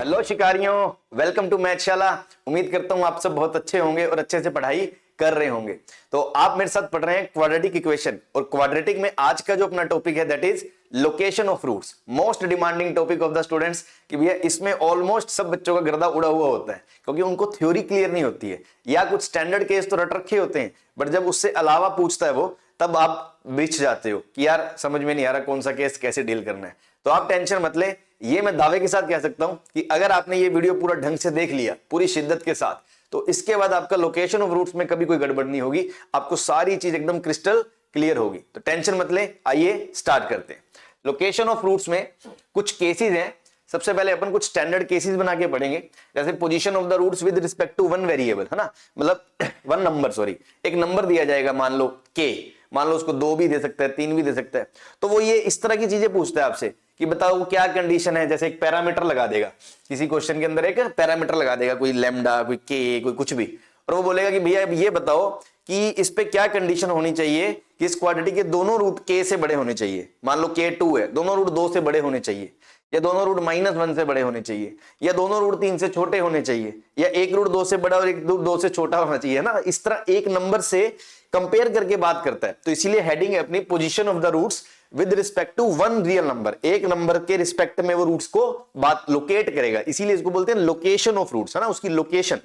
Hello शिकारियों, welcome to मैथशाला। उम्मीद करता हूं आप सब बहुत अच्छे होंगे और अच्छे से पढ़ाई कर रहे होंगे। तो आप मेरे साथ पढ़ रहे हैं क्वाड्रेटिक इक्वेशन, और क्वाड्रेटिक में आज का जो अपना टॉपिक है that is location of roots. Most demanding topic of the students कि भैया इसमें ऑलमोस्ट सब बच्चों का गर्दा उड़ा हुआ होता है, क्योंकि उनको थ्योरी क्लियर नहीं होती है या कुछ स्टैंडर्ड केस तो रट रखे होते हैं, बट जब उससे अलावा पूछता है वो, तब आप बिछ जाते हो कि यार समझ में नहीं आ रहा कौन सा केस कैसे डील करना है। तो आप टेंशन मत ले, ये मैं दावे के साथ कह सकता हूं कि अगर आपने ये वीडियो पूरा ढंग से देख लिया पूरी शिद्दत के साथ, तो इसके बाद आपका लोकेशन ऑफ रूट्स में कभी कोई गड़बड़ नहीं होगी, आपको सारी चीज एकदम क्रिस्टल क्लियर होगी। तो टेंशन मत ले, आइए स्टार्ट करते हैं। लोकेशन ऑफ रूट्स में कुछ केसेस हैं। सबसे पहले अपन कुछ स्टैंडर्ड केसेस बना के पढ़ेंगे, जैसे position of the roots with respect to one variable, है ना, मतलब वन नंबर, सॉरी, एक नंबर दिया जाएगा, मान लो के, मान लो उसको 2 भी दे सकता है, 3 भी दे सकता है। तो वो ये इस तरह की चीजें पूछता है आपसे कि बताओ क्या कंडीशन है। जैसे एक पैरामीटर लगा देगा, किसी क्वेश्चन के अंदर एक पैरामीटर लगा देगा, कोई लैम्डा, कोई के, कोई कुछ भी, और वो बोलेगा कि भैया ये बताओ कि इस पे क्या कंडीशन होनी चाहिए कि इस क्वाड्रेटिक के दोनों रूट के से बड़े होने चाहिए। मान लो के 2 है, दोनों रूट 2 से बड़े होने चाहिए, या दोनों रूट -1 से बड़े होने चाहिए, या दोनों रूट 3 से छोटे होने चाहिए, या एक रूट 2 से बड़ा और एक रूट 2 से छोटा होना चाहिए, ना। इस तरह एक नंबर से कंपेयर करके बात करता है। तो इसीलिए हेडिंग है अपनी position of the roots with respect to one real number. एक नंबर के रिस्पेक्ट में वो रूट्स को बात लोकेट करेगा, इसीलिए इसको बोलते हैं लोकेशन ऑफ रूट्स, है ना, उसकी लोकेशन।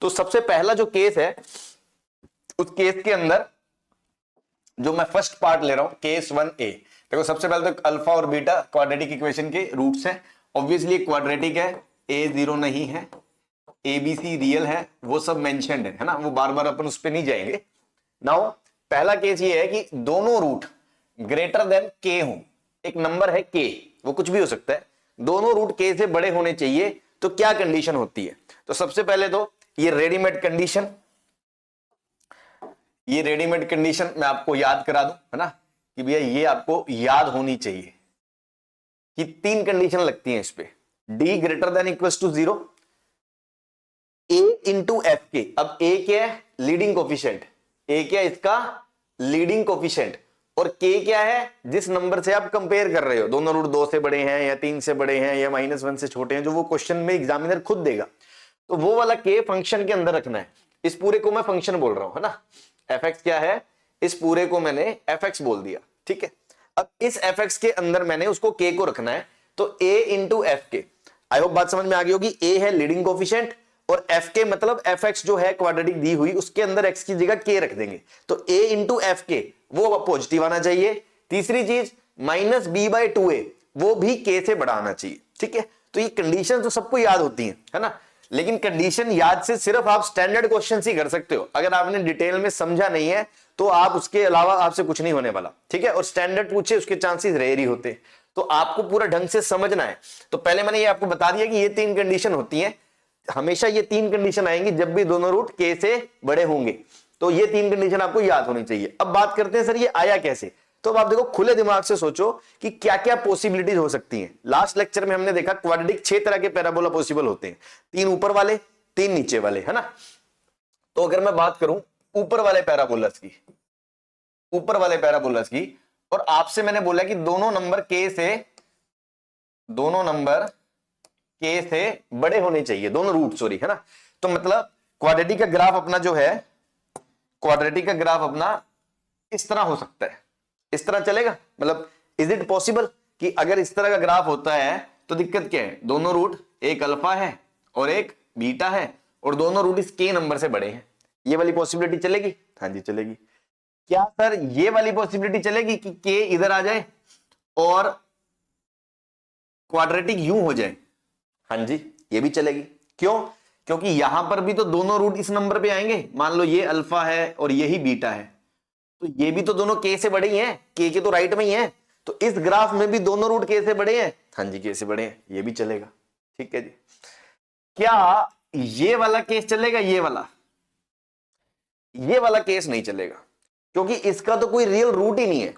तो सबसे पहला जो केस है, उस केस के अंदर जो मैं फर्स्ट पार्ट ले रहा हूं, केस 1A। देखो सबसे पहले तो अल्फा और बीटा क्वाड्रेटिक इक्वेशन के रूट्स हैं। ऑब्वियसली क्वाड्रेटिक है, A 0 नहीं है, ABC रियल है, वो सब मेंशन्ड है ना, वो बार बार अपन उस पर नहीं जाएंगे। नाउ पहला केस ये है कि दोनों रूट ग्रेटर देन के हो। एक नंबर है के, वो कुछ भी हो सकता है, दोनों रूट के से बड़े होने चाहिए, तो क्या कंडीशन होती है। तो सबसे पहले तो ये रेडीमेड कंडीशन, ये रेडीमेड कंडीशन मैं आपको याद करा दूं, है ना, कि भैया ये आपको याद होनी चाहिए कि 3 कंडीशन लगती हैं इस पे। D greater than equals to 0, a into f k. अब ए क्या है? Leading coefficient. ए क्या है? इसका लीडिंग कोफिशिएंट। और के क्या है? जिस नंबर से आप कंपेयर कर रहे हो, दोनों रूट 2 से बड़े हैं या 3 से बड़े हैं या -1 से छोटे हैं, जो वो क्वेश्चन में एग्जामिनर खुद देगा, तो वो वाला के फंक्शन के अंदर रखना है। इस पूरे को मैं फंक्शन बोल रहा हूं, है ना। एफ क्या है? इस पूरे को मैंने एफ बोल दिया, ठीक है। अब इस एफ के अंदर मैंने उसको के को रखना है, तो ए इंटू एफ के। आई होप बात समझ में आ गई होगी। ए है लीडिंग कोफिशिएंट, और एफ के मतलब एफ जो है क्वाड्रेटिक दी हुई, उसके अंदर एक्स की जगह के रख देंगे, तो ए इंटू एफ के वो पॉजिटिव आना चाहिए। तीसरी चीज -b/2a, वो भी के से बड़ा आना चाहिए, ठीक है। तो ये कंडीशन तो सबको याद होती है ना, लेकिन कंडीशन याद से सिर्फ आप स्टैंडर्ड क्वेश्चन ही कर सकते हो। अगर आपने डिटेल में समझा नहीं है तो आप उसके अलावा आपसे कुछ नहीं होने वाला, ठीक है। और स्टैंडर्ड पूछे उसके चांसेस रेयर ही होते, तो आपको पूरा ढंग से समझना है। तो पहले मैंने ये आपको बता दिया कि ये 3 कंडीशन होती हैं, हमेशा ये 3 कंडीशन आएंगी जब भी दोनों रूट के से बड़े होंगे, तो ये 3 कंडीशन आपको याद होनी चाहिए। अब बात करते हैं सर ये आया कैसे। तो अब आप देखो, खुले दिमाग से सोचो कि क्या क्या पॉसिबिलिटीज हो सकती हैं। लास्ट लेक्चर में हमने देखा क्वाड्रेटिक 6 तरह के पैराबोला पॉसिबल होते हैं, 3 ऊपर वाले, 3 नीचे वाले, है ना। तो अगर मैं बात करूं ऊपर वाले पैराबोलस की, ऊपर वाले पैराबोलस की, और आपसे मैंने बोला कि दोनों नंबर के से बड़े होने चाहिए, दोनों रूट, सॉरी, है ना। तो मतलब क्वाड्रेटिक का ग्राफ अपना जो है, क्वाड्रेटिक का ग्राफ अपना इस तरह हो सकता है, इस तरह चलेगा। मतलब इज इट पॉसिबल कि अगर इस तरह का ग्राफ होता है तो दिक्कत क्या है? दोनों रूट, एक अल्फा है और एक बीटा है, और दोनों रूट इस के नंबर से बड़े हैं, ये वाली पॉसिबिलिटी चलेगी? हाँ जी चलेगी। क्या सर ये वाली पॉसिबिलिटी चलेगी कि के इधर आ जाए और क्वाड्रेटिक यूं हो जाए? हाँ जी ये भी चलेगी। क्यों? क्योंकि यहां पर भी तो दोनों रूट इस नंबर पे आएंगे। मान लो ये अल्फा है और यही बीटा है, तो ये भी तो दोनों के से बड़े ही हैं, के तो राइट में ही है, तो इस ग्राफ में भी दोनों रूट के से बड़े हैं। हाँ जी के से बड़े हैं, ये भी चलेगा, ठीक है जी। क्या ये वाला केस चलेगा? ये वाला केस नहीं चलेगा, क्योंकि इसका तो कोई रियल रूट ही नहीं है,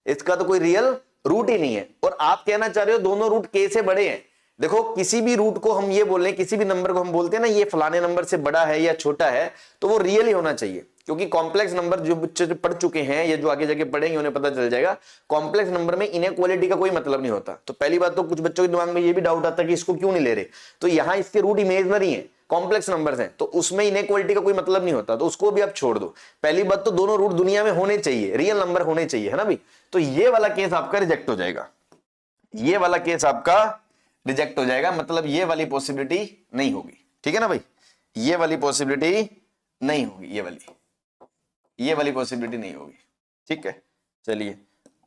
इसका तो कोई रियल रूट ही नहीं है। और आप कहना चाह रहे हो दोनों रूट के से बड़े हैं। देखो किसी भी रूट को हम ये बोलें, किसी भी नंबर को हम बोलते हैं ना ये फलाने नंबर से बड़ा है या छोटा है, तो वो रियल ही होना चाहिए। क्योंकि कॉम्प्लेक्स नंबर जो बच्चे जो पढ़ चुके हैं या जो आगे जाके पढ़ेंगे उन्हें पता चल जाएगा, कॉम्प्लेक्स नंबर में इनइक्वालिटी का कोई मतलब नहीं होता। तो पहली बात तो कुछ बच्चों के दिमाग में ये भी डाउट आता है कि इसको क्यों नहीं ले रहे, तो यहाँ इसके रूट इमेजनरी है, कॉम्प्लेक्स नंबर्स हैं, तो उसमें इनइक्वालिटी का कोई मतलब नहीं होता, तो उसको भी आप छोड़ दो। पहली बात तो दोनों रूट दुनिया में होने चाहिए, रियल नंबर होने चाहिए, है ना भाई। तो ये वाला केस आपका रिजेक्ट हो जाएगा, ये वाला केस आपका रिजेक्ट हो जाएगा, मतलब ये वाली पॉसिबिलिटी नहीं होगी, ठीक है ना भाई, ये वाली पॉसिबिलिटी नहीं होगी, ये वाली पॉसिबिलिटी नहीं होगी, ठीक है। चलिए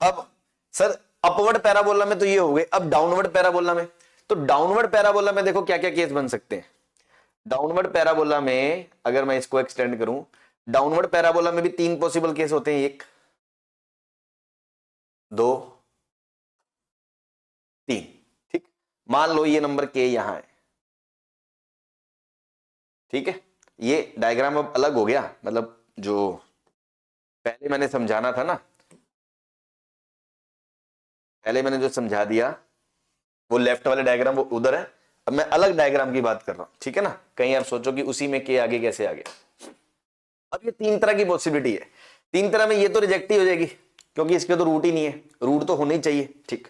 अब सर अपवर्ड पैराबोला में तो ये हो गए, अब डाउनवर्ड पैराबोला में, तो डाउनवर्ड पैराबोला में देखो क्या क्या केस बन सकते हैं। डाउनवर्ड पैराबोला में अगर मैं इसको एक्सटेंड करूं, डाउनवर्ड पैराबोला में भी 3 पॉसिबल केस होते हैं, 1 2 3, ठीक। मान लो ये नंबर के यहां है, ठीक है, ये डायग्राम अब अलग हो गया, मतलब जो पहले मैंने समझाना था ना, पहले मैंने जो समझा दिया वो लेफ्ट वाले डायग्राम वो उधर है, अब मैं अलग डायग्राम की बात कर रहा हूं, ठीक है ना, कहीं आप सोचो कि उसी में के आगे कैसे आ गया। अब ये 3 तरह की पॉसिबिलिटी है, 3 तरह में ये तो रिजेक्ट ही हो जाएगी क्योंकि इसके तो रूट ही नहीं है, रूट तो होने ही चाहिए, ठीक।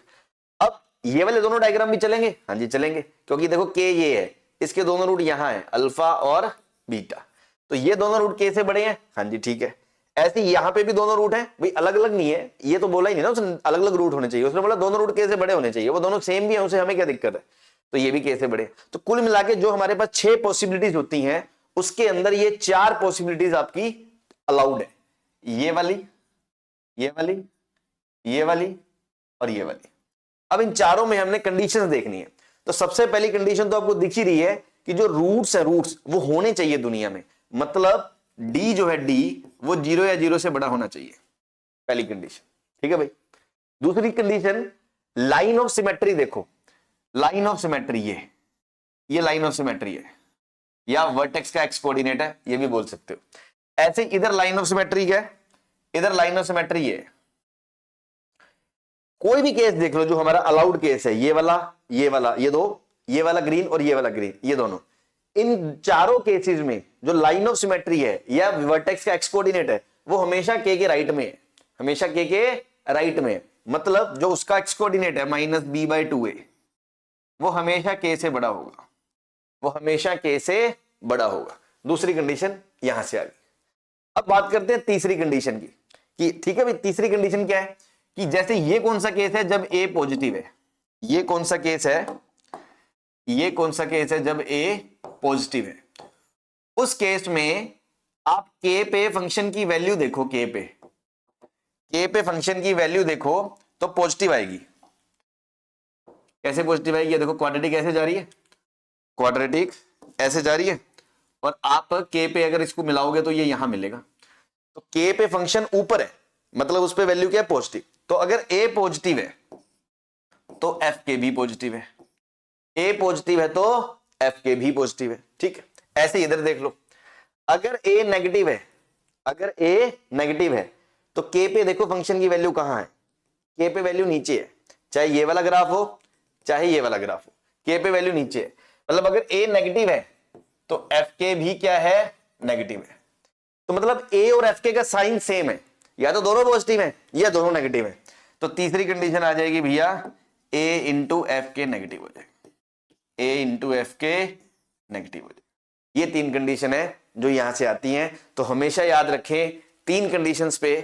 अब ये वाले दोनों डायग्राम भी चलेंगे, हाँ जी चलेंगे, क्योंकि देखो के ये है, इसके दोनों रूट यहां है, अल्फा और बीटा, तो ये दोनों रूट के से बड़े हैं, हाँ जी ठीक है। ऐसे यहां पे भी दोनों रूट हैं भाई, अलग अलग नहीं है, ये तो बोला ही नहीं ना उसने अलग अलग रूट होने चाहिए, उसने बोला दोनों रूट के से बड़े होने चाहिए, वो दोनों सेम भी है, उसे हमें क्या दिक्कत है, तो ये भी के से बड़े। तो कुल मिला के जो हमारे पास 6 पॉसिबिलिटीज होती हैं उसके अंदर ये 4 पॉसिबिलिटीज आपकी अलाउड है, ये वाली, ये वाली, ये वाली और ये वाली। अब इन चारों में हमने कंडीशंस देखनी है, तो सबसे पहली कंडीशन तो आपको दिख ही रही है कि जो रूट्स है, रूट्स वो होने चाहिए दुनिया में, मतलब डी जो है डी वो 0 या 0 से बड़ा होना चाहिए, पहली कंडीशन, ठीक है भाई। दूसरी कंडीशन लाइन ऑफ सिमेट्री, देखो लाइन ऑफ सिमेट्री, ये लाइन ऑफ सिमेट्री है या वर्टेक्स का एक्स कोऑर्डिनेट है, ये भी बोल सकते हो। ऐसे इधर लाइन ऑफ सिमेट्री है, इधर लाइन ऑफ सिमेट्री है। कोई भी केस देख लो जो हमारा अलाउड केस है, ये वाला, ये वाला, ये दो, ये वाला ग्रीन और ये वाला ग्रीन, ये दोनों, इन चारों केसेस में जो लाइन ऑफ सिमेट्री है या वर्टेक्स का एक्स कोऑर्डिनेट है वो हमेशा के राइट में है, हमेशा के राइट में है, मतलब जो उसका एक्स कोऑर्डिनेट है -b/2a वो हमेशा के से बड़ा होगा, वो हमेशा के से बड़ा होगा। दूसरी कंडीशन यहां से आ गई। अब बात करते हैं तीसरी कंडीशन की, कि ठीक है भाई तीसरी कंडीशन क्या है कि जैसे ये कौन सा केस है जब a पॉजिटिव है, ये कौन सा केस है, ये कौन सा केस है जब a पॉजिटिव है, उस केस में आप k पे फंक्शन की वैल्यू देखो, k पे फंक्शन की वैल्यू देखो तो पॉजिटिव आएगी। कैसे पॉजिटिव आएगी, ये देखो क्वाड्रेटिक ऐसे जा रही है, क्वाड्रेटिक ऐसे जा रही है, और आप k पे अगर इसको मिलाओगे तो ये यहां मिलेगा, तो k पे फंक्शन ऊपर है, मतलब उस पे वैल्यू क्या है, पॉजिटिव। तो अगर a पॉजिटिव है तो f के भी पॉजिटिव है, a पॉजिटिव है तो f के भी पॉजिटिव है, ठीक है। ऐसे इधर देख लो, अगर a नेगेटिव है, अगर a नेगेटिव है तो k पे देखो फंक्शन की वैल्यू कहां है, k पे वैल्यू नीचे है, चाहे ये वाला ग्राफ हो चाहे ये वाला ग्राफ हो, k पे वैल्यू नीचे है, मतलब अगर a नेगेटिव है तो f के भी क्या है, नेगेटिव है। तो मतलब a और f के का साइन सेम है, या तो दोनों पॉजिटिव है या दोनों नेगेटिव है। तो तीसरी कंडीशन आ जाएगी भैया a into f k negative हो जाएगा, a into f k negative हो जाएगा। ये 3 कंडीशन है जो यहां से आती हैं, तो हमेशा याद रखें 3 कंडीशंस पे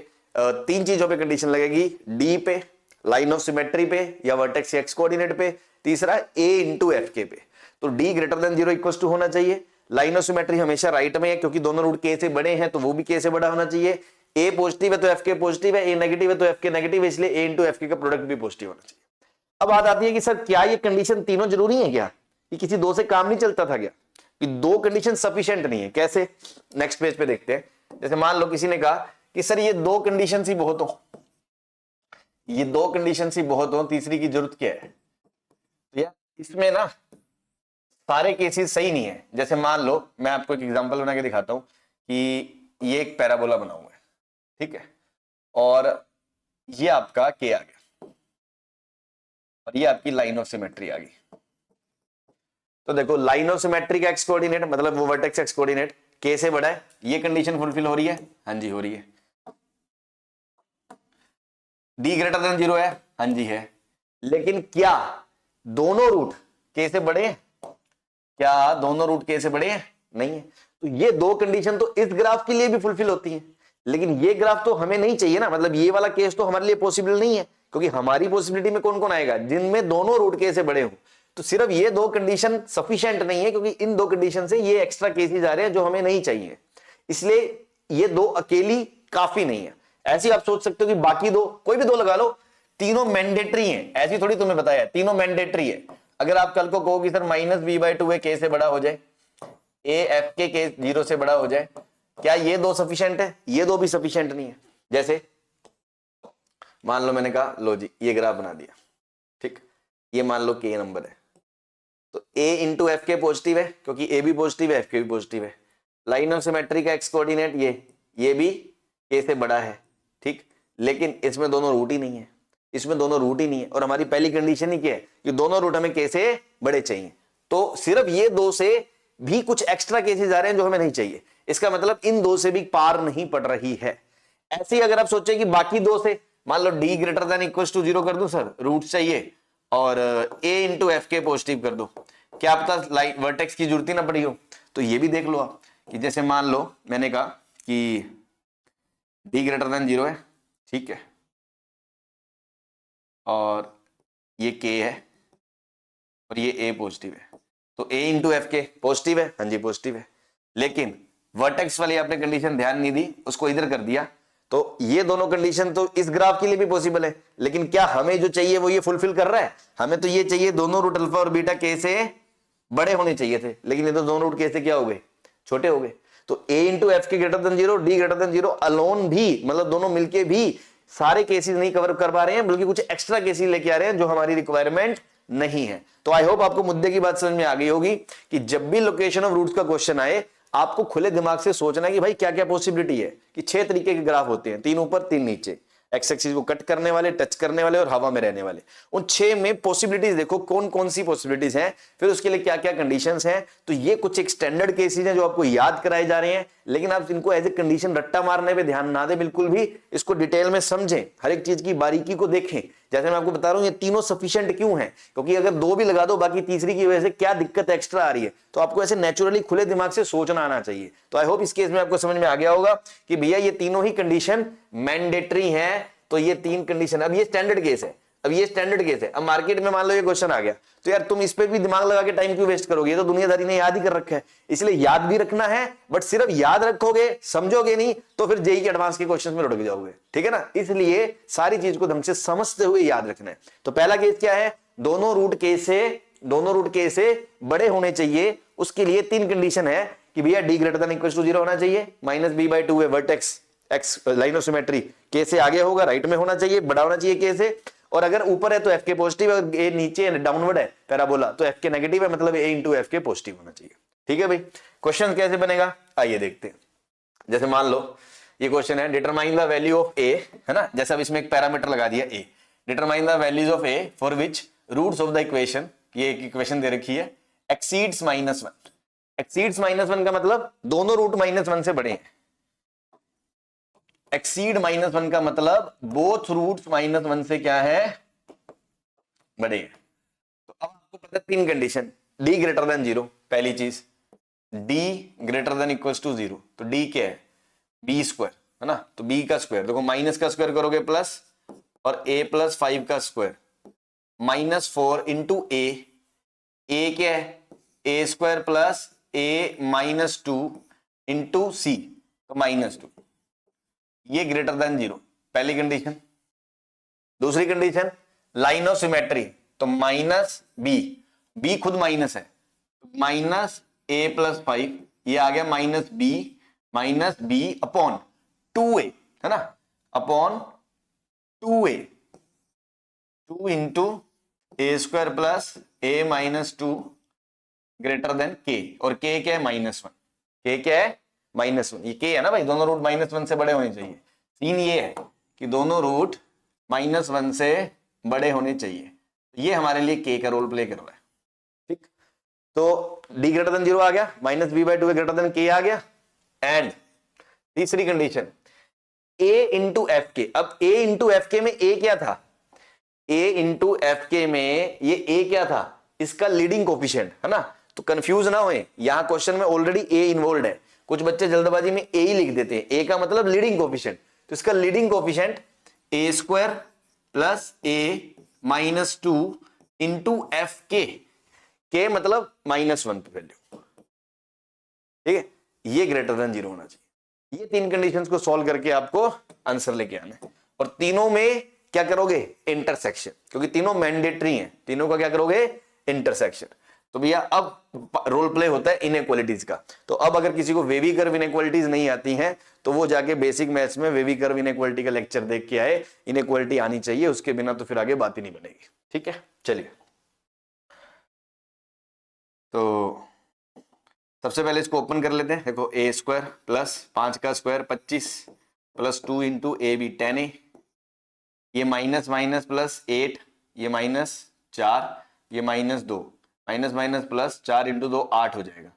3 चीजों पे कंडीशन लगेगी, डी पे, लाइन ऑफ सिमेट्री पे या वर्टेक्स एक्स कोऑर्डिनेट पे, तीसरा a इंटू एफ के पे। तो d greater than 0 equal to होना चाहिए, लाइन ऑफ सिमेट्री हमेशा राइट में है क्योंकि दोनों रूट k से बड़े हैं तो वो भी k से बड़ा होना चाहिए, a पॉजिटिव है तो एफ के पॉजिटिव है, a नेगेटिव है तो एफ के नेगेटिव है, इसलिए a इंटू एफ के का प्रोडक्ट भी पॉजिटिव होना चाहिए। अब बात आती है कि सर क्या ये कंडीशन तीनों जरूरी है क्या, कि किसी दो से काम नहीं चलता था क्या, कि 2 कंडीशन सफिशिएंट नहीं है, कैसे, नेक्स्ट पेज पे देखते हैं। जैसे मान लो किसी ने कहा कि सर ये 2 कंडीशन ही बहुत हो, ये 2 कंडीशन ही बहुत हो, तीसरी की जरूरत क्या है। तो यार इसमें ना सारे केसेस सही नहीं है। जैसे मान लो मैं आपको एक एग्जांपल बना के दिखाता हूं कि ये एक पैराबोला बना हुआ है, ठीक है, और ये आपका के आ गया और ये आपकी लाइन ऑफ सिमेट्री आ गई। तो देखो लाइन ऑफ सिमेट्री का एक्स कोऑर्डिनेट मतलब वो वर्टेक्स एक्स कोऑर्डिनेट के से बड़ा है, ये कंडीशन फुलफिल हो रही है, हाँ जी हो रही है। डी ग्रेटर देन 0 है, हाँ जी है। लेकिन क्या दोनों रूट के से बड़े हैं? क्या दोनों रूट के से बड़े हैं? नहीं है। तो ये दो कंडीशन तो इस ग्राफ के लिए भी फुलफिल होती है, लेकिन ये ग्राफ तो हमें नहीं चाहिए ना, मतलब ये वाला केस तो हमारे लिए पॉसिबल नहीं है, क्योंकि हमारी पॉसिबिलिटी में कौन कौन आएगा, जिनमें दोनों रूट के से बड़े हो। तो सिर्फ ये दो कंडीशन सफिशिएंट नहीं है, क्योंकि इन दो कंडीशन से ये एक्स्ट्रा केसेस आ रहे हैं जो हमें नहीं चाहिए, इसलिए ये दो अकेली काफी नहीं है। ऐसी आप सोच सकते हो कि बाकी दो, कोई भी दो लगा लो, तीनों मैंडेटरी हैं, ऐसी थोड़ी तुम्हें बताया, तीनों मैंडेटरी है। अगर आप कल को कहो कि सर -b/2 के से बड़ा हो जाए, ए एफ के 0 से बड़ा हो जाए, क्या ये दो सफिशिएंट है? ये दो भी सफिशिएंट नहीं है। जैसे मान लो मैंने कहा लो जी ये ग्राफ बना दिया, ठीक, ये मान लो के नंबर है, तो a into f k positive है, क्योंकि a भी पॉजिटिव है एफ के भी पॉजिटिव है। लाइन ऑफ सिमेट्री का एक्स कोऑर्डिनेट ये भी k से बड़ा है, ठीक, लेकिन इसमें दोनों रूट ही नहीं है, इसमें दोनों रूट ही नहीं है, और हमारी पहली कंडीशन ही क्या है कि दोनों रूट हमें k से बड़े चाहिए। तो सिर्फ ये दो से भी कुछ एक्स्ट्रा केसेस आ रहे हैं जो हमें नहीं चाहिए, इसका मतलब इन दो से भी पार नहीं पड़ रही है। ऐसे ही अगर आप सोचे कि बाकी दो से, मान लो d greater than equal to 0 कर दूं सर, रूट चाहिए, और a into f k positive कर दो, क्या पता लाइन वर्टेक्स की जरूरत ही ना पड़ी हो। तो ये भी देख लो आप कि जैसे मान लो मैंने कहा कि d ग्रेटर देन 0 है, ठीक है, और ये k है और ये a पॉजिटिव है, तो a into f k positive है, हाँ जी पॉजिटिव है, लेकिन वर्टेक्स वाली आपने कंडीशन ध्यान नहीं दी, उसको इधर कर दिया। तो ये दोनों कंडीशन तो इस ग्राफ के लिए भी पॉसिबल है, लेकिन क्या हमें जो चाहिए वो ये फुलफिल कर रहा है? हमें तो ये चाहिए दोनों रूट अल्फा और बीटा के से बड़े होने चाहिए थे, लेकिन ये तो दोनों रूट के से क्या हो गए, छोटे हो गए। तो a इंटू एफ के greater than 0, D greater than 0 alone भी, मतलब दोनों मिलके भी सारे केसेस नहीं कवर कर पा रहे हैं, बल्कि कुछ एक्स्ट्रा केसेस लेके आ रहे हैं जो हमारी रिक्वायरमेंट नहीं है। तो आई होप आपको मुद्दे की बात समझ में आ गई होगी कि जब भी लोकेशन ऑफ रूट्स का क्वेश्चन आए, आपको खुले दिमाग से सोचना है कि भाई क्या क्या पॉसिबिलिटी है, कि 6 तरीके के ग्राफ होते हैं, 3 ऊपर 3 नीचे, एक्स एक्सिस को कट करने वाले, टच करने वाले और हवा में रहने वाले। उन 6 में पॉसिबिलिटीज देखो कौन कौन सी पॉसिबिलिटीज हैं, फिर उसके लिए क्या क्या कंडीशंस हैं। तो ये कुछ एक स्टैंडर्ड केसेस हैं जो आपको याद कराए जा रहे हैं, लेकिन आप इनको एज ए कंडीशन रट्टा मारने पे ध्यान ना दें, बिल्कुल भी इसको डिटेल में समझें, हर एक चीज की बारीकी को देखें। जैसे मैं आपको बता रहा हूं ये तीनों सफिशिएंट क्यों हैं, क्योंकि अगर दो भी लगा दो बाकी तीसरी की वजह से क्या दिक्कत एक्स्ट्रा आ रही है, तो आपको ऐसे नेचुरली खुले दिमाग से सोचना आना चाहिए। तो आई होप इस केस में आपको समझ में आ गया होगा कि भैया ये तीनों ही कंडीशन मैंडेटरी हैं। तो ये 3 कंडीशन, अब ये स्टैंडर्ड केस है, अब ये स्टैंडर्ड केस है। अब मार्केट में मान लो ये क्वेश्चन आ गया, तो यार तुम इस पे भी दिमाग लगा के टाइम क्यों वेस्ट करोगे, ये तो दुनियादारी ने याद ही कर रखा है, इसलिए याद भी रखना है, बट सिर्फ याद रखोगे समझोगे नहीं तो फिर जेईई के एडवांस के क्वेश्चन में रुक जाओगे, ठीक है ना। इसलिए सारी चीज को ढंग से समझते हुए याद रखना है। तो पहला केस क्या है, दोनों रूट के से बड़े होने चाहिए, उसके लिए 3 कंडीशन है कि भैया d greater than equal to 0 होना चाहिए, -b/2 है vertex x line of symmetry के से आगे होगा, राइट में होना चाहिए, बड़ा होना चाहिए के से, और अगर ऊपर है तो एफ के पॉजिटिव है, और ए नीचे डाउनवर्ड है पैराबोला तो एफ के नेगेटिव है, मतलब ए इंटू एफ के पॉजिटिव होना चाहिए। ठीक है भाई, क्वेश्चन कैसे बनेगा आइए देखते हैं। जैसे मान लो ये क्वेश्चन है, determine the value of a, है ना, जैसे अब इसमें एक पैरामीटर लगा दिया a, determine the values of A for which roots of the equation, ये एक इक्वेशन दे रखी है, एक्सीड्स -1। एक्सीड्स -1 का मतलब दोनों रूट -1 से बड़े हैं, एक्सीड -1 का मतलब बोथ रूट्स -1 से क्या है, बड़े हैं। तो अब आपको पता है 3 कंडीशन, डी ग्रेटर देन 0 पहली चीज, d greater than equals to 0, तो डी क्या है बी स्क्वायर, है ना, तो बी का स्क्वायर देखो, माइनस का स्क्वायर करोगे प्लस, और a + 5 का स्क्वायर -4 इंटू ए क्या है a² प्लस a - 2 इंटू सी, तो -2, ये ग्रेटर देन 0 पहली कंडीशन। दूसरी कंडीशन लाइन ऑफ सिमेट्री, तो -b खुद माइनस है, -a + 5, ये आ गया -b अपॉन 2a, है ना, upon 2a, 2 into a² plus a - 2 greater than k, और k क्या है -1, k क्या है -1, ये k है ना भाई, दोनों रूट -1 से बड़े होने चाहिए। सीन ये है कि दोनों रूट -1 से बड़े होने चाहिए, ये हमारे लिए k का रोल प्ले कर रहा है। ठीक, तो d ग्रेटर देन 0 आ गया, -b/2 ग्रेटर देन k आ गया, एंड तीसरी कंडीशन ए इंटू एफ के। अब ए इंटू एफ के में ए क्या था, ए इंटू एफ के में ये ए क्या था, इसका लीडिंग कोफिशिएंट है ना। तो कंफ्यूज ना होए, यहां क्वेश्चन में ऑलरेडी ए इन्वॉल्व है, कुछ बच्चे जल्दबाजी में ए ही लिख देते हैं, ए का मतलब लीडिंग कोफिशिएंट। तो इसका लीडिंग कोफिशिएंट ए स्क्वायर प्लस ए माइनस 2 इंटू एफ के मतलब -1 पे वैल्यू, ठीक है, ये ग्रेटर देन 0 होना चाहिए। ये तीन कंडीशंस को सॉल्व करके आपको आंसर लेके आना है, और तीनों में क्या करोगे, इंटरसेक्शन, क्योंकि तीनों मैंडेटरी हैं, तीनों का क्या करोगे, इंटरसेक्शन। तो भैया अब रोल प्ले होता है इनइक्वालिटीज का। तो अब अगर किसी को वेवी कर्व इनइक्वालिटीज नहीं आती हैं तो वो जाके बेसिक मैथ्स में वेवी कर्व इनइक्वालिटी का लेक्चर देख के आए, इनइक्वालिटी आनी चाहिए, उसके बिना तो फिर आगे बात ही नहीं बनेगी। ठीक है, चलिए। तो सबसे पहले इसको ओपन कर लेते हैं। देखो ए स्क्वायर प्लस 5 का square 25 plus 2 into a b 10a, ये माइनस माइनस प्लस 8, ये -4, ये -2, माइनस माइनस प्लस 4 इंटू 2 8 हो जाएगा।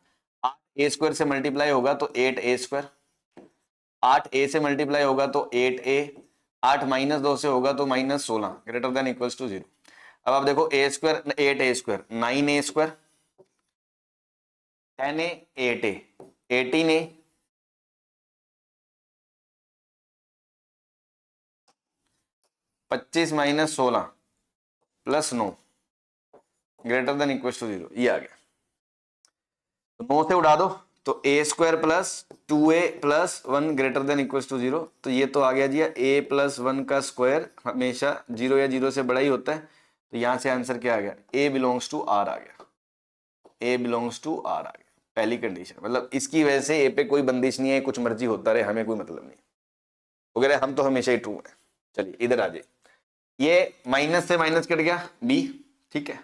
8 ए स्क्वायर से मल्टीप्लाई होगा तो 8a स्क्वायर, 8 ए से मल्टीप्लाई होगा तो 8a, 8 -2 से होगा तो -16 ग्रेटर देन इक्वल्स टू 0। अब आप देखो a square 8a square 9a square 10a 8a 18a 25 - 16 plus 9 greater than equal to 0, ये आ गया। तो 9 से उड़ा दो तो a square plus 2a plus 1 greater than equal to 0। तो ये तो आ गया जी, a प्लस 1 का स्क्वायर हमेशा 0 या 0 से बड़ा ही होता है। तो यहां से आंसर क्या आ गया, a बिलोंग्स टू r आ गया, a बिलोंग्स टू r आ गया। पहली कंडीशन, मतलब इसकी वजह से a पे कोई बंदिश नहीं है, कुछ मर्जी होता रहे, हमें कोई मतलब नहीं वगैरह, हम तो हमेशा ही ट्रू है। चलिए इधर आ जाइए, ये माइनस से माइनस कट गया b, ठीक है,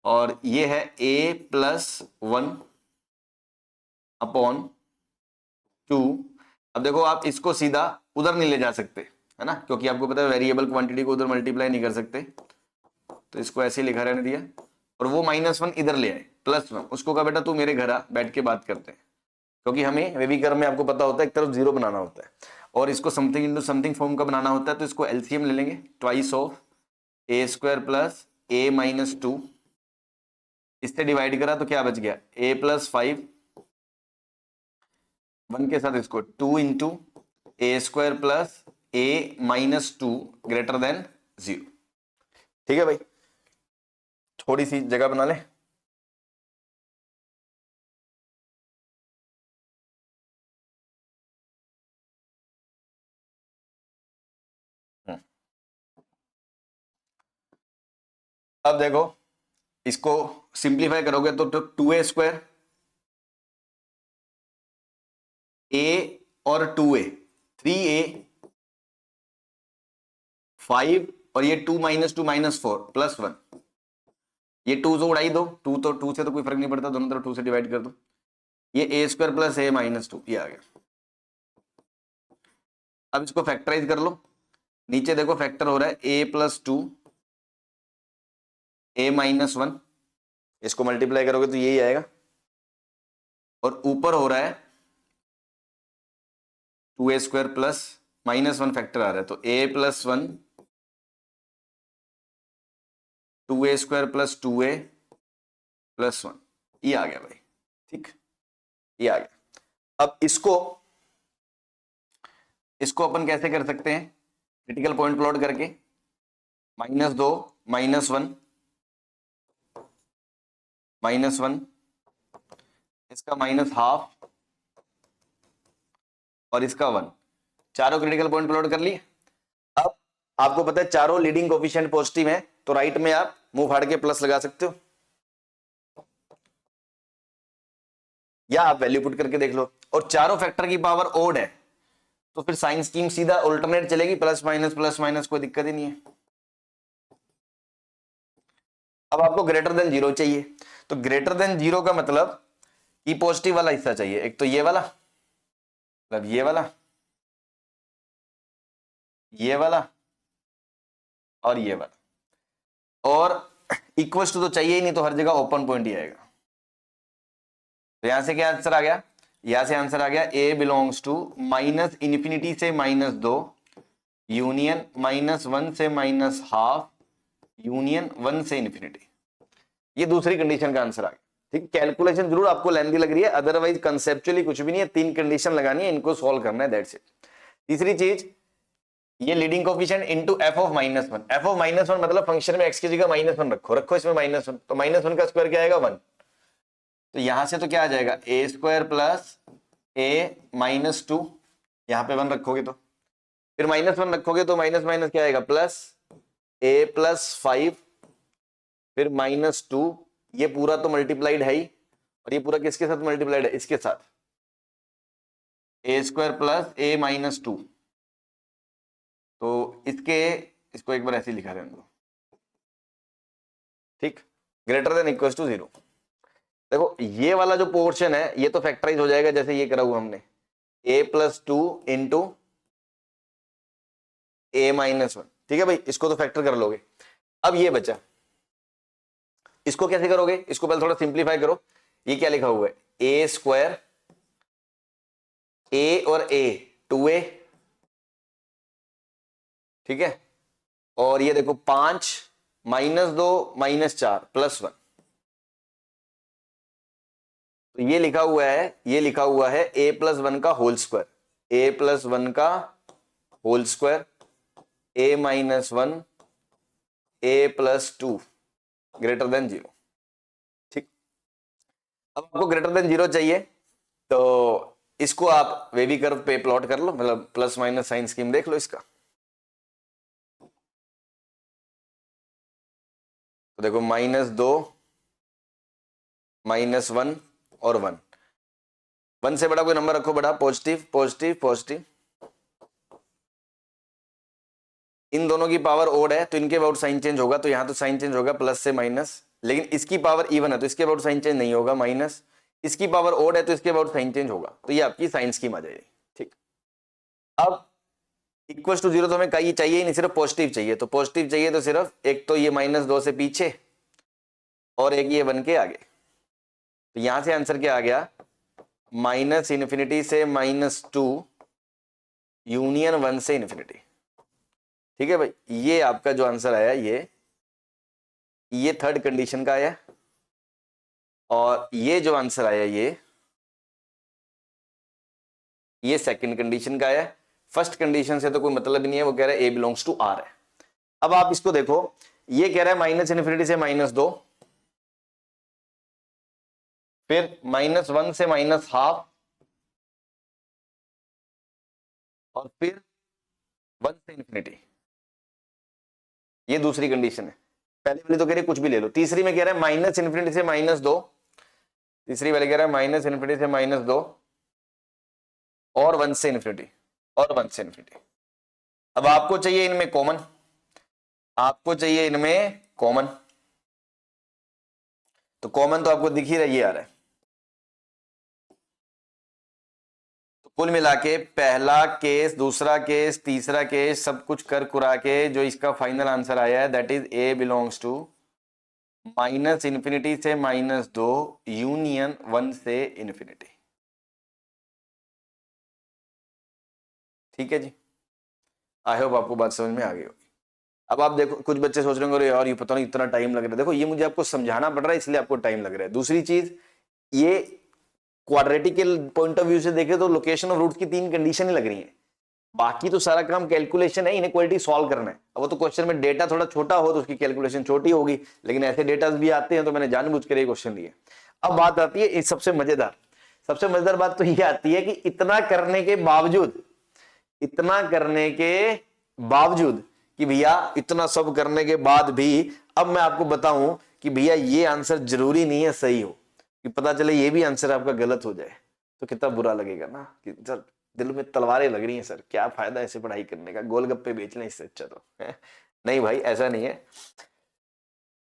और ये है a प्लस 1 अपॉन 2। अब देखो आप इसको सीधा उधर नहीं ले जा सकते है ना, क्योंकि आपको पता है वेरिएबल क्वांटिटी को उधर मल्टीप्लाई नहीं कर सकते, तो इसको ऐसे ही लिखा रहने दिया, और वो -1 इधर ले आए +1, उसको कहा बेटा तू मेरे घर आ, बैठ के बात करते हैं, क्योंकि हमें वेवी कर्व में आपको पता होता है एक तरफ 0 बनाना होता है और इसको समथिंग इंटू समथिंग फॉर्म का बनाना होता है। तो इसको एलसीएम ले लेंगे, twice of a square plus a minus 2, इससे डिवाइड करा तो क्या बच गया, a प्लस 5, 1 के साथ इसको 2 into A square plus a minus 2 greater than 0। ठीक है भाई, थोड़ी सी जगह बना ले। अब देखो इसको सिंप्लीफाई करोगे तो 2a स्क्वायर, a और 2a 3a 5, और ये 2 - 2 -4 प्लस 1, ये 2 से उड़ाई दो, 2 तो 2 से तो कोई फर्क नहीं पड़ता, दोनों तरफ 2 से डिवाइड कर दो, ये a square plus a minus 2, ये आ गया। अब इसको फैक्टराइज कर लो, नीचे देखो फैक्टर हो रहा है a प्लस 2 a माइनस 1, इसको मल्टीप्लाई करोगे तो यही आएगा, और ऊपर हो रहा है 2a स्क्वायर प्लस -1 फैक्टर आ रहा है, तो a plus 1 2a square plus 2a plus 1, ये आ गया भाई। ठीक, ये आ गया। अब इसको अपन कैसे कर सकते हैं, क्रिटिकल पॉइंट प्लॉट करके, -2 -1 -1, इसका -12 और इसका 1, चारों क्रिटिकल पॉइंट प्लॉट कर लिए। अब आपको पता है चारों लीडिंग कोफिशिएंट पॉजिटिव है, तो राइट में आप मुंह फाड़ के प्लस लगा सकते हो, या आप वैल्यू पुट करके देख लो, और चारों फैक्टर की पावर ओड है तो फिर साइन स्कीम सीधा अल्टरनेट चलेगी, प्लस माइनस कोई दिक्कत ही नहीं है। अब आपको ग्रेटर देन 0 चाहिए, तो ग्रेटर देन 0 का मतलब ये पॉजिटिव वाला हिस्सा चाहिए, एक तो ये वाला, मतलब ये वाला, ये वाला और ये वाला, और इक्वल्स टू तो चाहिए ही नहीं, तो हर जगह ओपन पॉइंट ही आएगा। तो यहां से क्या आंसर आ गया, यहां से आंसर आ गया ए बिलोंग्स टू माइनस इन्फिनिटी से -2 यूनियन -1 से -12 यूनियन 1 से इन्फिनिटी। ये दूसरी कंडीशन का आंसर आ गया। ठीक, कैलकुलेशन जरूर आपको लेंथी लग रही है, अदरवाइज कंसेप्चुअली कुछ भी नहीं है, 3 कंडीशन लगानी है, इनको सॉल्व करना है, दैट्स इट। तीसरी चीज, ये leading coefficient into f of -1। f of -1 मतलब फंक्शन में x की जगह -1 रखो इसमें -1, तो -1 का स्क्वायर क्या आएगा 1। तो यहां से तो क्या आ जाएगा a² प्लस a -2, यहां पे 1 रखोगे तो फिर -1 रखोगे तो माइनस माइनस क्या आएगा प्लस a प्लस 5 फिर -2, ये पूरा तो मल्टीप्लाइड है ही, और ये पूरा किसके साथ मल्टीप्लाइड है, इसके साथ a² प्लस a -2। तो इसको एक बार ऐसे लिखा रहने दो, ठीक, ग्रेटर देन इक्वल टू 0। देखो ये वाला जो पोर्शन है ये तो फैक्टराइज हो जाएगा जैसे ये करा हुआ हमने, a+2 इंटू a -1, ठीक है भाई, इसको तो फैक्टर कर लोगे। अब ये बचा, इसको कैसे करोगे, इसको पहले थोड़ा सिंप्लीफाई करो। ये क्या लिखा हुआ है, a² a और a 2a, ठीक है, और ये देखो 5 -2 -4 +1। तो ये लिखा हुआ है a+1 का होल स्क्वायर, a+1 का whole square a -1 a+2 greater than 0। ठीक, अब आपको ग्रेटर देन 0 चाहिए तो इसको आप वेवी कर्व पे प्लॉट कर लो, मतलब प्लस माइनस साइन स्कीम देख लो इसका। तो देखो -2 -1 और 1, 1 से बड़ा कोई नंबर रखो, बड़ा पॉजिटिव पॉजिटिव पॉजिटिव। इन दोनों की पावर ओड है तो इनके अबाउट साइन चेंज होगा, तो यहां तो साइन चेंज होगा प्लस से माइनस, लेकिन इसकी पावर इवन है तो इसके अबाउट साइन चेंज नहीं होगा, माइनस। इसकी पावर ओड है तो इसके अबाउट साइन चेंज होगा, तो ये आपकी साइन स्कीम आ जाएगी। ठीक, अब इक्वल टू 0 तो हमें कहीं चाहिए ही नहीं, सिर्फ पॉजिटिव चाहिए। तो पॉजिटिव चाहिए तो सिर्फ एक तो ये -2 से पीछे और एक ये 1 के आगे। तो यहां से आंसर क्या आ गया, -∞ से -2 यूनियन 1 से इन्फिनिटी। ठीक है भाई, ये आपका जो आंसर आया ये थर्ड कंडीशन का आया, और ये जो आंसर आया ये सेकंड कंडीशन का आया। फर्स्ट कंडीशन से तो कोई मतलब नहीं है, वो कह रहा है a बिलोंग्स टू r है। अब आप इसको देखो, ये कह रहा है -∞ से -2, फिर -1 से -12 और फिर 1 से इन्फिनिटी। ये दूसरी कंडीशन है। पहली वाली तो कह रही कुछ भी ले लो, तीसरी में कह रहा है -∞ से -2, तीसरी वाली कह रहा है -∞ से -2 और 1 से इन्फिनिटी और 1 से इन्फिनिटी। अब आपको चाहिए इनमें कॉमन, तो कॉमन तो आपको दिख ही रही है, आ रहा है। तो कुल मिला के पहला केस, दूसरा केस, तीसरा केस, सब कुछ कर कुरा के जो इसका फाइनल आंसर आया है that is a belongs to -∞ से -2 यूनियन 1 से इन्फिनिटी। ठीक है जी, आई होप आपको बात समझ में आ गई होगी। अब आप देखो, कुछ बच्चे सोच रहे होंगे यार ये पता नहीं इतना टाइम लग रहा है। देखो ये मुझे आपको समझाना पड़ रहा है इसलिए आपको टाइम लग रहा है। दूसरी चीज, ये क्वाड्रेटिकल पॉइंट ऑफ व्यू से देखे तो लोकेशन ऑफ रूट्स की 3 कंडीशन ही लग रही है, बाकी तो सारा काम कैलकुलेशन है, इनइक्वालिटी सॉल्व करना है। अब वो तो क्वेश्चन में डेटा थोड़ा छोटा हो तो उसकी कैलकुलेशन छोटी होगी, लेकिन ऐसे डेटा भी आते हैं तो मैंने जानबूझ कर ये क्वेश्चन दिए। अब बात आती है इस सबसे मजेदार बात तो ये आती है कि इतना करने के बावजूद कि भैया इतना सब करने के बाद भी अब मैं आपको बताऊं कि भैया ये आंसर जरूरी नहीं है सही हो, कि पता चले ये भी आंसर आपका गलत हो जाए तो कितना बुरा लगेगा ना, कि सर दिल में तलवारें लग रही हैं, सर क्या फायदा ऐसे पढ़ाई करने का, गोलगप्पे बेच लें इससे अच्छा तो नहीं भाई, ऐसा नहीं है।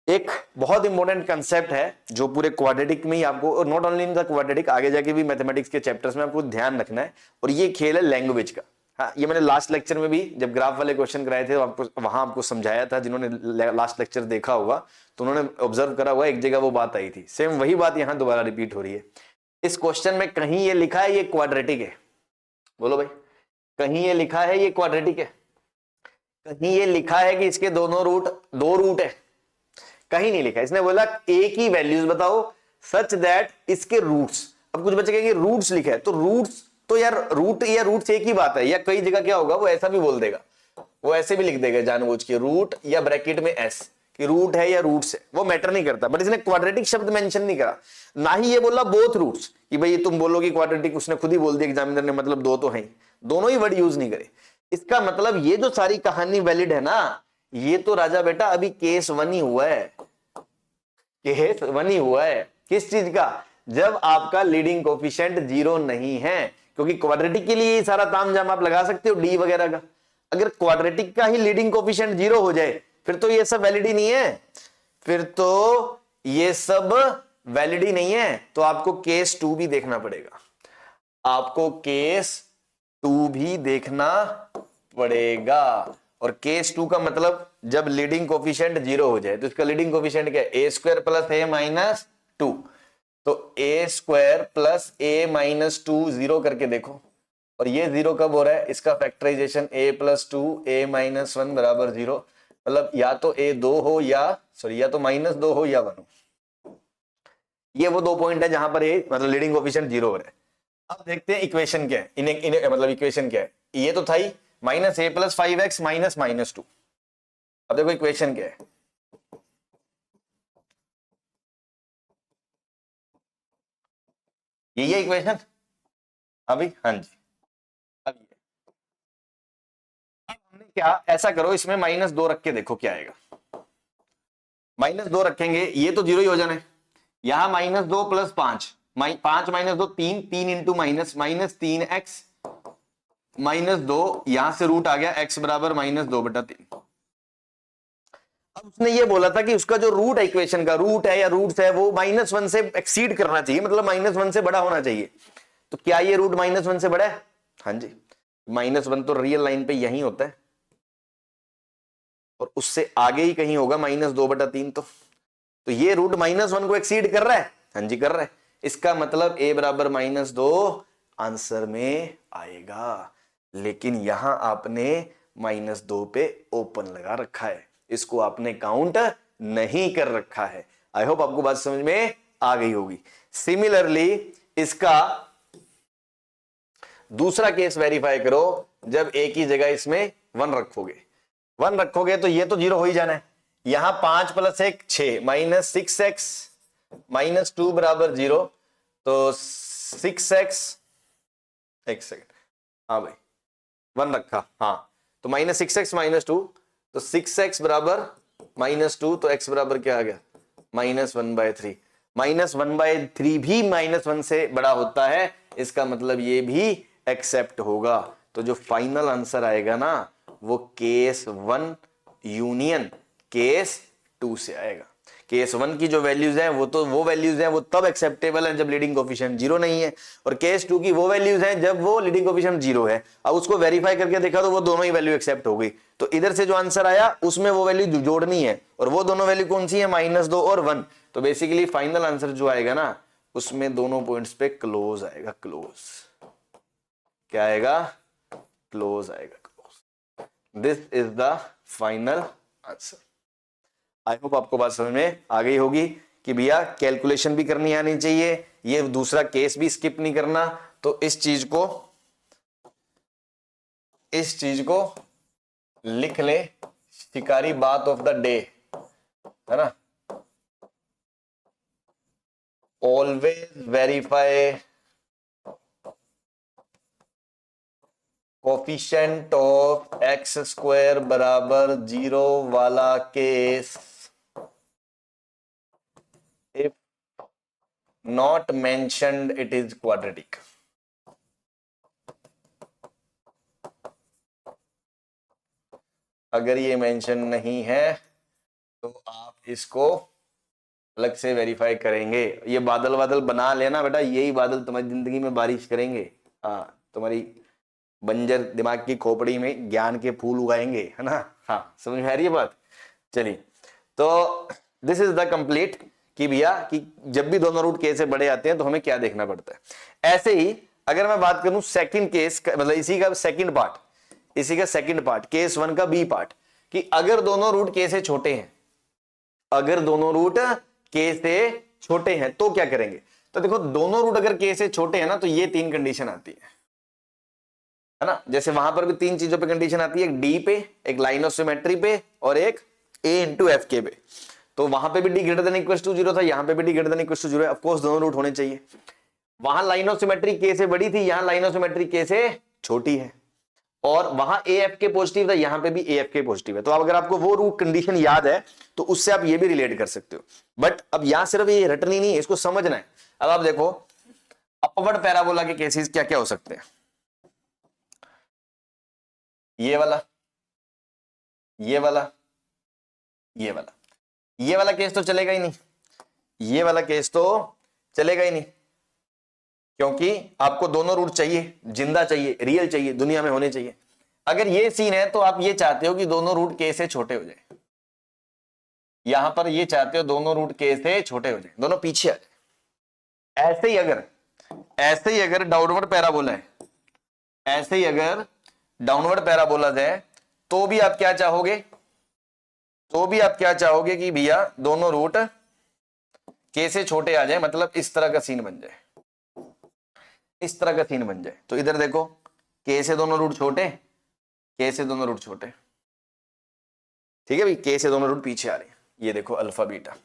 एक बहुत इंपॉर्टेंट कंसेप्ट है जो पूरे क्वाड्रेटिक में ही आपको, और not only in the quadratic, आगे जाके भी मैथमेटिक्स के चैप्टर्स में आपको ध्यान रखना है, और ये खेल है लैंग्वेज का। हाँ, ये मैंने लास्ट लेक्चर में भी जब ग्राफ वाले क्वेश्चन कराए थे तो आपको वहां आपको समझाया था। जिन्होंने लास्ट लेक्चर देखा होगा तो उन्होंने ऑब्जर्व करा हुआ एक जगह वो बात आई थी, सेम वही बात यहाँ दोबारा रिपीट हो रही है। इस क्वेश्चन में कहीं ये लिखा है ये क्वाड्रेटिक है? बोलो भाई, कहीं ये लिखा है ये क्वाड्रेटिक है? कहीं ये लिखा है कि इसके दोनों रूट, दो रूट है? कहीं नहीं लिखा है। इसने बोला एक ही वैल्यूज बताओ सच दैट इसके रूट्स। अब कुछ बच्चे कहेंगे रूट्स लिखा है, तो रूट्स तो यार रूट या रूट्स एक ही बात है, या कई जगह क्या होगा वो ऐसा भी बोल देगा, वो ऐसे भी लिख देगा जानबूझ के रूट या ब्रैकेट में एस कि रूट है या रूट्स है, वो मैटर नहीं करता। बट इसने क्वाड्रेटिक शब्द मेंशन नहीं करा, ना ही ये बोला बोथ रूट्स कि भाई तुम बोलोगे क्वाड्रेटिक, उसने खुद ही बोल दिया एग्जामिनर ने, मतलब दो तो है, दोनों ही वर्ड यूज नहीं करे। इसका मतलब ये जो सारी कहानी वैलिड है ना, ये तो राजा बेटा अभी केस 1 ही हुआ है, केस 1 ही हुआ है। किस चीज का? जब आपका लीडिंग कोफिशिएंट 0 नहीं है, क्योंकि क्वाड्रेटिक के लिए सारा तामझाम आप लगा सकते हो डी वगैरह का। अगर क्वाड्रेटिक का ही लीडिंग कोफिशिएंट 0 हो जाए फिर तो ये सब वैलिड ही नहीं है, फिर तो ये सब वैलिड ही नहीं है। तो आपको केस 2 भी देखना पड़ेगा, आपको केस 2 भी देखना पड़ेगा। और केस 2 का मतलब जब लीडिंग कोफिशिएंट 0 हो जाए, तो इसका लीडिंग कोफिशिएंट क्या है? ए स्क्वायर प्लस ए माइनस 2। तो a square plus A minus 2 0 करके देखो, और ये 0 कब हो रहा है? इसका factorisation a plus 2 a minus 1 बराबर 0, मतलब या तो a 2 हो या तो माइनस 2 हो या 1 हो। ये वो दो पॉइंट है जहां पर ये मतलब लीडिंग कोफिशिएंट 0 हो रहा है। अब देखते हैं इक्वेशन क्या है, इन्हें मतलब इक्वेशन क्या है? ये तो था ही minus A plus 5x minus minus 2। अब देखो इक्वेशन क्या है, ये इक्वेशन अभी, हाँ जी। अब हमने क्या, ऐसा करो इसमें माइनस 2 रख के देखो क्या आएगा। माइनस 2 रखेंगे, ये तो 0 ही हो जाना है। यहां minus 2 plus 5, 5 minus 2 3, 3 into minus minus 3x minus 2, यहां से रूट आ गया x बराबर माइनस 2/3। अब उसने ये बोला था कि उसका जो रूट है, इक्वेशन का रूट है या रूट्स है, वो -1 से एक्सीड करना चाहिए, मतलब -1 से बड़ा होना चाहिए। तो क्या ये रूट -1 से बड़ा है? हाँ जी, -1 तो रियल लाइन पे यही होता है, और उससे आगे ही कहीं होगा -2/3। तो ये रूट -1 को एक्सीड कर रहा है? हाँ जी कर रहा है। इसका मतलब a बराबर -2 आंसर में आएगा। लेकिन यहां आपने -2 पे ओपन लगा रखा है, इसको आपने काउंट नहीं कर रखा है। आई होप आपको बात समझ में आ गई होगी। सिमिलरली इसका दूसरा केस वेरीफाई करो, जब एक ही जगह इसमें 1 रखोगे, 1 रखोगे तो ये तो 0 हो ही जाना है। यहां 5 प्लस 1 6 माइनस 6x माइनस 2 बराबर 0। तो 6x, एक सेकेंड, हाँ भाई 1 रखा, हाँ, तो -6x माइनस 2, तो 6x बराबर -2, तो x बराबर क्या आ गया? -1/3। -1/3 भी -1 से बड़ा होता है, इसका मतलब ये भी एक्सेप्ट होगा। तो जो फाइनल आंसर आएगा ना, वो केस 1 यूनियन केस 2 से आएगा। केस 1 की जो वैल्यूज हैं वो वैल्यूज हैं वो तब एक्सेप्टेबल है जब लीडिंग कोफिशिएंट 0 नहीं है, और केस 2 की वो वैल्यूज हैं जब वो लीडिंग कोफिशिएंट 0 है। अब उसको वेरीफाई करके देखा तो वो दोनों ही वैल्यू एक्सेप्ट हो गई। तो इधर से जो आंसर आया उसमें वो वैल्यू जोड़नी है, और वो दोनों वैल्यू कौन सी है? -2 और 1। तो बेसिकली फाइनल आंसर जो आएगा ना, उसमें दोनों पॉइंट्स पे क्लोज आएगा, क्लोज। क्या आएगा? क्लोज आएगा, close. This is the final answer. I hope आपको बात समझ में आ गई होगी कि भैया कैलकुलेशन भी करनी आनी चाहिए, ये दूसरा केस भी स्किप नहीं करना। तो इस चीज को लिख ले, शिकारी बात ऑफ द डे, है ना, always verify coefficient of x square बराबर 0 वाला case if not mentioned it is quadratic। अगर ये मेंशन नहीं है तो आप इसको अलग से वेरीफाई करेंगे। ये बादल बादल बना लेना बेटा, यही बादल तुम्हारी जिंदगी में बारिश करेंगे। हाँ, तुम्हारी बंजर दिमाग की खोपड़ी में ज्ञान के फूल उगाएंगे, है ना। हाँ, समझ में आ रही है बात? चलिए, तो दिस इज द कंप्लीट कि भैया कि जब भी दोनों रूट के से बड़े आते हैं तो हमें क्या देखना पड़ता है। ऐसे ही अगर मैं बात करूं सेकंड केस, मतलब इसी का सेकंड पार्ट, इसी का सेकंड पार्ट, केस 1 का बी पार्ट, कि अगर दोनों रूट के से छोटे हैं, अगर दोनों रूट के से छोटे हैं तो क्या करेंगे। तो देखो दोनों रूट अगर के से छोटे हैं ना तो ये 3 कंडीशन आती है ना। जैसे वहां पर भी 3 चीजों पे कंडीशन आती है, एक डी पे, एक लाइन ऑफ सिमेट्री पे, और एक ए इंटू एफ के पे। तो वहां पे भी D greater than equal to 0 था, यहां पे भी D greater than equal to 0 है। ऑफ कोर्स दोनों रूट होने चाहिए। वहां लाइन ऑफ सिमेट्री के से बड़ी थी, यहां लाइन ऑफ सिमेट्री के से छोटी है, और वहां ए एफ के पॉजिटिव था, यहां पे भी ए एफ के पॉजिटिव है। तो अब अगर आपको वो रूट कंडीशन याद है तो उससे आप ये भी रिलेट कर सकते हो। बट अब यहां सिर्फ ये रटनी नहीं है, इसको समझना है। अब आप देखो अपवर्ड पैराबोला के केसेस क्या क्या हो सकते हैं। ये वाला, ये वाला, ये वाला, ये वाला केस तो चलेगा ही नहीं, ये वाला केस तो चलेगा ही नहीं, क्योंकि आपको दोनों रूट चाहिए, जिंदा चाहिए, रियल चाहिए, दुनिया में होने चाहिए। अगर ये सीन है तो आप ये चाहते हो कि दोनों रूट के से छोटे हो जाए, यहां पर ये चाहते हो दोनों रूट के से छोटे हो जाए, दोनों पीछे आ जाए। ऐसे ही अगर डाउनवर्ड पैराबोला है, ऐसे ही अगर डाउनवर्ड पैराबोला है, तो भी आप क्या चाहोगे, तो भी आप क्या चाहोगे कि भैया दोनों रूट के से छोटे आ जाए, मतलब इस तरह का सीन बन जाए, इस तरह का सीन बन जाए। तो इधर देखो के से दोनों रूट छोटे, के से दोनों रूट छोटे, ठीक है भाई, के से दोनों रूट पीछे आ रहे हैं। ये देखो अल्फा बीटा,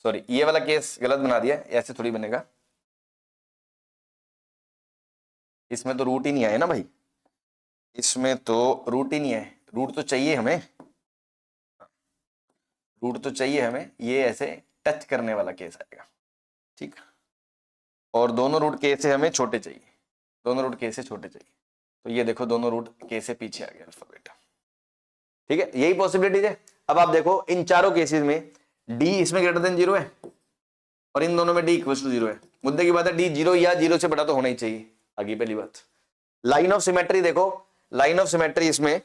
सॉरी ये वाला केस गलत बना दिया, ऐसे थोड़ी बनेगा, इसमें तो रूट ही नहीं आए ना भाई, इसमें तो रूट ही नहीं है, रूट तो चाहिए हमें, रूट तो चाहिए हमें, ये ऐसे टच करने वाला केस आएगा, ठीक। और दोनों रूट के से हमें छोटे चाहिए, दोनों रूट के से छोटे चाहिए। तो ये देखो दोनों रूट के से पीछे आ गया अल्फा बीटा, ठीक है, यही पॉसिबिलिटीज है। अब आप देखो इन चारों केसेस में डी इसमें ग्रेटर देन 0 है, और इन दोनों में डी इक्वल टू 0 है। मुद्दे की बात है डी 0 या 0 से बड़ा तो होना ही चाहिए, आगे पहली बात। लाइन ऑफ सिमेट्री देखो, लाइन ऑफ सिमेट्री इसमें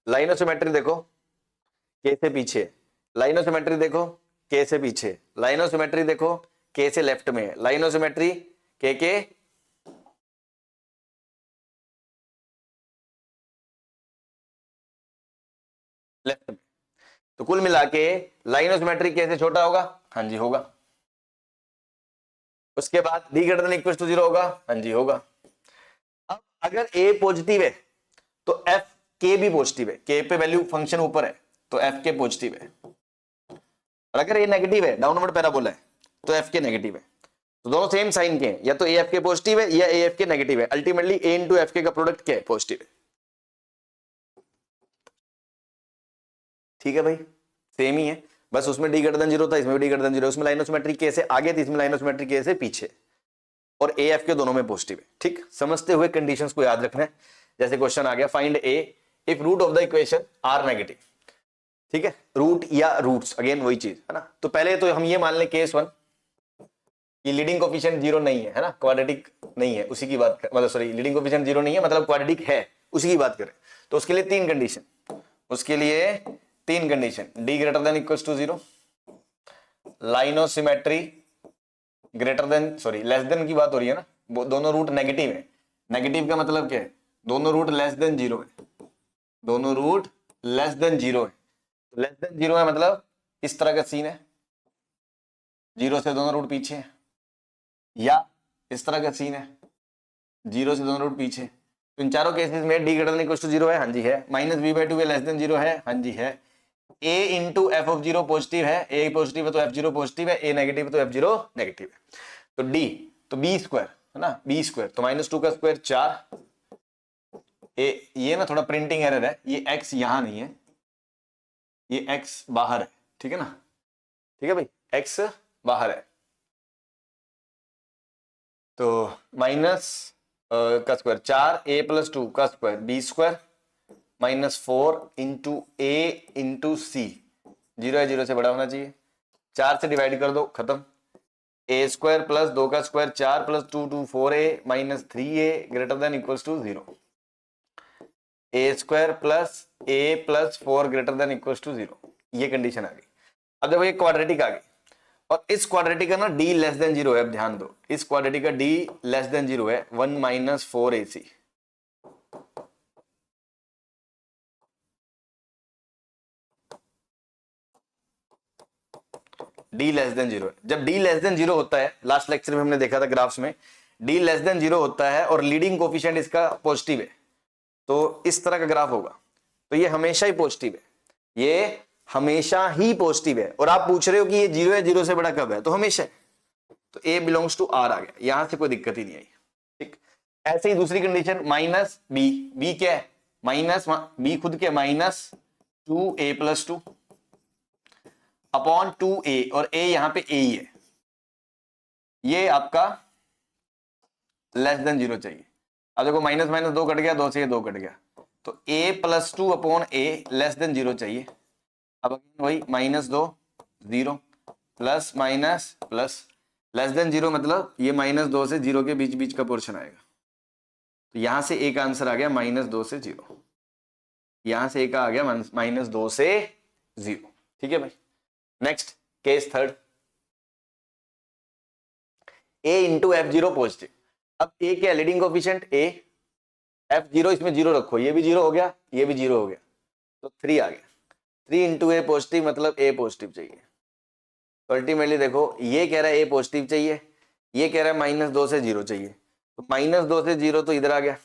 लाइन ऑफ सिमेट्री देखो के से पीछे, लाइन ऑफ सिमेट्री देखो के से पीछे, लाइन ऑफ सिमेट्री देखो के से लेफ्ट में, लाइन ऑफ सिमेट्री के लेफ्ट में। तो कुल मिला के लाइन ऑफ सिमेट्री के से छोटा होगा, हाँ जी होगा। उसके बाद D greater than equal to 0 होगा, हाँ जी होगा। अब अगर ए पॉजिटिव है तो एफ के भी पॉजिटिव है, के पे वैल्यू फंक्शन ऊपर है तो एफ के पॉजिटिव है, और अगर ए नेगेटिव है, डाउनवर्ड पैराबोला है, तो एफ के नेगेटिव है। तो दोनों सेम साइन के हैं, या तो ए एफ के पॉजिटिव है या ए एफ के नेगेटिव है। अल्टीमेटली ए इंटू एफ के का प्रोडक्ट क्या है, पॉजिटिव है, ठीक है भाई, सेम ही है, बस उसमें डी ग्रेटर देन 0 था, इसमें भी डी ग्रेटर देन 0, उसमें लाइन ऑफ सिमेट्री के से आगे थी, इसमें लाइन ऑफ सिमेट्री के से पीछे, और ए एफ के दोनों में पॉजिटिव है, ठीक। समझते हुए कंडीशंस को याद रखना है। जैसे क्वेश्चन आ गया find a if root of the equation are negative, ठीक है, रूट या रूट्स, अगेन वही चीज है ना। तो पहले तो हम ये मान लें केस 1 कि लीडिंग कोफिशिएंट 0 नहीं है ना, क्वाड्रेटिक नहीं है, उसी की बात मतलब सॉरी लीडिंग कोफिशिएंट 0 नहीं है, मतलब क्वाड्रेटिक है, उसी की बात करें। तो उसके लिए 3 कंडीशन, उसके लिए 3 condition, D greater than equal to 0, line of symmetry greater than sorry less than की बात हो रही है ना, दोनों रूट नेगेटिव है। नेगेटिव का मतलब क्या है, दोनों रूट लेस देन 0 है, दोनों रूट लेस देन 0 है। लेस देन 0 है मतलब इस तरह का सीन है, 0 से दोनों रूट पीछे है, या इस तरह का सीन है, 0 से दोनों रूट पीछे। तो इन चारों केसेस में D greater than equal to 0 है, हाँ जी है, माइनस b/2 लेस देन 0 है, हाँ जी है, a into F of 0 positive है, a पॉजिटिव है तो f0 पॉजिटिव है, a नेगेटिव है तो f0 नेगेटिव है। तो d तो b स्क्वायर है ना, b स्क्वायर तो -2 का स्क्वायर 4, ये ना थोड़ा प्रिंटिंग एरर है, ये x यहां नहीं है, ये x बाहर है, ठीक है ना, ठीक है भाई, x बाहर है। तो माइनस का स्क्वायर 4 a + 2 का square b square -4 into a into c, 0 है 0 से बड़ा होना चाहिए, 4 से डिवाइड कर दो खत्म, a स्क्वायर + 2 का square 4 + 2 2 4a -3a greater than equals to 0। A square plus a plus 4 greater than equal to 0, ये कंडीशन आ गई। अब देखो ये क्वाड्रेटिक आ गई, और इस क्वाड्रेटिक का ना d लेस देन 0 है। अब ध्यान दो, इस क्वाड्रेटिक का d लेस देन 0 है, 1 minus 4ac। d less than 0 है। जब d लेस देन 0 होता है, लास्ट लेक्चर में हमने देखा था ग्राफ्स में, d लेस देन 0 होता है और लीडिंग कोफिशिएंट इसका पॉजिटिव है, तो इस तरह का ग्राफ होगा। तो ये हमेशा ही पॉजिटिव है, ये हमेशा ही पॉजिटिव है। और आप पूछ रहे हो कि ये 0 है, 0 से बड़ा कब है, तो हमेशा है। तो a बिलोंग्स टू r आ गया, यहां से कोई दिक्कत ही नहीं आई। ठीक, ऐसे ही दूसरी कंडीशन माइनस b, b क्या है, माइनस b खुद के minus 2a plus 2 upon 2a, और a यहां पे a ही है, ये आपका लेस देन 0 चाहिए। अब देखो माइनस माइनस 2 कट गया, 2 से ये 2 कट गया, तो a plus 2 upon a less than 0 चाहिए। अब वही minus 2 0 plus minus plus less than 0, मतलब ये माइनस 2 से 0 के बीच बीच का पोर्शन आएगा। तो यहां से a का आंसर आ गया माइनस 2 से 0, यहां से a का आ गया माइनस 2 से 0। ठीक है भाई। Next case third, a into F0 positive. अब a क्या लीडिंग कोफिशिएंट a, F0 इसमें 0 रखो, ये भी 0 हो गया, ये भी 0 हो गया, तो 3 आ गया। 3 इंटू a पॉजिटिव मतलब a पॉजिटिव चाहिए। अल्टीमेटली देखो ये कह रहा है a पॉजिटिव चाहिए, ये कह रहा है माइनस 2 से 0 चाहिए, तो माइनस 2 से 0 तो इधर आ गया,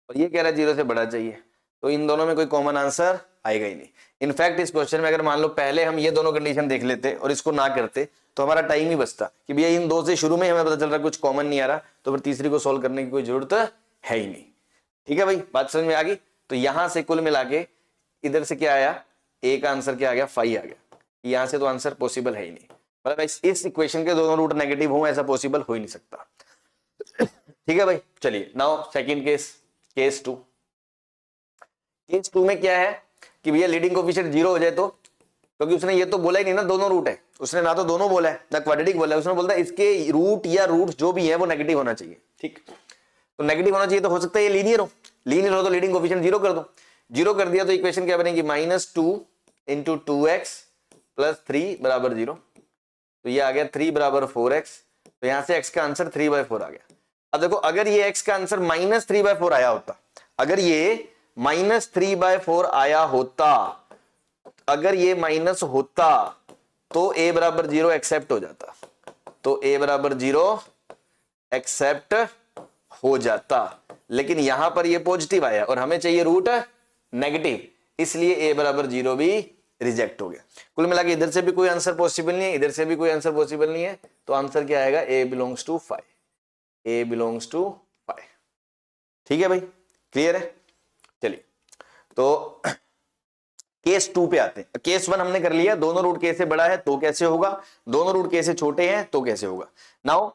और ये कह रहा है 0 से बड़ा चाहिए, तो इन दोनों में कोई कॉमन आंसर आएगा ही नहीं। इनफैक्ट इस क्वेश्चन में अगर मान लो पहले हम ये दोनों कंडीशन देख लेते और इसको ना करते तो हमारा टाइम ही बचता कि भैया इन दो से शुरू में हमें पता चल रहा है कुछ कॉमन नहीं आ रहा, तो फिर तीसरी को सोल्व करने की कोई जरूरत है ही नहीं। ठीक है भाई, बात समझ में आ गई। तो यहां से कुल मिला के इधर से क्या आया, ए का आंसर क्या आ गया, 5 आ गया। यहां से तो आंसर पॉसिबल है ही नहीं, मतलब इस इक्वेशन के दोनों रूट नेगेटिव हो ऐसा पॉसिबल हो ही नहीं सकता। ठीक है भाई, चलिए now second case, case 2। Case 2 में क्या है कि भैया लीडिंग कोफिशिएंट 0 हो जाए तो, क्योंकि उसने ये तो बोला ही नहीं ना दोनों रूट है, उसने ना तो दोनों बोला है ना क्वाड्रेटिक बोला है, उसने बोलता है इसके रूट या रूट जो भी है वो नेगेटिव होना चाहिए। ठीक, तो नेगेटिव होना चाहिए तो हो सकता है ये लीनियर हो, लीनियर हो तो लीडिंग कोफिशिएंट 0 कर दो। 0 कर दिया तो इक्वेशन क्या बनेगी, माइनस 2 इंटू 2x प्लस 3 बराबर 0, तो ये आ गया 3 बराबर 4x, तो यहां से x का आंसर 3/4 आ गया। अब देखो अगर ये x का आंसर माइनस 3/4 आया होता, अगर ये माइनस 3/4 आया होता, अगर ये माइनस होता तो a बराबर 0 एक्सेप्ट हो जाता, तो a बराबर 0 एक्सेप्ट हो जाता, लेकिन यहां पर ये पॉजिटिव आया और हमें चाहिए रूट नेगेटिव, इसलिए a बराबर 0 भी रिजेक्ट हो गया। कुल मिला के इधर से भी कोई आंसर पॉसिबल नहीं है, इधर से भी कोई आंसर पॉसिबल नहीं है, तो आंसर क्या आएगा, a belongs to 5, a belongs to 5। ठीक है भाई, क्लियर है। चलिए तो केस 2 पे आते हैं। केस 1 हमने कर लिया, दोनों रूट के से बड़ा है तो कैसे होगा, दोनों रूट के से छोटे हैं तो कैसे होगा। नाउ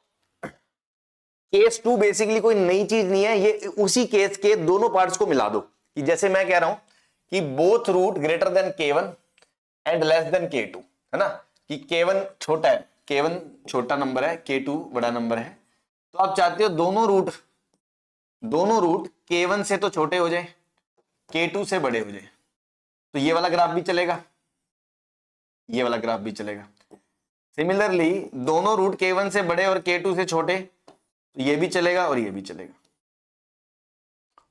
केस 2 बेसिकली कोई नई चीज नहीं है, ये उसी केस के दोनों पार्ट्स को मिला दो, कि जैसे मैं कह रहा हूं कि both root greater than k1 and less than k2, है ना, कि k1 छोटा है, k1 छोटा नंबर है, k2 बड़ा नंबर है, तो आप चाहते हो दोनों रूट k1 से तो छोटे हो जाए, k2 से बड़े हो जाए, तो ये वाला ग्राफ भी चलेगा, ये वाला ग्राफ भी चलेगा। सिमिलरली दोनों रूट k1 से बड़े और k2 से छोटे, तो ये भी चलेगा और ये भी चलेगा,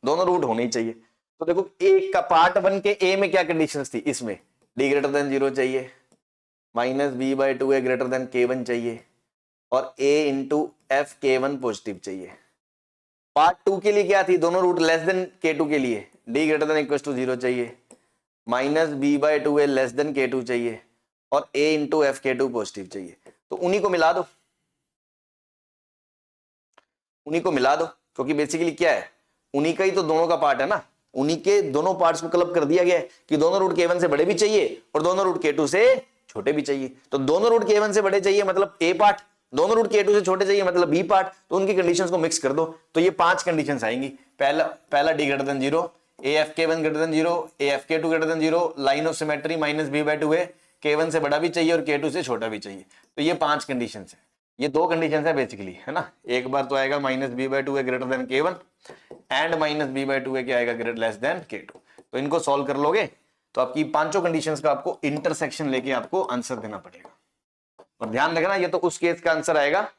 दोनों रूट होने ही चाहिए। तो देखो एक का पार्ट 1 के a में क्या कंडीशंस थी, इसमें d ग्रेटर देन 0 चाहिए, minus b/2a greater than k1 चाहिए, और a into f k1 positive चाहिए। पार्ट 2 के लिए क्या थी, दोनों रूट लेस देन k2 के लिए d greater than equal to 0 चाहिए, minus b/2a less than k2 चाहिए, और a into F k2 positive चाहिए। तो उन्हीं को मिला दो, उन्हीं को मिला दो, क्योंकि बेसिकली क्या है, उन्हीं का ही तो दोनों का पार्ट है ना, उन्हीं के दोनों पार्ट्स को क्लब कर दिया गया है कि दोनों रूट k1 से बड़े भी चाहिए और दोनों रूट k2 से छोटे भी चाहिए। तो दोनों रूट k1 से बड़े चाहिए मतलब a पार्ट, दोनों रूट k2 से छोटे चाहिए मतलब b पार्ट, तो उनकी कंडीशंस को मिक्स कर दो, तो ये 5 कंडीशंस आएंगी। पहला d greater than 0, AF_k1 greater than 0, AF_k2 greater than 0, line of symmetry minus b/2a, k1 से बड़ा भी चाहिए और k2 से छोटा भी चाहिए, तो ये 5 कंडीशंस है, ये 2 कंडीशंस है बेसिकली, है ना। एक बार तो आएगा minus b/2a greater than k1, and minus B by two क्या आएगा, ग्रेटर लेस देन K2। तो इनको सॉल्व कर लोगे तो आपकी पांचों कंडीशंस का आपको इंटरसेक्शन लेके आपको आंसर देना पड़ेगा। और ध्यान रखना ये तो उस केस का आंसर आएगा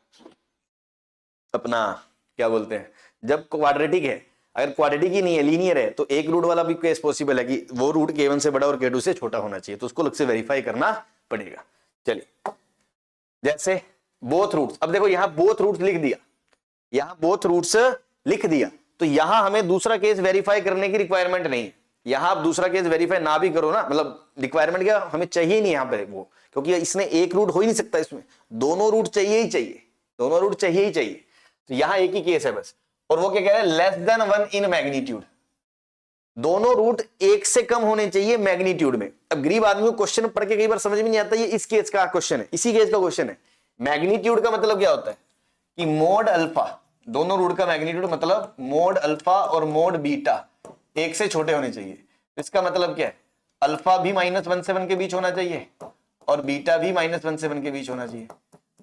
अपना क्या बोलते हैं जब क्वाड्रेटिक है। अगर क्वाड्रेटिक ही नहीं है, लीनियर है, तो एक रूट वाला भी केस पॉसिबल है कि वो रूट K1 से बड़ा और K2 से छोटा होना चाहिए, तो उसको अलग से वेरीफाई करना पड़ेगा। चलिए जैसे बोथ रूट्स, अब देखो यहां बोथ रूट्स लिख दिया, यहां बोथ रूट्स लिख दिया, तो यहां हमें दूसरा केस वेरीफाई करने की रिक्वायरमेंट नहीं है। यहां आप दूसरा केस वेरीफाई ना भी करो ना, मतलब रिक्वायरमेंट क्या हमें चाहिए नहीं यहां पे वो, क्योंकि इसने एक रूट हो ही नहीं सकता, इसमें दोनों रूट चाहिए ही चाहिए, दोनों रूट चाहिए ही चाहिए। तो यहां एक ही केस है बस, और वो क्या कह रहा है, लेस देन 1 इन मैग्नीट्यूड। दोनों रूट एक से कम होने चाहिए मैग्नीट्यूड में। अब गरीब आदमी को क्वेश्चन पढ़ के कई बार समझ में नहीं आता, ये इस केस का क्वेश्चन है, इसी केस का क्वेश्चन है। मैग्नीट्यूड का मतलब क्या होता है कि मोड अल्फा, दोनों रूट का मैग्नीट्यूड मतलब मोड अल्फा और मोड बीटा एक से छोटे होने चाहिए। इसका मतलब क्या है, अल्फा भी -1 से 1 के बीच होना चाहिए और बीटा भी -1 से 1 के बीच होना चाहिए।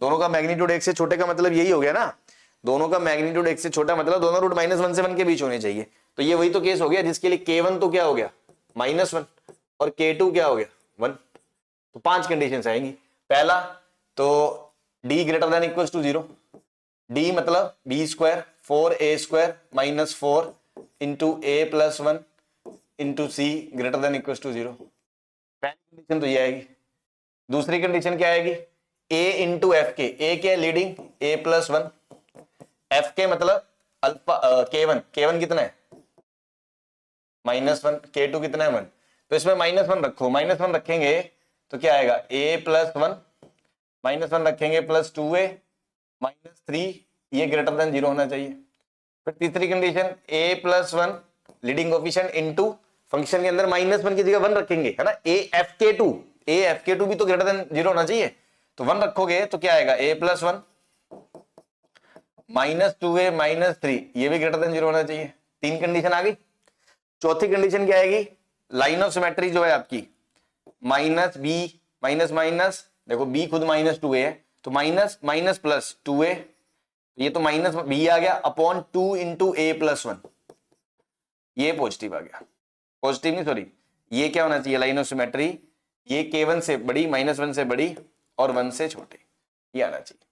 दोनों का मैग्नीट्यूड एक से छोटे का मतलब यही हो गया ना, दोनों का मैग्नीट्यूड एक से छोटा मतलब दोनों रूट -1 से 1 के बीच होने चाहिए। तो ये वही तो केस हो गया जिसके लिए K1 तो क्या हो गया -1 और K2 क्या हो गया 1। तो 5 कंडीशंस आएंगी। पहला तो d greater than equal to 0, d मतलब b² 4a² -4 into a + 1 into c greater than equal to 0। पहली कंडीशन तो ये आएगी। दूसरी कंडीशन क्या आएगी, a इंटू एफ के, a क्या है लीडिंग, a + 1, एफ के मतलब अल्फा K1 कितना है -1, K2 कितना है 1, तो इसमें -1 रखो, -1 रखेंगे तो क्या आएगा a + 1 -1 रखेंगे प्लस 2a -3, ये ग्रेटर देन 0 होना चाहिए। फिर तीसरी condition a + 1 leading coefficient into function के अंदर -1 की जगह 1 रखेंगे, है ना, a f k2 भी तो ग्रेटर देन 0 होना चाहिए, तो 1 रखोगे तो क्या आएगा a + 1 -2a -3, ये भी ग्रेटर देन 0 होना चाहिए। 3 कंडीशन आ गई। चौथी कंडीशन क्या आएगी, लाइन ऑफ सिमेट्री जो है आपकी माइनस बी माइनस माइनस, देखो b खुद -2a है तो माइनस माइनस प्लस 2a, ये तो माइनस b आ गया अपॉन 2 इंटू a + 1, ये पॉजिटिव आ गया, पॉजिटिव नहीं सॉरी, ये क्या होना चाहिए लाइन ऑफ सिमेट्री, ये K1 से बड़ी -1 से बड़ी और 1 से छोटी, ये आना चाहिए।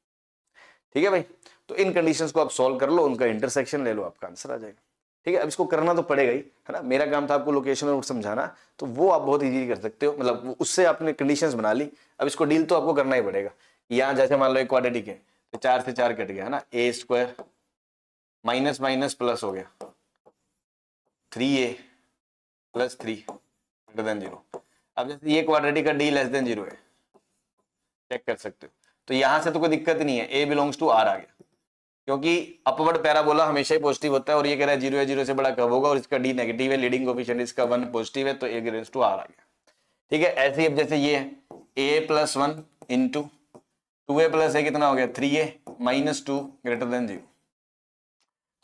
ठीक है भाई, तो इन कंडीशंस को आप सॉल्व कर लो, उनका इंटरसेक्शन ले लो, आपका आंसर आ जाएगा। ठीक है, अब इसको करना तो पड़ेगा ही, है ना, मेरा काम था आपको लोकेशन और समझाना, तो वो आप बहुत इजीली कर सकते हो, मतलब उससे आपने कंडीशंस बना ली। अब इसको डील तो आपको करना ही पड़ेगा। यहाँ जैसे मान लो एक क्वाड्रेटिक है तो 4 से 4 कट गया, है ना, a² माइनस माइनस प्लस हो गया 3a + 3 ग्रेटर देन 0। अब जैसे ये क्वाड्रेटिक का d < 0 है, चेक कर सकते हो, तो यहां से तो कोई दिक्कत नहीं है, a बिलोंग्स टू r आ गया, क्योंकि अपवर्ड पैराबोला हमेशा ही पॉजिटिव होता है, और ये कह रहा है 0 है 0 से बड़ा कब होगा, और इसका d नेगेटिव है, लीडिंग कोएफिशिएंट इसका 1 पॉजिटिव है, तो a > r आ गया। ठीक है, ऐसे ही अब जैसे ये है a + 1 इंटू 2a + a कितना हो गया 3a -2 ग्रेटर देन 0।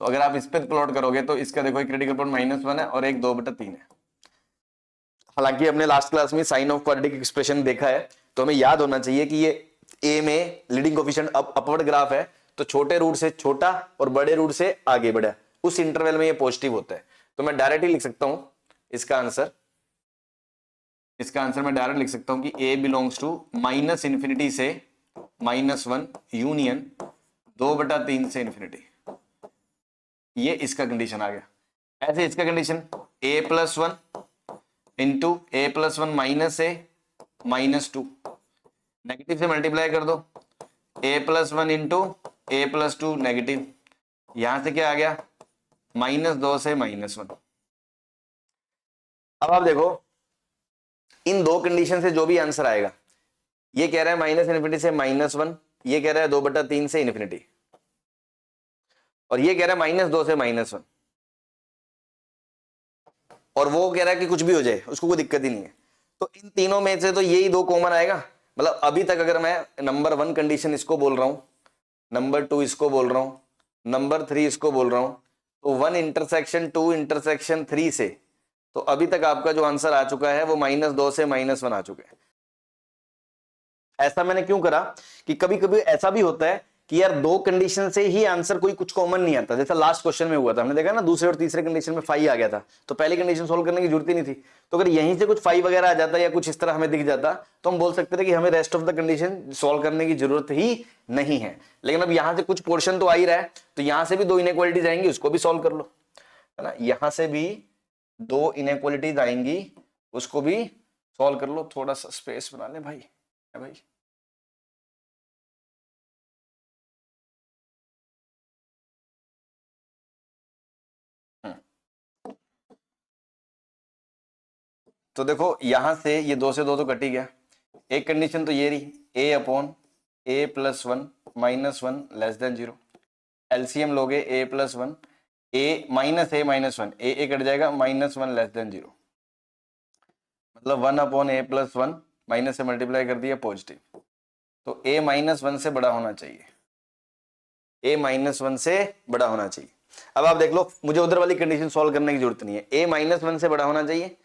तो अगर आप इस पर प्लॉट करोगे तो इसका देखो एक क्रिटिकल पॉइंट -1 है और एक 2/3 है। हालांकि हमने लास्ट क्लास में साइन ऑफ क्वाड्रेटिक एक्सप्रेशन देखा है, तो हमें याद होना चाहिए कि ये a में लीडिंग कोएफिशिएंट अपवर्ड ग्राफ है, तो छोटे रूट से छोटा और बड़े रूट से आगे बढ़ा, उस इंटरवल में ये पॉजिटिव होता है। तो मैं डायरेक्टली लिख सकता हूं इसका आंसर मैं डायरेक्ट लिख सकता हूं कि a बिलोंग्स टू -∞ से -1 यूनियन 2/3 से ∞, ये इसका कंडीशन आ गया। ऐसे इसका condition a + 1 into a + 1 -a -2, negative से मल्टीप्लाई कर दो, a + 1 इंटू a + 2 नेगेटिव, यहां से क्या आ गया -2 से -1। अब आप देखो इन दो कंडीशन से जो भी आंसर आएगा, ये कह रहा है -∞ से -1, ये कह रहा है 2/3 से ∞, और ये कह रहा है -2 से -1, और वो कह रहा है कि कुछ भी हो जाए उसको कोई दिक्कत ही नहीं है। तो इन तीनों में से तो यही दो कॉमन आएगा, मतलब अभी तक अगर मैं नंबर 1 कंडीशन इसको बोल रहा हूं, नंबर 2 इसको बोल रहा हूं, नंबर 3 इसको बोल रहा हूं, तो 1 इंटरसेक्शन 2 इंटरसेक्शन 3 से, तो अभी तक आपका जो आंसर आ चुका है वो -2 से -1 आ चुका है। ऐसा मैंने क्यों करा कि कभी कभी ऐसा भी होता है कि यार दो कंडीशन से ही आंसर कोई कुछ कॉमन नहीं आता, जैसा लास्ट क्वेश्चन में हुआ था, हमने देखा ना दूसरे और तीसरे कंडीशन में 5 आ गया था, तो पहली कंडीशन सोल्व करने की जरूरत ही नहीं थी। तो अगर यहीं से कुछ 5 वगैरह आ जाता या कुछ इस तरह हमें दिख जाता तो हम बोल सकते थे कि हमें rest of the condition solve करने की जरूरत ही नहीं है। लेकिन अब यहां से कुछ पोर्शन तो आ ही रहा है, तो यहां से भी दो इनइक्वालिटीज आएंगी, उसको भी सोल्व कर लो, है ना। यहां से भी दो इनइक्वालिटीज आएंगी, उसको भी सॉल्व कर लो। थोड़ा सा स्पेस बना ले भाई, है भाई। तो देखो यहां से ये 2 से 2 तो कट ही गया। एक कंडीशन तो ये रही, a upon a plus 1 minus 1 less than 0। LCM लोगे a plus 1, a minus one, a cut जाएगा, माइनस 1 लेस देन 0, मतलब 1 अपॉन a प्लस 1, माइनस से मल्टीप्लाई कर दिया पॉजिटिव, तो a माइनस 1 से बड़ा होना चाहिए, a माइनस 1 से बड़ा होना चाहिए। अब आप देख लो, मुझे उधर वाली कंडीशन सॉल्व करने की जरूरत नहीं है, a माइनस 1 से बड़ा होना चाहिए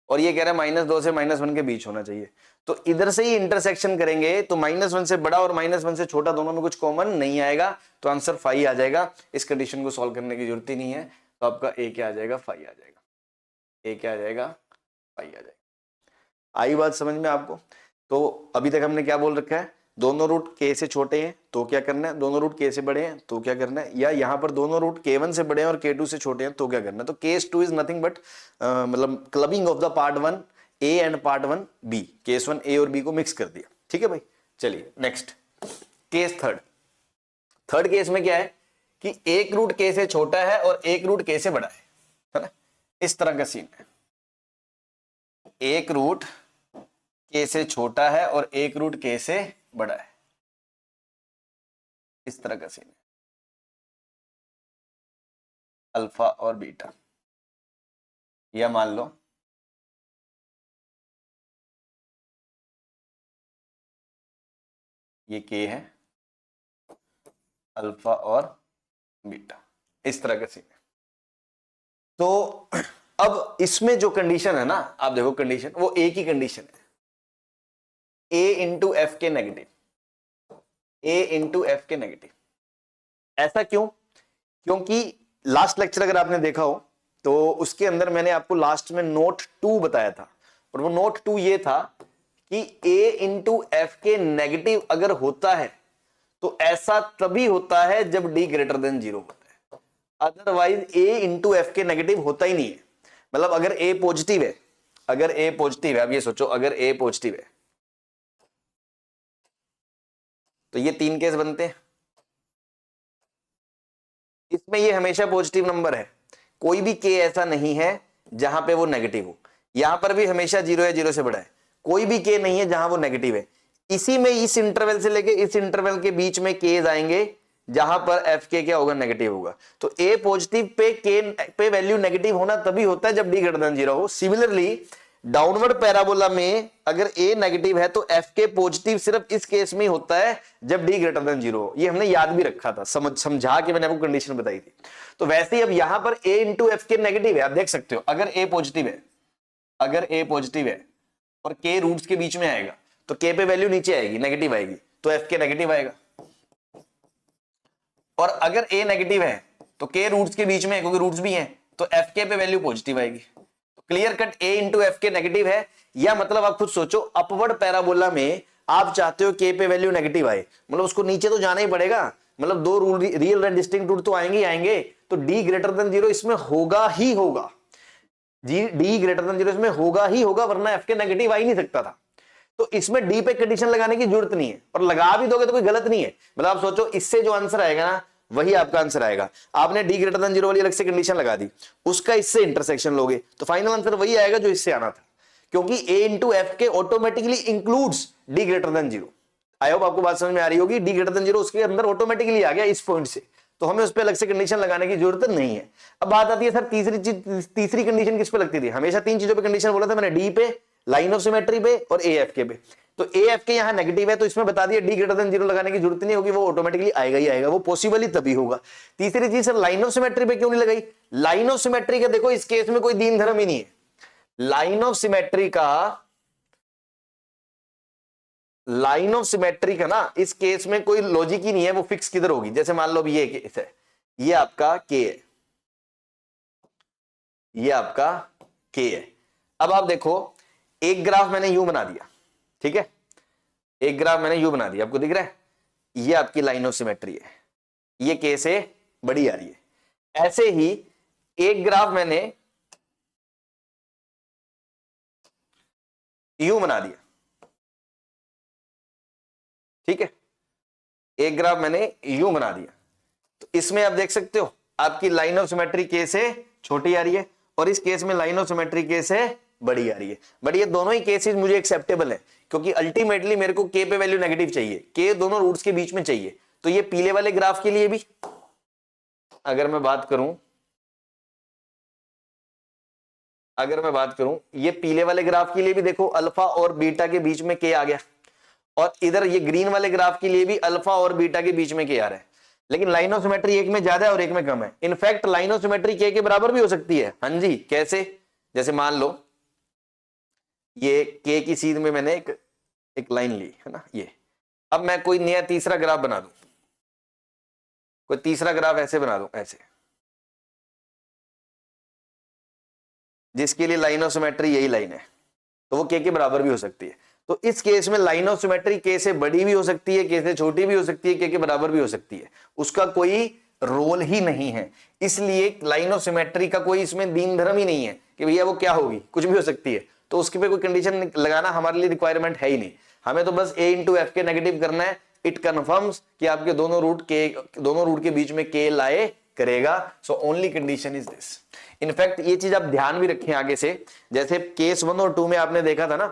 और ये कह रहा है माइनस 2 से माइनस 1 के बीच होना चाहिए। तो इधर से ही इंटरसेक्शन करेंगे तो माइनस 1 से बड़ा और माइनस 1 से छोटा दोनों में कुछ कॉमन नहीं आएगा, तो आंसर 5 आ जाएगा। इस कंडीशन को सॉल्व करने की जरूरत ही नहीं है, तो आपका a क्या आ जाएगा, 5 आ जाएगा। a क्या आ जाएगा, 5 आ जाएगा। आई बात समझ में आपको? तो अभी तक हमने क्या बोल रखा है, दोनों रूट k से छोटे हैं तो क्या करना है, दोनों रूट k से बड़े हैं तो क्या करना है, या यहाँ पर दोनों रूट k1 से बड़े हैं और k2 से छोटे हैं तो क्या करना है। तो केस 2 इज नथिंग बट मतलब clubbing of the part 1 a and part 1 b, case 1 a और b को मिक्स कर दिया, ठीक है भाई। चलिए नेक्स्ट केस थर्ड केस में क्या है कि एक रूट k से छोटा है और एक रूट k से बड़ा है ना, इस तरह का सीन है। एक रूट k से छोटा है और एक रूट k से बड़ा है, इस तरह का सीन है, अल्फा और बीटा। या मान लो ये k है, अल्फा और बीटा, इस तरह का सीन है। तो अब इसमें जो कंडीशन है ना, आप देखो कंडीशन वो एक ही कंडीशन है, a into f k negative, a into f k negative. ऐसा क्यों? क्योंकि लास्ट लेक्चर अगर आपने देखा हो तो उसके अंदर मैंने आपको लास्ट में नोट 2 बताया था, और वो नोट 2 ये था कि a into f k negative अगर होता है तो ऐसा तभी होता है जब d ग्रेटर देन 0 होता है, otherwise a into f k negative होता ही नहीं है। मतलब अगर a पॉजिटिव है, अगर a पॉजिटिव है, अब ये सोचो अगर a पॉजिटिव है तो ये 3 केस बनते हैं। इसमें ये हमेशा पॉजिटिव नंबर है, कोई भी k ऐसा नहीं है जहां पे वो नेगेटिव हो। यहां पर भी हमेशा 0 या 0 से बड़ा है, कोई भी k नहीं है जहां वो नेगेटिव है। इसी में इस इंटरवल से लेके इस इंटरवल के बीच में केस आएंगे जहां पर एफ के क्या होगा, नेगेटिव होगा। तो ए पॉजिटिव पे के पे वैल्यू नेगेटिव होना तभी होता है जब डी ग्रेटर देन 0 हो। सिमिलरली डाउनवर्ड पैराबोला में अगर ए नेगेटिव है तो एफ के पॉजिटिव सिर्फ इस केस में होता है जब डी ग्रेटर देन 0 हो। ये हमने याद भी रखा था, समझा के मैंने आपको कंडीशन बताई थी। तो वैसे ही अब यहां पर ए इंटू एफ के नेगेटिव है, आप देख सकते हो अगर ए पॉजिटिव है, अगर ए पॉजिटिव है और के रूट्स के बीच में आएगा तो के पे वैल्यू नीचे आएगी, नेगेटिव आएगी, तो एफ के नेगेटिव आएगा। और अगर ए नेगेटिव है तो के रूट्स के बीच में, क्योंकि रूट्स भी हैं, तो एफ के पे वैल्यू पॉजिटिव आएगी। तो क्लियर कट ए इंटू एफ के नेगेटिव है, या मतलब आप खुद सोचो अपवर्ड पैराबोला में आप चाहते हो के पे वैल्यू नेगेटिव आए, मतलब उसको नीचे तो जाना ही पड़ेगा, मतलब दो rule real and distinct root तो आएंगे ही आएंगे। तो डी ग्रेटर देन 0 इसमें होगा ही होगा, डी ग्रेटर देन 0 इसमें होगा ही होगा, वरना एफ के नेगेटिव आ ही नहीं सकता था। तो इसमें डी पे कंडीशन लगाने की जरूरत नहीं है, और लगा भी दोगे तो कोई गलत नहीं है। मतलब आप सोचो इससे जो आंसर आएगा ना वही आपका आंसर आएगा। आपने डी ग्रेटर देन 0 वाली अलग से कंडीशन लगा दी, उसका इससे इंटरसेक्शन लोगे तो फाइनल आंसर वही आएगा जो इससे आना था, क्योंकि ए इंटू एफ के automatically includes D greater than 0। I hope आपको बात समझ में आ रही होगी। डी ग्रेटर देन 0 उसके अंदर ऑटोमेटिकली आ गया इस पॉइंट से, तो हमें उस पर अलग से कंडीशन लगाने की जरूरत नहीं है। अब बात आती है सर तीसरी कंडीशन किस पे लगती थी? हमेशा 3 चीजों पे कंडीशन बोला था मैंने, डी पे, लाइन ऑफ सिमेट्री पे और ए एफ के पे। तो ए एफ के यहां नेगेटिव है तो इसमें बता दिया डी ग्रेटर देन 0 लगाने की जरूरत नहीं होगी, वो ऑटोमेटिकली आएगा ही आएगा, वो पॉसिबल ही तभी होगा। तीसरी चीज सर लाइन ऑफ सिमेट्री पे क्यों नहीं लगाई? लाइन ऑफ सिमेट्री का देखो इस केस में कोई दीन धर्म ही नहीं है। लाइन ऑफ सिमेट्री का लाइन ऑफ सिमेट्री का ना इस केस में कोई लॉजिक ही नहीं है, वो फिक्स किधर होगी। जैसे मान लो ये केस है, ये आपका के है, ये आपका के है। अब आप देखो, एक ग्राफ मैंने यूं बना दिया, ठीक है, एक ग्राफ मैंने यूं बना दिया, आपको दिख रहा है, ये आपकी लाइन ऑफ सिमेट्री है, ये के से बड़ी आ रही है। ऐसे ही एक ग्राफ मैंने यूं बना दिया, ठीक है, एक ग्राफ मैंने यूं बना दिया, तो इसमें आप देख सकते हो आपकी लाइन ऑफ सिमेट्री के से छोटी आ रही है और इस केस में लाइन ऑफ सिमेट्री के से बड़ी आ रही है। बट ये दोनों ही केसेस मुझे एक्सेप्टेबल है, क्योंकि अल्टीमेटली मेरे को के पे वैल्यू नेगेटिव चाहिए, के दोनों रूट्स के बीच में चाहिए। तो ये पीले वाले ग्राफ के लिए भी अगर मैं बात करूं, ये पीले वाले ग्राफ के लिए भी देखो अल्फा और बीटा के बीच में के आ गया, और इधर ये ग्रीन वाले ग्राफ के लिए भी अल्फा और बीटा के बीच में के आ रहा है। लेकिन लाइन ऑफ सिमेट्री एक में ज्यादा है और एक में कम है। इनफैक्ट लाइन ऑफ सिमेट्री के बराबर भी हो सकती है। हाँ जी, कैसे? जैसे मान लो ये के की सीध में मैंने एक लाइन ली है ना, ये। अब मैं कोई नया तीसरा ग्राफ बना दूं, कोई तीसरा ग्राफ ऐसे बना दूं, ऐसे, जिसके लिए लाइन ऑफ सिमेट्री यही लाइन है, तो वो के बराबर भी हो सकती है। तो इस केस में लाइन ऑफ सिमेट्री के से बड़ी भी हो सकती है, के से छोटी भी हो सकती है, के बराबर भी हो सकती है, उसका कोई रोल ही नहीं है। इसलिए लाइन ऑफ सिमेट्री का कोई इसमें दीन धर्म ही नहीं है कि भैया वो क्या होगी, कुछ भी हो सकती है। तो उसके पे कोई कंडीशन लगाना हमारे लिए रिक्वायरमेंट है ही नहीं, हमें तो बस a into f k negative करना है। इट कन्फर्म्स कि आपके दोनों रूट के बीच में के लाए करेगा। So only condition is this. In fact ये चीज आप ध्यान भी रखें आगे से, जैसे केस 1 और 2 में आपने देखा था ना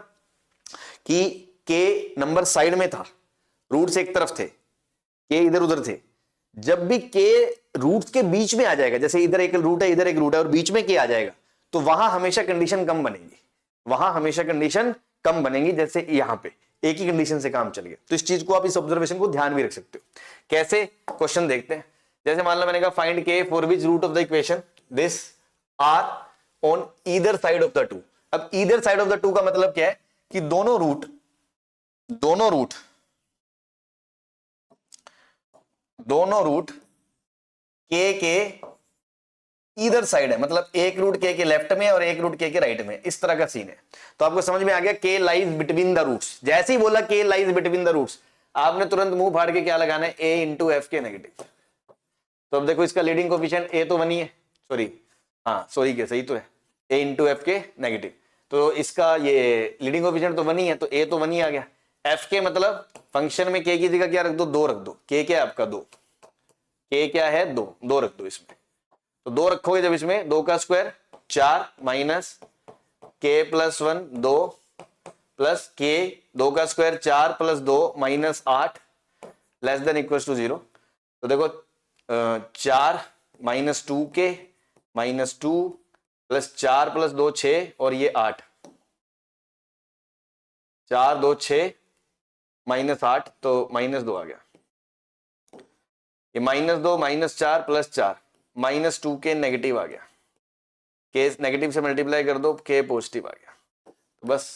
कि के नंबर साइड में था, रूट्स एक तरफ थे, के इधर उधर थे। जब भी के रूट्स के बीच में आ जाएगा, जैसे इधर एक रूट है, इधर एक रूट है और बीच में के आ जाएगा, तो वहां हमेशा कंडीशन कम बनेगी, वहां हमेशा कंडीशन कम बनेगी। जैसे यहां पे एक ही कंडीशन से काम चल गया। तो इस चीज को आप, इस ऑब्जर्वेशन को ध्यान भी रख सकते हो। कैसे? क्वेश्चन देखते हैं। जैसे मान लो मैंने कहा find k for which root of the equation this are on either side of the two. अब either side of the two का मतलब क्या है कि दोनों रूट के इधर साइड है, मतलब एक रूट के लेफ्ट में और एक रूट के राइट में, इस तरह का सीन है। तो आपको समझ में आ गया के लाइज बिटवीन द रूट्स। जैसे ही बोला के लाइज बिटवीन द रूट्स, आपने तुरंत मुंह फाड़ के क्या लगाना है, a into f k negative. तो अब देखो इसका लीडिंग कोफिशिएंट a तो 1 ही है, सॉरी के सही तो है, a into f k negative. तो इसका ये लीडिंग कोफिशिएंट तो 1 ही है, तो a तो 1 ही आ गया। f के मतलब फंक्शन में k की जगह क्या रख दो, 2 रख दो। k क्या है आपका 2, k क्या है 2 रख दो इसमें। तो 2 रखोगे जब इसमें, 2 का square 4 minus k plus 1 2 plus k 2 का square 4 plus 2 minus 8 less than equal to 0। तो देखो 4 माइनस 2 के माइनस 2 प्लस 4 प्लस 2 6 और ये 8, 4 2 6 माइनस 8 तो माइनस 2 आ गया। ये माइनस 2 माइनस 4 प्लस 4 माइनस 2 के नेगेटिव आ गया। के नेगेटिव से मल्टीप्लाई कर दो, के पॉजिटिव आ गया। तो बस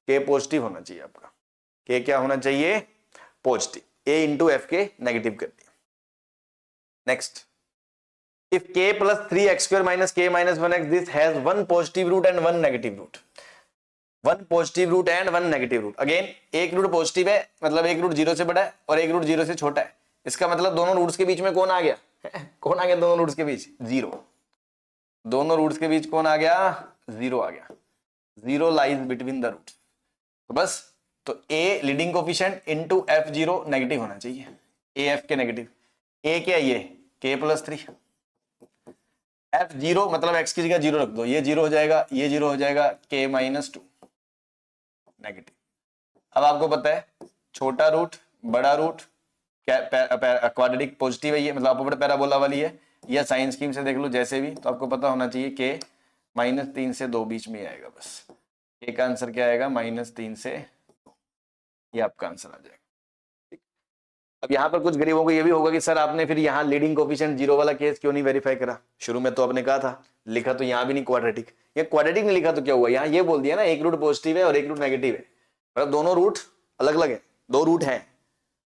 के पॉजिटिव होना चाहिए आपका। के क्या होना चाहिए? Positive. a into f k negative कर दिया। Next, if k plus 3x square minus k minus 1x this has 1 positive root and 1 negative root. 1 positive root and 1 negative root. Again एक रूट पॉजिटिव है, मतलब एक root 0 से बड़ा है और एक रूट 0 से छोटा है। इसका मतलब दोनों रूट्स के बीच में कौन आ गया? कौन आ गया दोनों रूट्स के बीच? 0। दोनों रूट्स के बीच कौन आ गया? 0 आ गया। 0 लाइज बिटवीन द रूट्स। तो बस, तो a leading coefficient into f0 negative होना चाहिए। a f के नेगेटिव, a क्या है? ये k प्लस 3। f0 मतलब x की जगह 0 रख दो, ये 0 हो जाएगा, ये 0 हो जाएगा, k माइनस 2 नेगेटिव। अब आपको पता है छोटा रूट बड़ा रूट क्वाड्रेटिक पॉजिटिव है, ये मतलब अपोजिट पैराबोला वाली है, या साइन स्कीम से देख लो जैसे भी, तो आपको पता होना चाहिए के माइनस 3 से 2 बीच में आएगा। बस के का आंसर क्या आएगा? माइनस 3 से 2। ये आपका आंसर आ जाएगा। ठीक। अब यहाँ पर कुछ गरीबों को ये भी होगा कि सर आपने फिर यहाँ लीडिंग कोफिशिएंट 0 वाला केस क्यों नहीं वेरीफाई करा? शुरू में तो आपने कहा था, लिखा तो यहाँ भी नहीं क्वाड्रेटिक। ये क्वाड्रेटिक नहीं लिखा तो क्या हुआ? यहाँ ये बोल दिया ना एक रूट पॉजिटिव है और एक रूट नेगेटिव है, मतलब दोनों रूट अलग अलग है, दो रूट है,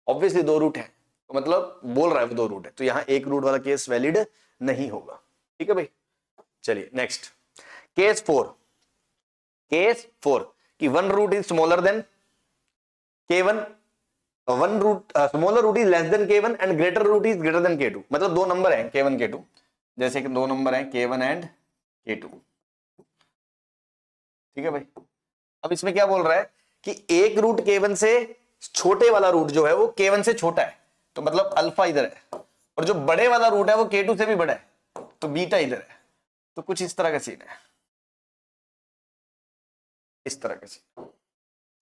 ऑब्वियसली दो रूट है, तो मतलब बोल रहा है वो दो रूट है, तो यहां एक रूट वाला केस वैलिड नहीं होगा। ठीक है भाई, चलिए नेक्स्ट केस 4। केस 4 कि one root is smaller than K1, one root smaller root is less than K1 and greater root is greater than K2। मतलब दो नंबर हैं K1 K2, जैसे कि दो नंबर हैं K1 एंड K2। ठीक है भाई, अब इसमें क्या बोल रहा है कि एक रूट K1 से छोटे वाला रूट जो है वो K1 से छोटा है, तो मतलब अल्फा इधर है, और जो बड़े वाला रूट है वो K2 से भी बड़ा है, तो बीटा इधर है। तो कुछ इस तरह का सीन है, इस तरह का सीन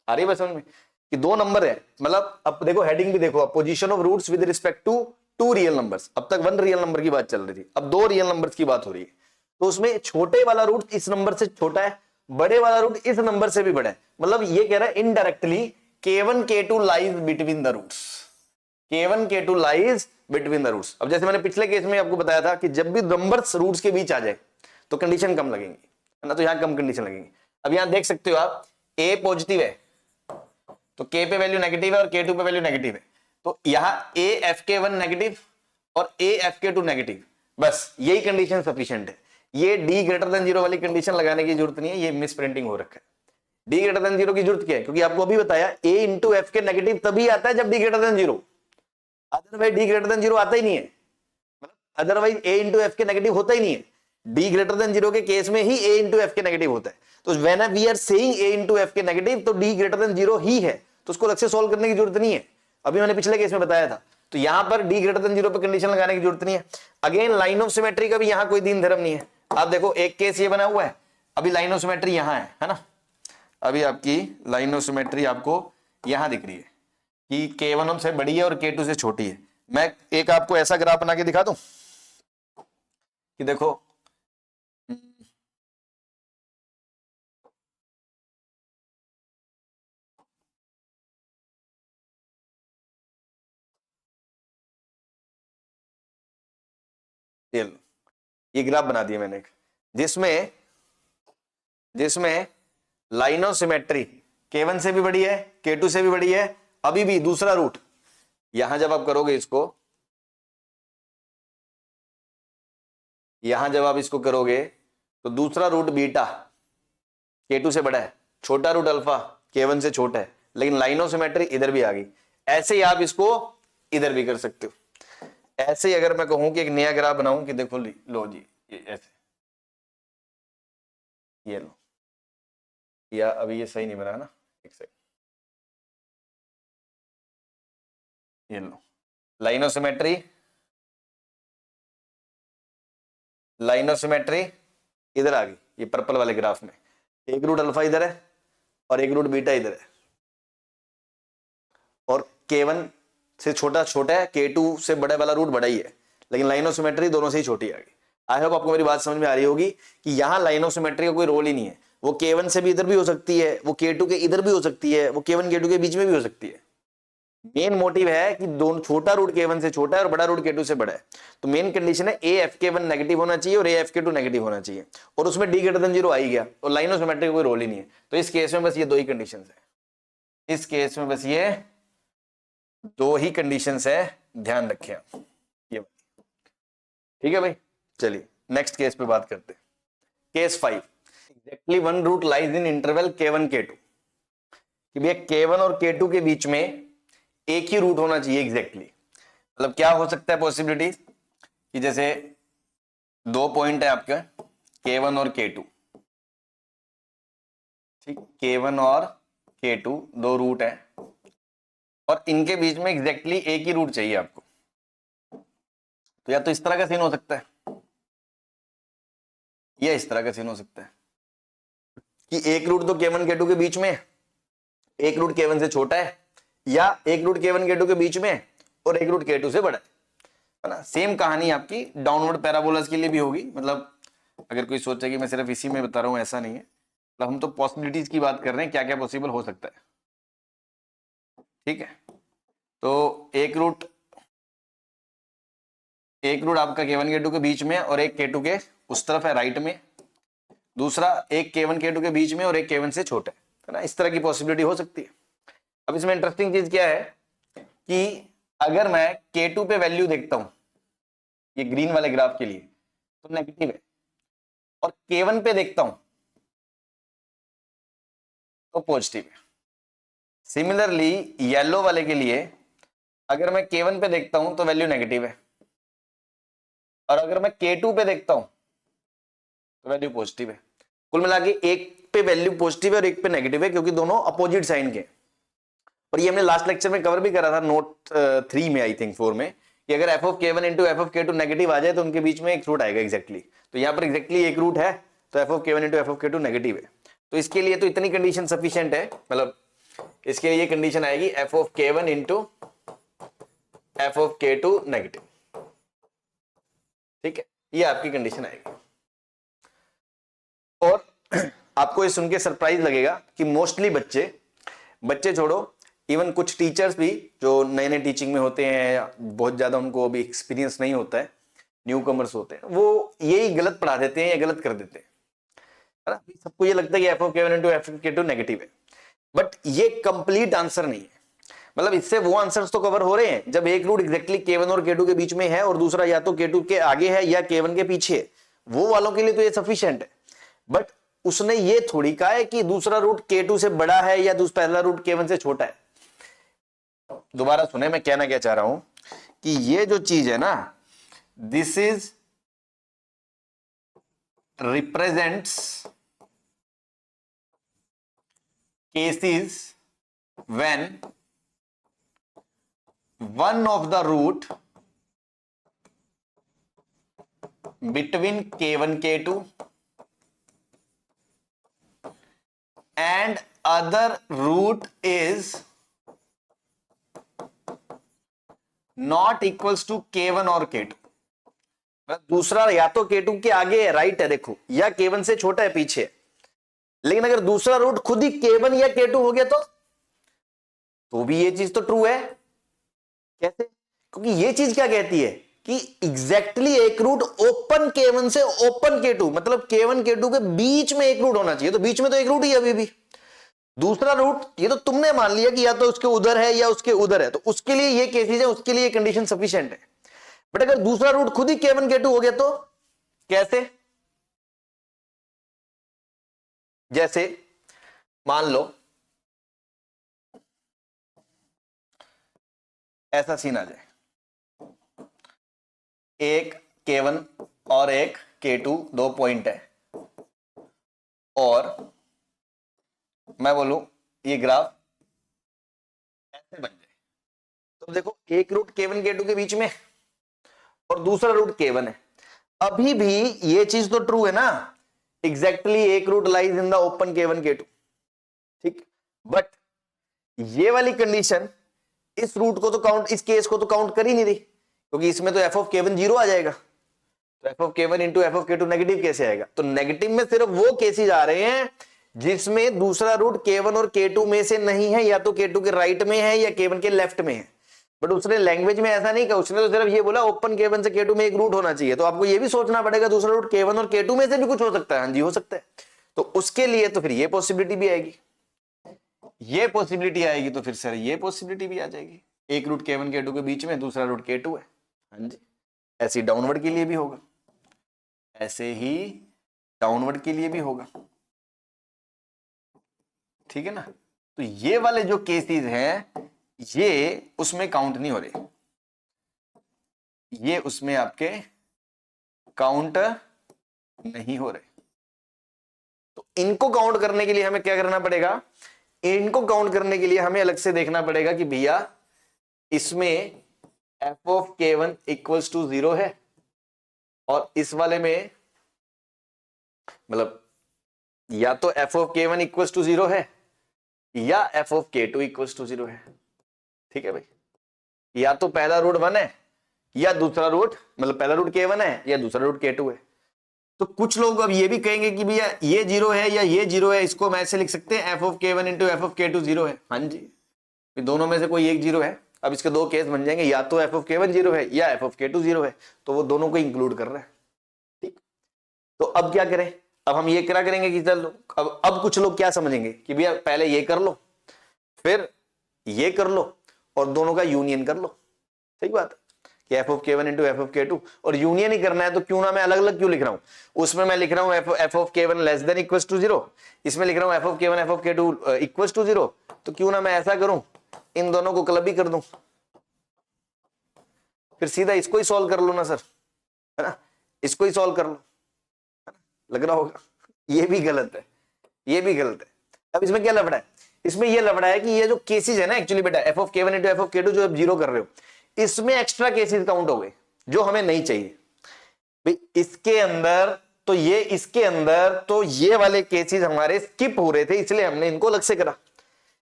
आ रही है समझ में कि दो नंबर है। मतलब अब देखो हेडिंग भी देखो, position of roots with respect to two real numbers. अब तक वन रियल नंबर की बात चल रही थी, अब दो रियल नंबर्स की बात हो रही है। तो उसमें छोटे वाला रूट इस नंबर से छोटा है, बड़े वाला रूट इस नंबर से भी बड़ा है। मतलब ये कह रहा है indirectly K1 K2 lies between the roots, K1 K2 lies between the roots. अब जैसे मैंने पिछले केस में आपको बताया था कि जब भी नंबर्स रूट्स के बीच आ जाए तो कंडीशन कम लगेंगी, है ना, तो यहां कम कंडीशन लगेंगी। अब यहां देख सकते हो आप A पॉजिटिव है तो K पे वैल्यू नेगेटिव है और K2 पे वैल्यू नेगेटिव है, तो यहां A FK1 नेगेटिव और A FK2 नेगेटिव, बस यही कंडीशन सफिशिएंट है। ये D ग्रेटर देन 0 वाली कंडीशन लगाने की जरूरत नहीं है, ये मिस प्रिंटिंग हो रखा है। D ग्रेटर देन 0 की जरूरत क्या है, क्योंकि आपको अभी बताया A into f k negative तभी आता है जब D greater than 0, otherwise D greater than 0 आता ही नहीं है। मतलब otherwise A into f k negative होता ही नहीं है। D ग्रेटर देन 0 के केस में ही A into f k negative होता है। तो when we are saying A into f k negative तो D ग्रेटर देन 0 ही है, तो उसको अलग से सॉल्व करने की जरूरत नहीं है। अभी मैंने पिछले केस में बताया था, तो यहां पर D ग्रेटर देन 0 पे कंडीशन लगाने की जरूरत नहीं है। अगेन लाइन ऑफ सिमेट्री का भी यहां कोई दीन धर्म नहीं है। आप देखो एक केस ये बना हुआ है, अभी लाइन ऑफ सिमेट्री यहां है ना, अभी आपकी लाइन ऑफ सिमेट्री आपको यहां दिख रही है कि K1 से बड़ी है और K2 से छोटी है। मैं एक आपको ऐसा ग्राफ बना के दिखा दूं कि देखो ये ग्राफ बना दिया मैंने, जिसमें जिसमें लाइन ऑफ सिमेट्री K1 से भी बड़ी है, K2 से भी बड़ी है। अभी भी दूसरा रूट यहां जब आप करोगे इसको, यहां जब आप इसको करोगे तो दूसरा रूट बीटा K2 से बड़ा है, छोटा रूट अल्फा K1 से छोटा है, लेकिन लाइन ऑफ सिमेट्री इधर भी आ गई। ऐसे ही आप इसको इधर भी कर सकते हो। ऐसे ही अगर मैं कहूं कि एक नया ग्राफ बनाऊं कि देखो लो जी, ये ऐसे, ये लो, या अभी ये सही नहीं बना ना, एक सेकंड, ये लो line of symmetry, line of symmetry इधर आ गई ये पर्पल वाले ग्राफ में। एक रूट अल्फा इधर है और एक रूट बीटा इधर है, और K1 से छोटा छोटा है, K2 से बड़े वाला रूट बड़ा ही है, लेकिन लाइन ऑफ सिमेट्री दोनों से ही छोटी आ गई। आई होप आपको मेरी बात समझ में आ रही होगी कि यहां लाइन ऑफ सिमेट्री का कोई रोल ही नहीं है। वो K1 से भी इधर भी हो सकती है, वो K2 के इधर भी हो सकती है, वो K1 K2 के बीच में भी हो सकती है। मेन मोटिव है कि दोनों छोटा रूट K1 से छोटा है और बड़ा रूट K2 से बड़ा है, तो मेन कंडीशन है A FK1 नेगेटिव होना चाहिए और A FK2 नेगेटिव होना चाहिए, और उसमें D ग्रेटर देन 0 आ ही गया और लाइन ऑफ सिमेट्री का कोई रोल ही नहीं है। तो इस केस में बस ये दो ही कंडीशंस है, इस केस में बस ये दो ही कंडीशंस है, ध्यान रखें आप ये। ठीक है भाई, चलिए नेक्स्ट केस पे बात करते हैं। Case 5, exactly one root lies in interval K1 K2, कि भैया K1 और K2 के बीच में एक ही रूट होना चाहिए एग्जैक्टली। मतलब क्या हो सकता है पॉसिबिलिटी कि जैसे दो पॉइंट है आपका K1 और K2, ठीक, K1 और K2 दो रूट है और इनके बीच में एग्जैक्टली एक ही रूट चाहिए आपको। तो या तो इस तरह का सीन हो सकता है या इस तरह का सीन हो सकता है कि एक रूट तो K1 K2 के बीच में, एक रूट K1 से छोटा है, या एक रूट K1 K2 के बीच में और एक रूट K2 से बड़ा है ना। सेम कहानी आपकी डाउनवर्ड पैराबोलास के लिए भी होगी। मतलब अगर कोई सोचे कि मैं सिर्फ इसी में बता रहा हूं, ऐसा नहीं है। मतलब हम तो पॉसिबिलिटीज की बात कर रहे हैं, क्या क्या पॉसिबल हो सकता है। ठीक है, तो एक रूट आपका K1 K2 के बीच में और एक K2 के उस तरफ है राइट में, दूसरा एक K1 K2 के बीच में और एक K1 से छोटा है ना। इस तरह की पॉसिबिलिटी हो सकती है। अब इसमें इंटरेस्टिंग चीज क्या है कि अगर मैं K2 पे वैल्यू देखता हूं, ये ग्रीन वाले ग्राफ के लिए, तो नेगेटिव है, और K1 पे देखता हूं तो पॉजिटिव है। सिमिलरली येलो वाले के लिए अगर मैं K1 पे देखता हूं तो वैल्यू नेगेटिव है, और अगर मैं K2 पे देखता हूं तो वैल्यू पॉजिटिव है। कुल मिला के एक पे वैल्यू पॉजिटिव है और एक पे नेगेटिव है, क्योंकि दोनों अपोजिट साइन के। और ये हमने लास्ट लेक्चर में कवर भी करा था, नोट 3 में, आई थिंक 4 में, कि अगर f of k1 into F of k2 negative आ जाए तो उनके बीच में एक रूट आएगा एग्जैक्टली। तो यहां पर एग्जैक्टली एक रूट है, तो f of k1 into F of k2 negative है। तो इसके लिए तो इतनी कंडीशन सफिशिएंट है, मतलब इसके लिए ये कंडीशन आएगी f of k1 into F of k2 negative. ठीक है, ये आपकी कंडीशन आएगी। और आपको ये सुन के सरप्राइज लगेगा कि मोस्टली बच्चे छोड़ो, इवन कुछ टीचर्स भी जो नए नए टीचिंग में होते हैं, बहुत ज्यादा उनको अभी एक्सपीरियंस नहीं होता है, न्यू कमर्स होते हैं, वो यही गलत पढ़ा देते हैं या गलत कर देते हैं, है ना। सबको ये लगता है कि F of k1 into F of k2 negative है, बट ये कंप्लीट आंसर नहीं है। मतलब इससे वो आंसर्स तो कवर हो रहे हैं जब एक रूट एग्जैक्टली K1 और K2 के बीच में है और दूसरा या तो K2 के आगे है या K1 के पीछे है, वो वालों के लिए तो ये सफिशिएंट है। बट उसने ये थोड़ी कहा है कि दूसरा रूट K2 से बड़ा है या पहला रूट K1 से छोटा है। दोबारा सुने मैं कहना क्या चाह रहा हूं कि ये जो चीज है ना, this is represents cases when one of the root between K1 K2 and other root is not equals to K1 और K2। दूसरा या तो K2 के आगे है, राइट है देखो, या K1 से छोटा है, पीछे है। लेकिन अगर दूसरा रूट खुद ही K1 या K2 हो गया तो भी ये चीज तो ट्रू है। कैसे? क्योंकि ये चीज क्या कहती है कि एग्जैक्टली एक रूट ओपन K1 से ओपन K2, मतलब K1 K2 के बीच में एक रूट होना चाहिए, तो बीच में तो एक रूट ही अभी भी। दूसरा रूट ये तो तुमने मान लिया कि या तो उसके उधर है या उसके उधर है, तो उसके लिए ये केसेस है, उसके लिए कंडीशन सफिशिएंट है। बट अगर दूसरा रूट खुद ही K1 K2 हो गया तो कैसे? जैसे मान लो ऐसा सीन आ जाए, एक K1 और एक K2 दो पॉइंट है, और मैं बोलूं ये ग्राफ ऐसे बन जाए, तो देखो एक रूट K1 K2 के बीच में और दूसरा रूट K1 है। अभी भी ये चीज तो ट्रू है ना, एग्जैक्टली एक root lies in the open K1 K2, ठीक। बट ये वाली कंडीशन इस रूट को तो काउंट, इस केस को तो काउंट कर ही नहीं रही, क्योंकि इसमें तो एफ ऑफ K1 जीरो आ जाएगा, तो F of K1 into F of K2 negative कैसे आएगा? तो नेगेटिव में सिर्फ वो केसेस आ रहे हैं जिसमें दूसरा रूट K1 और K2 में से नहीं है, या तो K2 के राइट में है या K1 के लेफ्ट में है। बट उसने लैंग्वेज में ऐसा नहीं कहा, उसने तो सिर्फ ये बोला ओपन K1 से K2 में एक रूट होना चाहिए। तो आपको ये भी सोचना पड़ेगा दूसरा रूट K1 और K2 में से भी कुछ हो सकता है। हाँ जी हो सकता है, तो उसके लिए तो फिर ये पॉसिबिलिटी भी आएगी, ये पॉसिबिलिटी आएगी, तो फिर सर ये पॉसिबिलिटी भी आ जाएगी, एक रूट K1 K2 के बीच में दूसरा रूट K2 है। हाँ जी, ऐसे ही डाउनवर्ड के लिए भी होगा, ऐसे ही डाउनवर्ड के लिए भी होगा, ठीक है ना। तो ये वाले जो केसेस हैं ये उसमें काउंट नहीं हो रहे, ये उसमें आपके काउंट नहीं हो रहे। तो इनको काउंट करने के लिए हमें क्या करना पड़ेगा? इनको काउंट करने के लिए हमें अलग से देखना पड़ेगा कि भैया इसमें f of K1 equals to 0 है, और इस वाले में मतलब या तो f of K1 equals to 0 है या f of K2 equals to 0 है। ठीक है भाई, या तो पहला रूट 1 है या दूसरा रूट, मतलब पहला रूट K1 है या दूसरा रूट K2 है। तो कुछ लोग अब ये भी कहेंगे कि भैया ये 0 है या ये 0 है, इसको मैं ऐसे लिख सकते हैं f of K1 into F of K2 0 है। हाँ जी, दोनों में से कोई एक 0 है। अब इसके दो केस बन जाएंगे, या तो f ऑफ K1 0 है या f ऑफ K2 0 है, तो वो दोनों को इंक्लूड कर रहा है। ठीक, तो अब क्या करें? अब हम ये क्या करेंगे कि चलो अब कुछ लोग क्या समझेंगे कि भैया पहले ये कर लो, फिर ये कर लो और दोनों का यूनियन कर लो। सही बात है कि F of k1 into F of k2, और यूनियन ही करना है तो क्यों ना मैं अलग अलग क्यों लिख रहा हूं। उसमें मैं लिख रहा हूं f of k1 less than equal to 0, इसमें लिख रहा हूं f of k1 f of k2 equal to 0, तो क्यों ना मैं ऐसा करूं, इन दोनों को क्लब ही कर दूं, फिर सीधा इसको ही सॉल्व कर लो ना सर, है ना, इसको ही सॉल्व कर लो, है ना? लग रहा होगा ये भी गलत है, ये भी गलत है। अब इसमें क्या लफड़ा है, इसमें ये लफड़ा है कि ये जो केसेस है ना एक्चुअली बेटा F of k1 into F of k2 जो आप जीरो कर रहे हो, इसमें एक्स्ट्रा केसेस काउंट हो गए जो हमें नहीं चाहिए भाई। इसके अंदर तो ये, इसके अंदर तो ये वाले केसेस हमारे स्किप हो रहे थे इसलिए हमने इनको अलग से करा,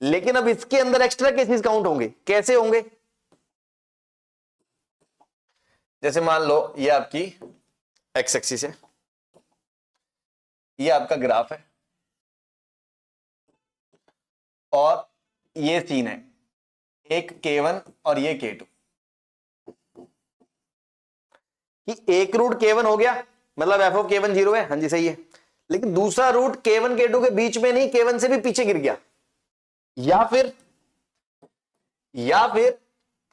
लेकिन अब इसके अंदर एक्स्ट्रा केसेस काउंट होंगे। कैसे होंगे, जैसे मान लो ये आपकी एक्स एक्सिस है, ये आपका ग्राफ है और ये सीन है, एक k1 और ये k2, कि एक रूट k1 हो गया मतलब एफ ऑफ k1 0 है, हाँ जी सही है, लेकिन दूसरा रूट k1 k2 के बीच में नहीं, k1 से भी पीछे गिर गया, या फिर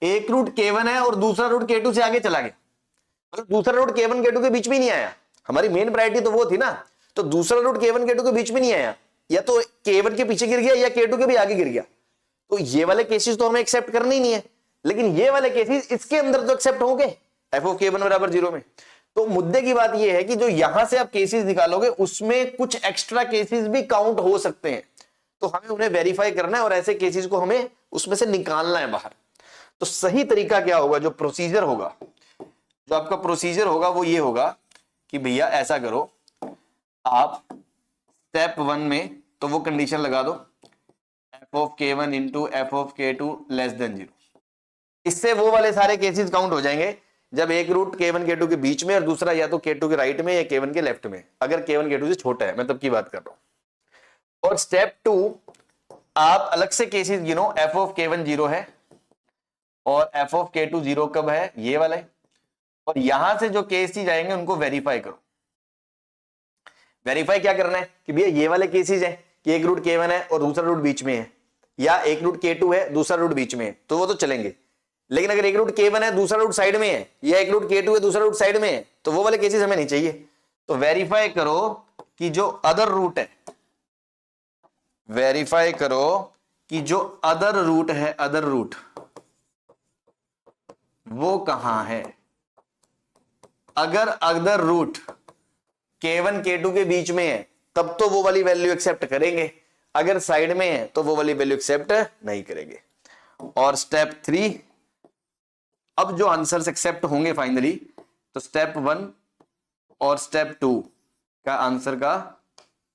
एक रूट k1 है और दूसरा रूट k2 से आगे चला गया, मतलब दूसरा रूट k1 k2 के बीच में नहीं आया। हमारी मेन प्रायोरिटी तो वो थी ना, तो दूसरा रूट k1 k2 के बीच में नहीं आया, या तो k1 के पीछे गिर गया या k2 के भी आगे गिर गया, तो ये वाले केसेस तो हमें एक्सेप्ट करने ही नहीं है, लेकिन ये वाले केसेस इसके अंदर तो एक्सेप्ट होंगे एफ ऑफ k1 बराबर 0 में। तो मुद्दे की बात ये है कि जो यहां से आप केसेस निकालोगे उसमें कुछ एक्स्ट्रा केसेस भी काउंट हो सकते हैं, तो हमें उन्हें वेरीफाई करना है और ऐसे केसेस को हमें उसमें से निकालना है बाहर। तो सही तरीका क्या होगा, जो प्रोसीजर होगा, जो आपका प्रोसीजर होगा वो ये होगा कि भैया ऐसा करो, आप स्टेप 1 में तो वो कंडीशन लगा दो F of k1 into F of k2 less than 0, इससे वो वाले सारे केसेस काउंट हो जाएंगे जब एक रूट k1 k2 के बीच में और दूसरा या तो k2 के राइट में या k1 के लेफ्ट में, अगर k1 k2 से छोटा है, मैं तब की बात कर रहा हूं। और स्टेप 2 आप अलग से केसेस गिनो, एफ ऑफ k1 0 है और एफ ऑफ k2 0 कब है, ये वाला है, और यहां से जो केसेस आएंगे उनको वेरीफाई करो। वेरीफाई क्या करना है कि भैया ये वाले केसेस हैं कि एक रूट k1 है और दूसरा रूट बीच में है, या एक रूट k2 है दूसरा रूट बीच में है, तो वो तो चलेंगे, लेकिन अगर एक रूट k1 है दूसरा रूट साइड में है, या एक रूट k2 है दूसरा रूट साइड में है, तो वो वाले केसेस हमें नहीं चाहिए। तो वेरीफाई करो कि जो अदर रूट है, वेरीफाई करो कि जो अदर रूट है, अदर रूट वो कहां है। अगर अदर रूट k1 k2 के बीच में है तब तो वो वाली वैल्यू एक्सेप्ट करेंगे, अगर साइड में है तो वो वाली वैल्यू एक्सेप्ट नहीं करेंगे। और स्टेप 3, अब जो आंसर्स एक्सेप्ट होंगे फाइनली, तो स्टेप 1 और स्टेप 2 का आंसर का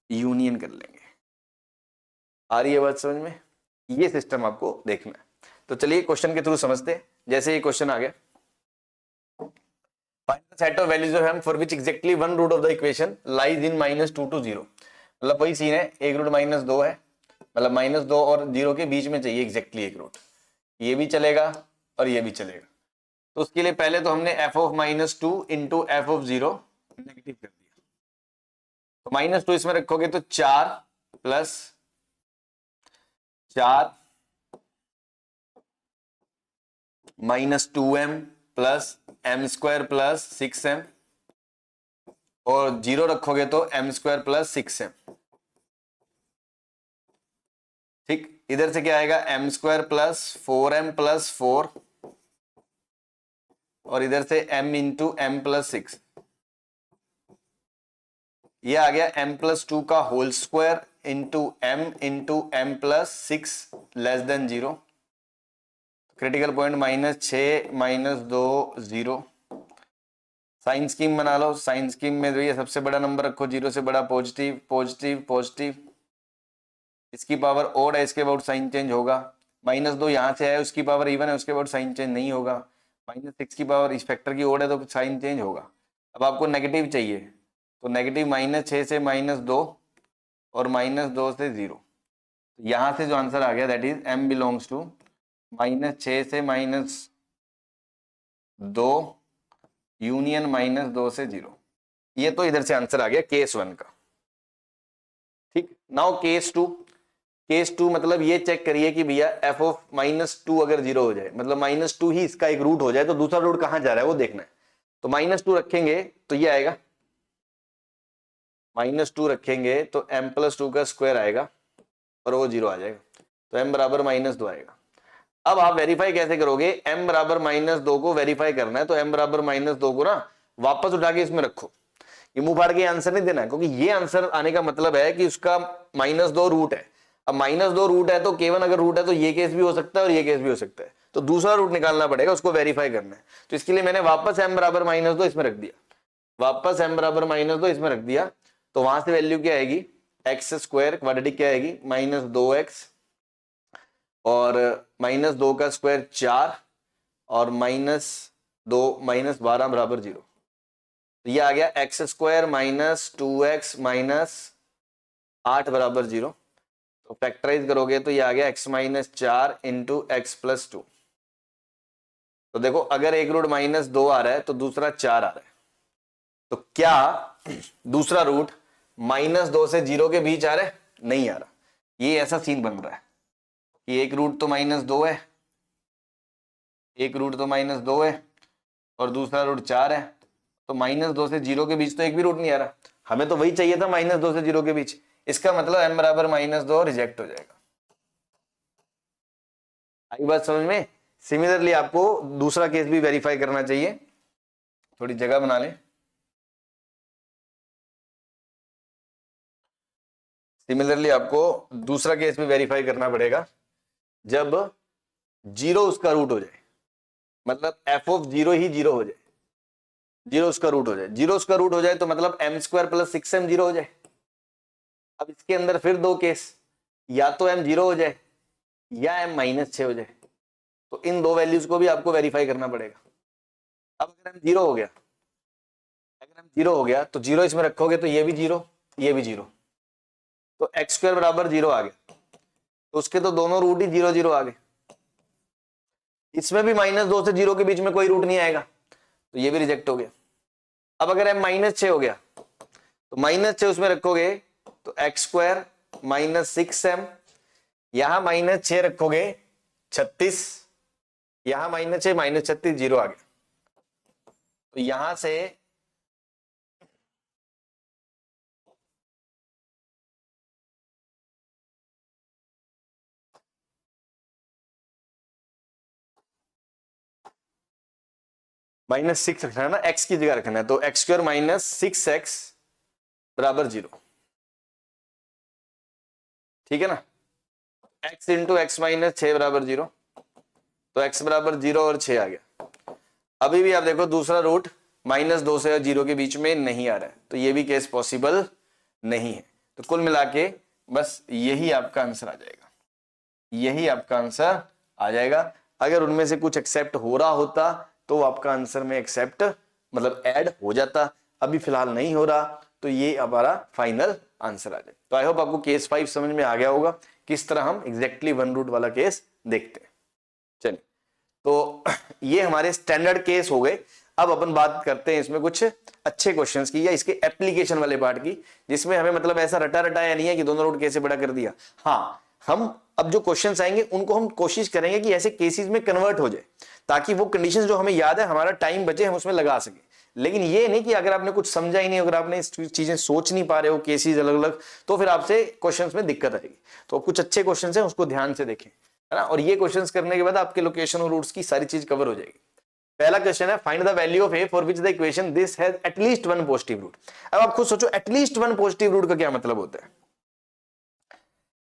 यूनियन कर लेंगे। आ रही है बात समझ में, ये सिस्टम आपको देखना है। तो चलिए क्वेश्चन के थ्रू समझते हैं। जैसे ये क्वेश्चन आ गया, find the set of values of m for which exactly one root of the equation lies in -2 to 0, मतलब वही सीन है, एक रूट -2 है, मतलब -2 और 0 के बीच में चाहिए एग्जैक्टली एक रूट, ये भी चलेगा और ये भी चलेगा। तो उसके लिए पहले तो हमने f of -2 into F of 0 negative कर दिया, तो -2 इसमें रखोगे तो 4 plus 4 -2m plus m square plus 6m, और 0 रखोगे तो m स्क्वायर प्लस 6m। ठीक, इधर से क्या आएगा, m square plus 4m plus 4, और इधर से m इंटू m प्लस 6, ये आ गया m प्लस 2 का whole square into m plus 6 less than 0। Critical point -6 -2 0। Sign scheme बना लो, साइन स्कीम में जो ये सबसे बड़ा नंबर रखो, 0 से बड़ा पॉजिटिव पॉजिटिव पॉजिटिव, इसकी पावर ओड है, इसके अबाउट साइन चेंज होगा। -2 यहां से आया, उसकी पावर इवन है, उसके अबाउट साइन चेंज नहीं होगा। -6 की पावर इस फैक्टर की ओड है तो साइन चेंज होगा। अब आपको नेगेटिव चाहिए, तो नेगेटिव -6 से -2 और -2 से 0, तो यहां से जो आंसर आ गया that is m belongs to -6 से -2 यूनियन -2 से 0। ये तो इधर से आंसर आ गया केस 1 का। ठीक, नाउ केस 2, केस 2 मतलब ये चेक करिए कि भैया एफ ऑफ -2 अगर 0 हो जाए, मतलब -2 ही इसका एक रूट हो जाए, तो दूसरा रूट कहां जा रहा है वो देखना है। तो -2 रखेंगे तो ये आएगा, -2 रखेंगे तो m+2 का स्क्वायर आएगा और वो 0 आ जाएगा, तो m बराबर -2 आएगा। अब आप वेरीफाई कैसे करोगे, m बराबर -2 को वेरीफाई करना है, तो m बराबर -2 को ना वापस उठा के इसमें रखो, ये मुंह फाड़ के आंसर नहीं देना है, क्योंकि ये आंसर आने का मतलब है कि उसका -2 रूट है। अब -2 रूट है तो केवल अगर रूट है तो ये केस भी हो सकता है और ये केस भी हो सकता है, तो दूसरा रूट निकालना पड़ेगा, उसको वेरीफाई करना है। तो इसके लिए मैंने वापस m बराबर -2 इसमें रख दिया, वापस m बराबर -2 इसमें रख दिया, तो वहां से वैल्यू क्या आएगी, एक्स स्क्वायर क्वाड्रेटिक क्या आएगी, -2x और -2 का स्क्वायर 4 और -2 -12 बराबर 0। तो ये आ गया एक्स स्क्वायर -2x -8 बराबर 0। तो फैक्टराइज करोगे तो ये आ गया x-4 इंटू x+2। तो देखो अगर एक रूट -2 आ रहा है तो दूसरा 4 आ रहा है, तो क्या दूसरा रूट -2 से 0 के बीच आ रहा है, नहीं आ रहा। ये ऐसा सीन बन रहा है कि एक रूट तो -2 है, एक रूट तो -2 है और दूसरा रूट 4 है, तो -2 से 0 के बीच तो एक भी रूट नहीं आ रहा। हमें तो वही चाहिए था, -2 से 0 के बीच। इसका मतलब m बराबर -2 रिजेक्ट हो जाएगा। आई बात समझ में। सिमिलरली आपको दूसरा केस भी वेरीफाई करना चाहिए, थोड़ी जगह बना लें। सिमिलरली आपको दूसरा केस भी वेरीफाई करना पड़ेगा, जब 0 उसका रूट हो जाए, मतलब f ऑफ 0 ही 0 हो जाए, 0 उसका रूट हो जाए, 0 उसका रूट हो जाए तो मतलब m² + 6m 0 हो जाए। अब इसके अंदर फिर दो केस, या तो m 0 हो जाए या m -6 हो जाए, तो इन दो वैल्यूज को भी आपको वेरीफाई करना पड़ेगा। अब अगर m 0 हो गया, अगर m 0 हो गया तो 0 इसमें रखोगे तो ये भी 0, ये भी 0, तो x² बराबर 0 आ गया, तो उसके तो दोनों रूट ही 0 0 आ गए। इसमें भी -2 से 0 के बीच में कोई रूट नहीं आएगा, तो ये भी रिजेक्ट हो गया। अब अगर m -6 हो गया तो -6 उसमें रखोगे तो x² -6m, यहां -6 रखोगे 36, यहां -6 -36 0 आ गया। तो यहां से -6 रखना है ना, x की जगह रखना है, तो x² -6x बराबर 0, ठीक है ना। x इंटू x -6 बराबर 0, तो x बराबर 0 और 6 आ गया। अभी भी आप देखो दूसरा रूट -2 से 0 के बीच में नहीं आ रहा है, तो ये भी केस पॉसिबल नहीं है। तो कुल मिला के बस यही आपका आंसर आ जाएगा, यही आपका आंसर आ जाएगा। अगर उनमें से कुछ एक्सेप्ट हो रहा होता तो आपका आंसर में एक्सेप्ट मतलब ऐड हो जाता, अभी फिलहाल नहीं हो रहा, तो ये हमारा फाइनल आंसर आ जाए। तो आई होप आपको केस 5 समझ में आ गया होगा, किस तरह हम एग्जैक्टली वन रूट वाला केस देखते हैं। चलिए, तो ये हमारे स्टैंडर्ड केस हो गए। अब अपन बात करते हैं इसमें कुछ अच्छे क्वेश्चंस की, या इसके एप्लीकेशन वाले पार्ट की, जिसमें हमें मतलब ऐसा रटा रटाया नहीं है कि दोनों रूट कैसे बड़ा कर दिया। हाँ, हम अब जो क्वेश्चंस आएंगे उनको हम कोशिश करेंगे कि ऐसे केसेस में कन्वर्ट हो जाए, ताकि वो कंडीशंस जो हमें याद है, हमारा टाइम बचे, हम उसमें लगा सके। लेकिन ये नहीं कि अगर आपने कुछ समझा ही नहीं, अगर आपने चीजें सोच नहीं पा रहे हो केसेस अलग अलग, तो फिर आपसे क्वेश्चंस में दिक्कत आएगी। तो कुछ अच्छे क्वेश्चंस हैं, उसको ध्यान से देखें, है ना। और ये क्वेश्चंस करने के बाद आपके लोकेशन और रूट्स की सारी चीज कवर हो जाएगी। पहला क्वेश्चन है, find the value of a for which the equation this has at least one positive root. अब आप खुद सोचो, एटलीस्ट वन पॉजिटिव रूट का क्या मतलब होता है।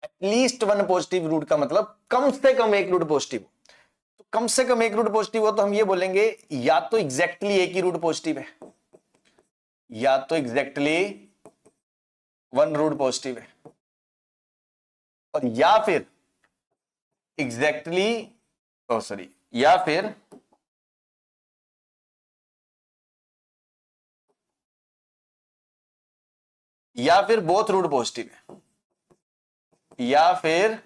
एटलीस्ट वन पॉजिटिव रूट का मतलब कम से कम एक रूट पॉजिटिव हो। तो कम से कम एक रूट पॉजिटिव हो तो हम ये बोलेंगे या तो एग्जैक्टली एक ही रूट पॉजिटिव है, या तो एग्जैक्टली वन रूट पॉजिटिव है, और या फिर एग्जैक्टली सॉरी, या फिर बोथ रूट पॉजिटिव है, या फिर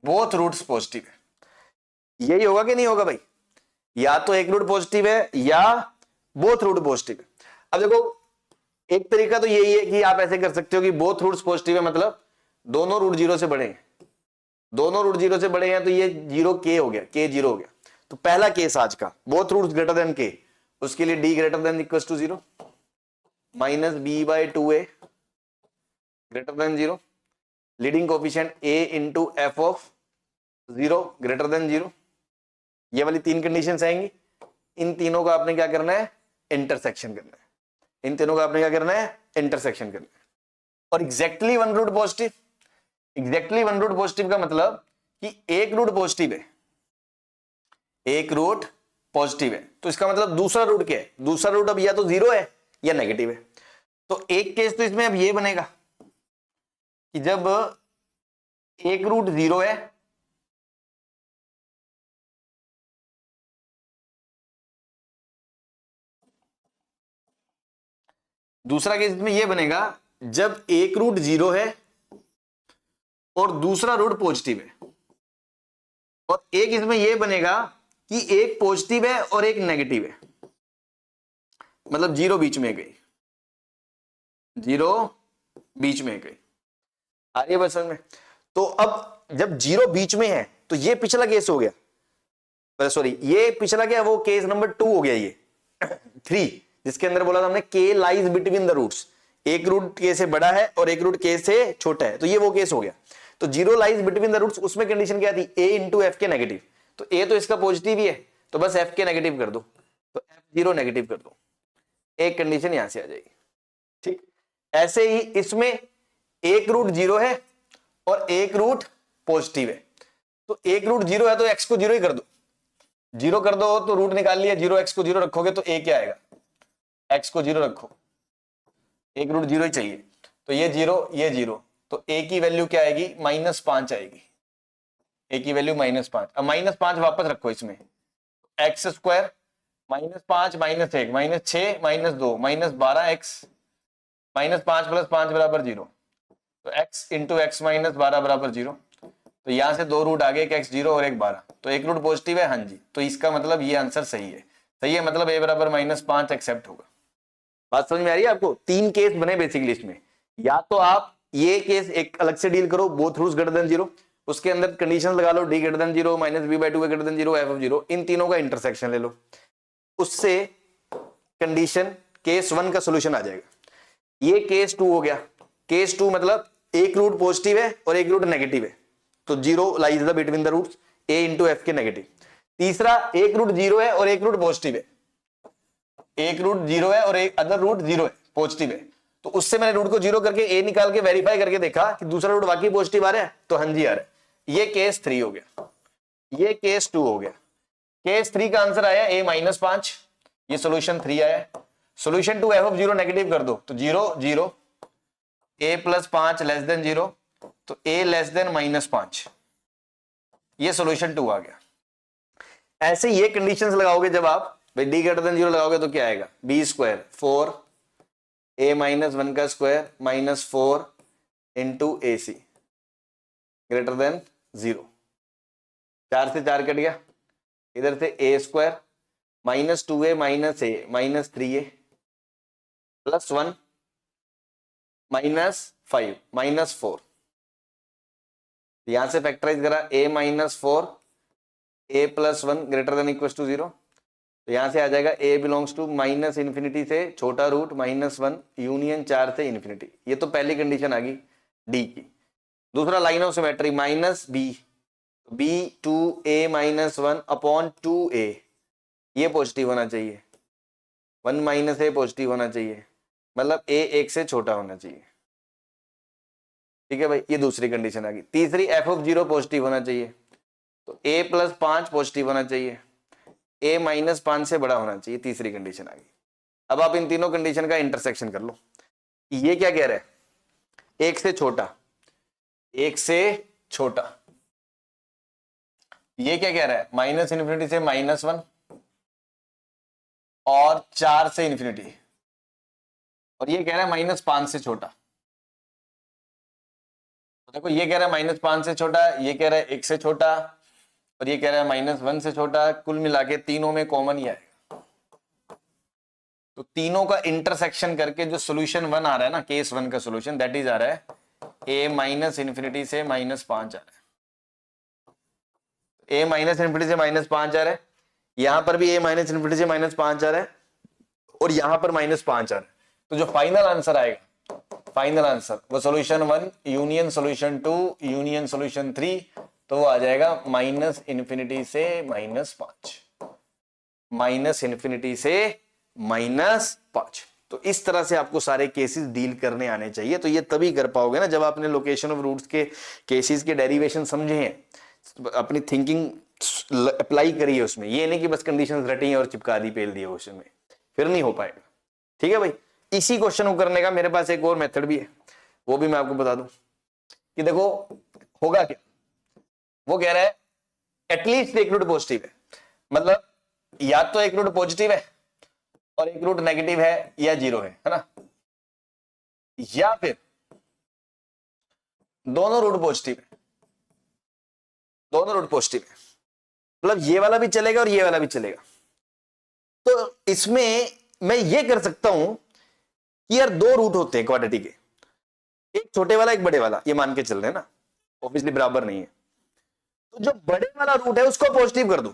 बोथ रूट्स पॉजिटिव है। यही होगा कि नहीं होगा भाई, या तो एक रूट पॉजिटिव है या बोथ रूट पॉजिटिव है। अब देखो, एक तरीका तो यही है कि आप ऐसे कर सकते हो कि बोथ रूट्स पॉजिटिव है, मतलब दोनों रूट जीरो से बड़े हैं, दोनों रूट जीरो से बड़े हैं, तो ये जीरो के हो गया, के जीरो हो गया। तो पहला केस आज का, both roots greater then k, उसके लिए D greater than equal to zero, minus B by two A greater than zero, leading coefficient A into F of zero greater than zero. ये वाली तीन कंडीशंस आएंगी। इन तीनों का आपने क्या करना है, इंटरसेक्शन करना है। इन तीनों का आपने क्या करना है, इंटरसेक्शन करना है। और exactly one root positive, exactly one root positive का मतलब कि एक रूट पॉजिटिव है, एक रूट पॉजिटिव है, तो इसका मतलब दूसरा रूट क्या है, दूसरा रूट अब या तो जीरो है या नेगेटिव है। तो एक केस तो इसमें अब ये बनेगा कि जब एक रूट जीरो है दूसरा केस इसमें यह बनेगा जब एक रूट जीरो है और दूसरा रूट पॉजिटिव है, और एक इसमें यह बनेगा कि एक पॉजिटिव है और एक नेगेटिव है, मतलब जीरो बीच में गई, जीरो बीच में गई। आ रही है बस समझ में। तो अब जब जीरो बीच में है तो ये पिछला केस हो गया, सॉरी ये पिछला क्या, वो केस नंबर 2 हो गया, ये 3 जिसके अंदर बोला था हमने के लाइज बिटवीन द रूट्स, एक रूट के से बड़ा है और एक रूट के से छोटा है, तो ये वो केस हो गया। तो zero lies between the roots, उसमें कंडीशन क्या थी, a into f k negative, तो ए तो इसका पॉजिटिव ही है, तो बस एफ के नेगेटिव कर दो, तो एफ जीरो नेगेटिव कर दो, एक कंडीशन यहां से आ जाएगी। ठीक, ऐसे ही इसमें एक रूट जीरो है और एक रूट पॉजिटिव है, तो एक रूट जीरो है तो एक्स को जीरो ही कर दो, जीरो कर दो तो रूट निकाल लिया, जीरो एक्स को जीरो रखोगे तो ए क्या आएगा, एक्स को जीरो रखो, एक रूट जीरो ही चाहिए, तो ये जीरो, तो ए की वैल्यू क्या आएगी, -5 आएगी, ए की वैल्यू -5। अब -5 वापस रखो इसमें, एक्स स्क्वायर -5 -1 -6 -2 -12 एक्स, -5 + 5 बराबर 0, तो x इंटू एक्स -12 बराबर 0। तो यहां से दो रूट आ गए, एक x 0 और एक 12, तो एक रूट पॉजिटिव है, हाँ जी, तो इसका मतलब ये आंसर सही है, सही है, मतलब a बराबर -5 एक्सेप्ट होगा। बात समझ में आ रही है आपको। तीन केस बने बेसिकली इसमें, या तो आप ये केस एक अलग से डील करो, बोथ रूट्स ग्रेटर देन 0, उसके अंदर कंडीशन लगा लो, d greater than 0, -b/2 greater than 0, f of 0, इन तीनों का इंटरसेक्शन ले लो, उससे कंडीशन केस 1 का सोल्यूशन आ जाएगा। ये केस 2 हो गया, केस 2 मतलब एक रूट पॉजिटिव है और एक रूट नेगेटिव है, तो zero lies the between the roots, a into f k negative. तीसरा एक रूट जीरो है और एक रूट पॉजिटिव है, एक रूट जीरो है और एक अदर रूट जीरो है, पॉजिटिव है, तो उससे मैंने रूट को जीरो करके ए निकाल के वेरीफाई करके देखा कि दूसरा रूट वाकई पॉजिटिव आ रहा है, तो हाँ जी आ रहा है। ये केस 3 हो गया, ये केस 2 हो गया। केस 3 का आंसर आया a -5, ये सोल्यूशन 3 आया। Solution two f of 0 negative कर दो, तो 0 0, a + 5 लेस देन 0, तो a लेस देन -5, ये सोल्यूशन 2 आ गया। ऐसे ये कंडीशंस लगाओगे जब आप भाई d ग्रेटर देन 0 लगाओगे तो क्या आएगा, b² 4 a -1 का square -4 into ac greater than 0, 4 से 4 कट गया, इधर से a² -2a -a -3a +1 -5 -4, यहां से फैक्टराइज करा a -4 a + 1 greater than equal to 0, तो यहां से आ जाएगा a बिलोंग्स टू -∞ से छोटा रूट -1 यूनियन 4 से इन्फिनिटी। ये तो पहली कंडीशन आ गई d की। दूसरा line of symmetry b 2a -1 upon 2a, ये पॉजिटिव होना चाहिए, 1 - a पॉजिटिव होना चाहिए, मतलब a 1 से छोटा होना चाहिए। ठीक है भाई, ये दूसरी कंडीशन आ गई। तीसरी f ऑफ 0 पॉजिटिव होना चाहिए, तो a + 5 पॉजिटिव होना चाहिए, a -5 से बड़ा होना चाहिए, तीसरी कंडीशन आ गई। अब आप इन तीनों कंडीशन का इंटरसेक्शन कर लो। ये क्या कह रहा है, 1 से छोटा, 1 से छोटा। ये क्या कह रहा है, -∞ से -1 और 4 से इन्फिनिटी, और ये कह रहा है -5 से छोटा। देखो ये कह रहा है -5 से छोटा, ये कह रहा है 1 से छोटा, और ये कह रहा है -1 से छोटा। कुल मिला के तीनों में कॉमन ही आएगा, तो तीनों का इंटरसेक्शन करके जो सोल्यूशन 1 आ रहा है ना, केस 1 का सोल्यूशन, दैट इज आ रहा है ए माइनस इन्फिनिटी से -5 आ रहा है, ए माइनस इन्फिनिटी से -5 आ रहा है, यहां पर भी ए माइनस इन्फिनिटी से -5 आ रहा है, और यहां पर -5 आ रहा है। तो जो फाइनल आंसर आएगा, फाइनल आंसर वो solution 1 union solution 2 union solution 3, तो वो आ जाएगा माइनस इन्फिनिटी से -5, माइनस इन्फिनिटी से -5। तो इस तरह से आपको सारे केसेस डील करने आने चाहिए। तो ये तभी कर पाओगे ना जब आपने लोकेशन ऑफ रूट्स के केसेस के डेरिवेशन समझे हैं, अपनी थिंकिंग अप्लाई करी है उसमें, ये नहीं कि बस कंडीशंस रटी हैं और चिपका दी पेल दी उसमें, फिर नहीं हो पाएगा। ठीक है भाई, इसी क्वेश्चन को करने का मेरे पास एक और मेथड भी है, वो भी मैं आपको बता दूं कि देखो होगा क्या। वो कह रहा है एटलीस्ट एक रूट पॉजिटिव है, मतलब या तो एक रूट पॉजिटिव है और एक रूट नेगेटिव है या 0 है ना, या फिर दोनों रूट पॉजिटिव है, दोनों रूट पॉजिटिव है, मतलब ये वाला भी चलेगा और ये वाला भी चलेगा। तो इसमें मैं ये कर सकता हूं कि यार दो रूट होते हैं क्वाड्रेटिक के, एक छोटे वाला एक बड़े वाला, ये मान के चल रहे हैं ना, ऑब्वियसली बराबर नहीं है, तो जो बड़े वाला रूट है उसको पॉजिटिव कर दो,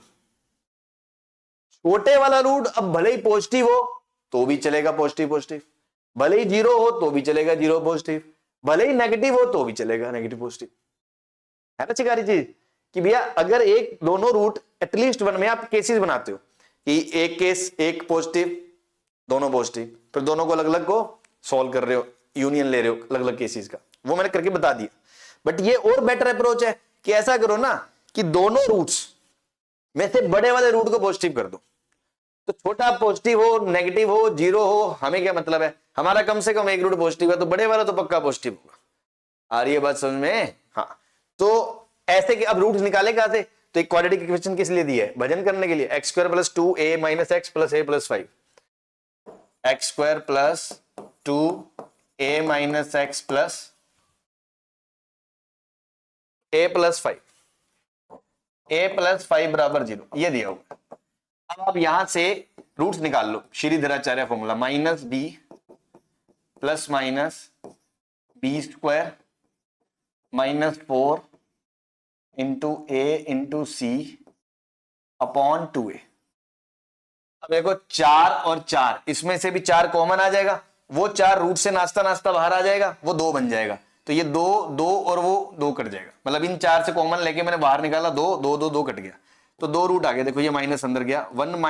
छोटे वाला रूट अब भले ही पॉजिटिव हो तो भी चलेगा पॉजिटिव पॉजिटिव, भले ही 0 हो तो भी चलेगा 0 पॉजिटिव, भले ही नेगेटिव हो तो भी चलेगा नेगेटिव पॉजिटिव। है ना चिकारी चीज कि भैया अगर एक दोनों रूट एटलीस्ट वन में आप केसेस बनाते हो कि एक केस एक पॉजिटिव दोनों पॉजिटिव, फिर दोनों को अलग अलग को सॉल्व कर रहे हो, यूनियन ले रहे हो अलग अलग केसेस का, वो मैंने करके बता दिया। बट ये और बेटर अप्रोच है कि ऐसा करो ना कि दोनों रूट्स में से बड़े वाले रूट को पॉजिटिव कर दो, तो छोटा पॉजिटिव हो नेगेटिव हो 0 हो, हमें क्या मतलब है, हमारा कम से कम एक रूट पॉजिटिव है तो बड़े वाला तो पक्का पॉजिटिव होगा। आ रही है बात समझ में? हाँ, तो ऐसे कि अब रूट्स निकाले कहां से, तो एक क्वाड्रेटिक इक्वेशन किस लिए दी है, भजन करने के लिए, x² + 2a - x + a + 5, x² + 2a - x + a + 5, a + 5 = 0, ये दिया होगा। अब आप यहां से रूट्स निकाल लो, Shridharacharya formula, -b ± b² -4 × a × c upon 2a। अब देखो 4 और 4, इसमें से भी 4 कॉमन आ जाएगा, वो 4 रूट से नाश्ता नाश्ता बाहर आ जाएगा, वो 2 बन जाएगा, तो ये 2 2 और वो 2 कट जाएगा, मतलब इन 4 से कॉमन लेके मैंने बाहर निकाला 2 2 2 2 कट गया, तो 2 रूट आ गए। देखो ये माइनस अंदर गया, 1 -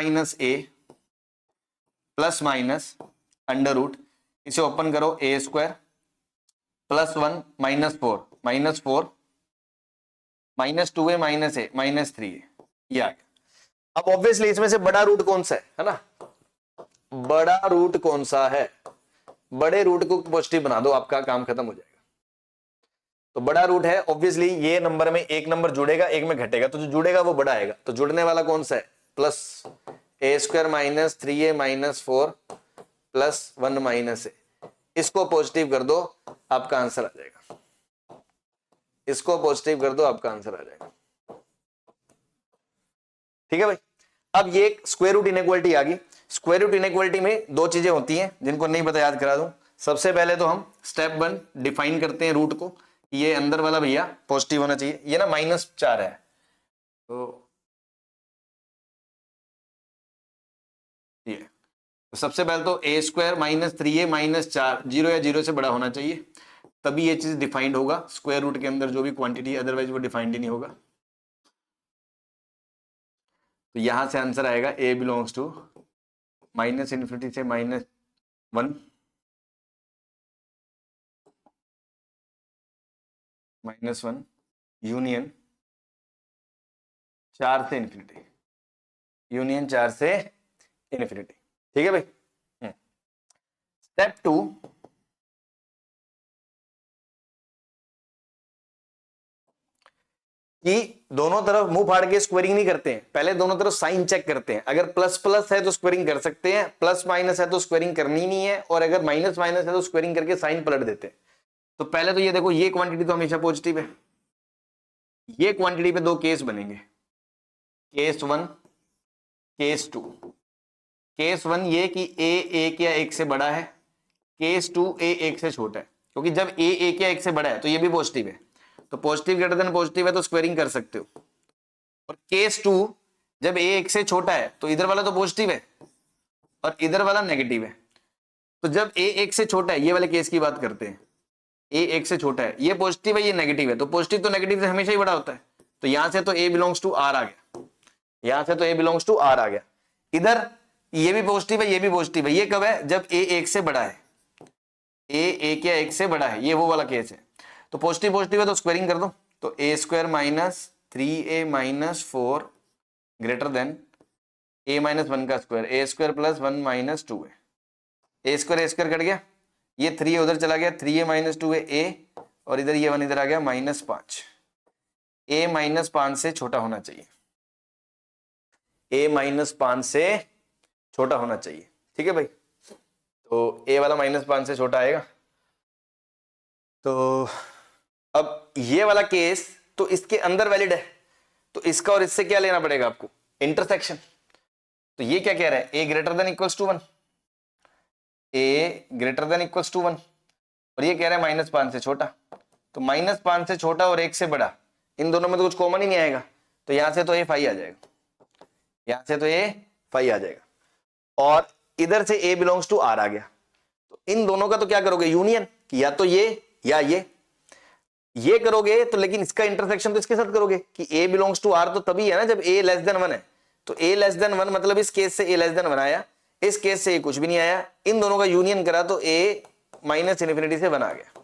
a ±√, इसे ओपन करो, a² + 1 -4 -4 -2a - a -3a, ये आ गया। अब ऑब्वियसली इसमें से बड़ा रूट कौन सा है ना, बड़ा रूट कौन सा है, बड़े रूट को पॉजिटिव बना दो, आपका काम खत्म हो जाएगा। तो बड़ा रूट है ऑब्वियसली, ये नंबर में एक नंबर जुड़ेगा एक में घटेगा, तो जो जुड़ेगा वो बड़ा आएगा, तो जुड़ने वाला कौन सा है, प्लस a² - 3a - 4 + 1 - a, इसको पॉजिटिव कर दो आपका आंसर आ जाएगा, इसको पॉजिटिव कर दो आपका आंसर आ जाएगा। ठीक है भाई, अब ये स्क्वायर रूट इनइक्वालिटी आ गई। स्क्वायर रूट इनइक्वालिटी में दो चीजें होती हैं, जिनको नहीं पता याद करा दूं। सबसे पहले तो हम स्टेप 1 डिफाइन करते हैं रूट को, ये अंदर वाला भैया पॉजिटिव होना चाहिए, ये ना -4 है, तो ये तो सबसे पहले तो a² - 3a - 4 0 या 0 से बड़ा होना चाहिए, तभी ये चीज डिफाइंड होगा स्क्वायर रूट के अंदर जो भी क्वांटिटी, अदरवाइज वो डिफाइंड ही नहीं होगा। तो यहां से आंसर आएगा a बिलोंग्स टू -∞ से -1 -1 यूनियन 4 से इन्फिनिटी, यूनियन 4 से इन्फिनिटी। ठीक है भाई। स्टेप 2, कि दोनों तरफ मुंह फाड़ के स्क्वायरिंग नहीं करते हैं, पहले दोनों तरफ साइन चेक करते हैं, अगर प्लस प्लस है तो स्क्वायरिंग कर सकते हैं, प्लस माइनस है तो स्क्वायरिंग करनी नहीं है, और अगर माइनस माइनस है तो स्क्वायरिंग करके साइन पलट देते हैं। तो पहले तो ये देखो, ये क्वांटिटी तो हमेशा पॉजिटिव है, ये क्वांटिटी पे दो केस बनेंगे, केस 1 केस 2। केस 1 ये कि a 1 या 1 से बड़ा है, केस 2 a 1 से छोटा है। क्योंकि जब ए एक या एक से बड़ा है तो ये भी पॉजिटिव है, तो पॉजिटिव ग्रेटर देन पॉजिटिव है तो स्क्वायरिंग कर सकते हो। और केस 2 जब ए एक से छोटा है तो इधर वाला तो पॉजिटिव है और इधर वाला नेगेटिव है, तो जब ए एक से छोटा है, ये वाले केस की बात करते हैं, ए एक से छोटा है, ये पॉजिटिव है ये नेगेटिव है, तो पॉजिटिव तो नेगेटिव से हमेशा ही बड़ा होता है, तो यहां से तो ए बिलोंग्स टू आर आ गया, यहां से तो ए बिलोंग्स टू आर आ गया। इधर ये भी पॉजिटिव है ये भी पॉजिटिव है, ये कब है जब ए एक से बड़ा है, ए एक या एक से बड़ा है, ये वो वाला केस है। तो पॉजिटिव पॉजिटिव है तो स्क्वायरिंग कर दो, तो a square minus 3a minus 4 greater than a minus 1 का square, a square plus 1 minus 2a, a square cut गया, ये 3 उधर चला गया, 3a माइनस 2a a, और इधर ये 1 इधर आ गया -5, a माइनस 5 से छोटा होना चाहिए, a माइनस 5 से छोटा होना चाहिए, ठीक है भाई। तो a वाला -5 से छोटा आएगा। तो अब ये वाला केस तो इसके अंदर वैलिड है, तो इसका और इससे क्या लेना पड़ेगा आपको, इंटरसेक्शन। तो ये क्या कह रहा है, a greater than equals to 1, a greater than equals to 1, और ये कह रहा है -5 से छोटा, तो -5 से छोटा और 1 से बड़ा, इन दोनों में तो कुछ कॉमन ही नहीं आएगा, तो यहां से तो a फाई आ जाएगा, यहां से तो a फाई आ जाएगा, और इधर से a बिलोंग्स टू r आ गया, तो इन दोनों का तो क्या करोगे, यूनियन, या तो ये या ये करोगे, तो लेकिन इसका इंटरसेक्शन तो इसके साथ करोगे कि a बिलोंग्स टू r, तो तभी है ना जब a लेस देन 1 है, तो a लेस देन 1 मतलब इस केस से a लेस देन 1 आया, इस केस से a कुछ भी नहीं आया, इन दोनों का यूनियन करा तो a माइनस इन्फिनिटी से 1 आ गया,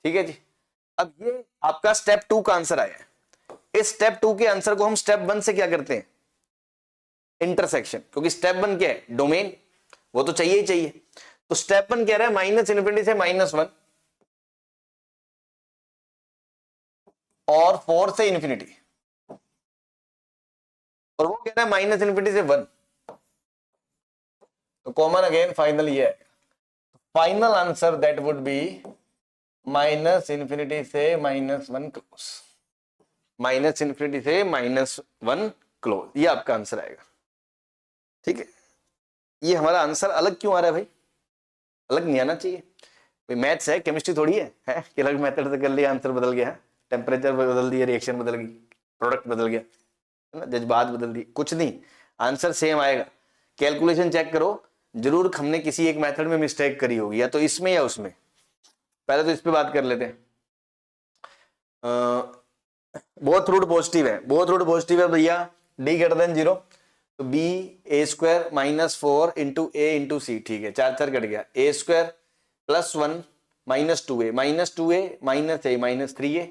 ठीक है जी। अब ये आपका स्टेप 2 का आंसर आया है, इस स्टेप 2 के आंसर को हम स्टेप 1 से क्या करते हैं, इंटरसेक्शन, क्योंकि स्टेप 1 क्या है, डोमेन, वो तो चाहिए ही चाहिए। तो स्टेप 1 कह रहा है माइनस इन्फिनिटी से -1 और 4 से इन्फिनिटी, और वो कह रहा है माइनस इन्फिनिटी से 1, तो कॉमन अगेन फाइनल ये है, final answer that would be minus infinity से -1 क्लोज, माइनस इन्फिनिटी से -1 क्लोज, ये आपका आंसर आएगा, ठीक है। ये हमारा आंसर अलग क्यों आ रहा है भाई, अलग नहीं आना चाहिए भाई, मैथ्स है केमिस्ट्री थोड़ी है कि अलग मेथड से कर लिया आंसर बदल गया है, टेम्परेचर बदल दिया, रिएक्शन बदल गई, प्रोडक्ट बदल गया है ना, जज्बात बदल दिए, कुछ नहीं, आंसर सेम आएगा। कैलकुलेशन चेक करो, जरूर हमने किसी एक मेथड में मिस्टेक करी होगी, या तो इसमें या उसमें। पहले तो इस पे बात कर लेते हैं। बोथ रूट पॉजिटिव है, बोथ रूट पॉजिटिव है भैया, डी ग्रेटर देन 0, तो बी ए स्क्वायर -4 इंटू ए इंटू सी, ठीक है, 4 4 कट गया, ए स्क्वायर +1 -2a माइनस ए -3a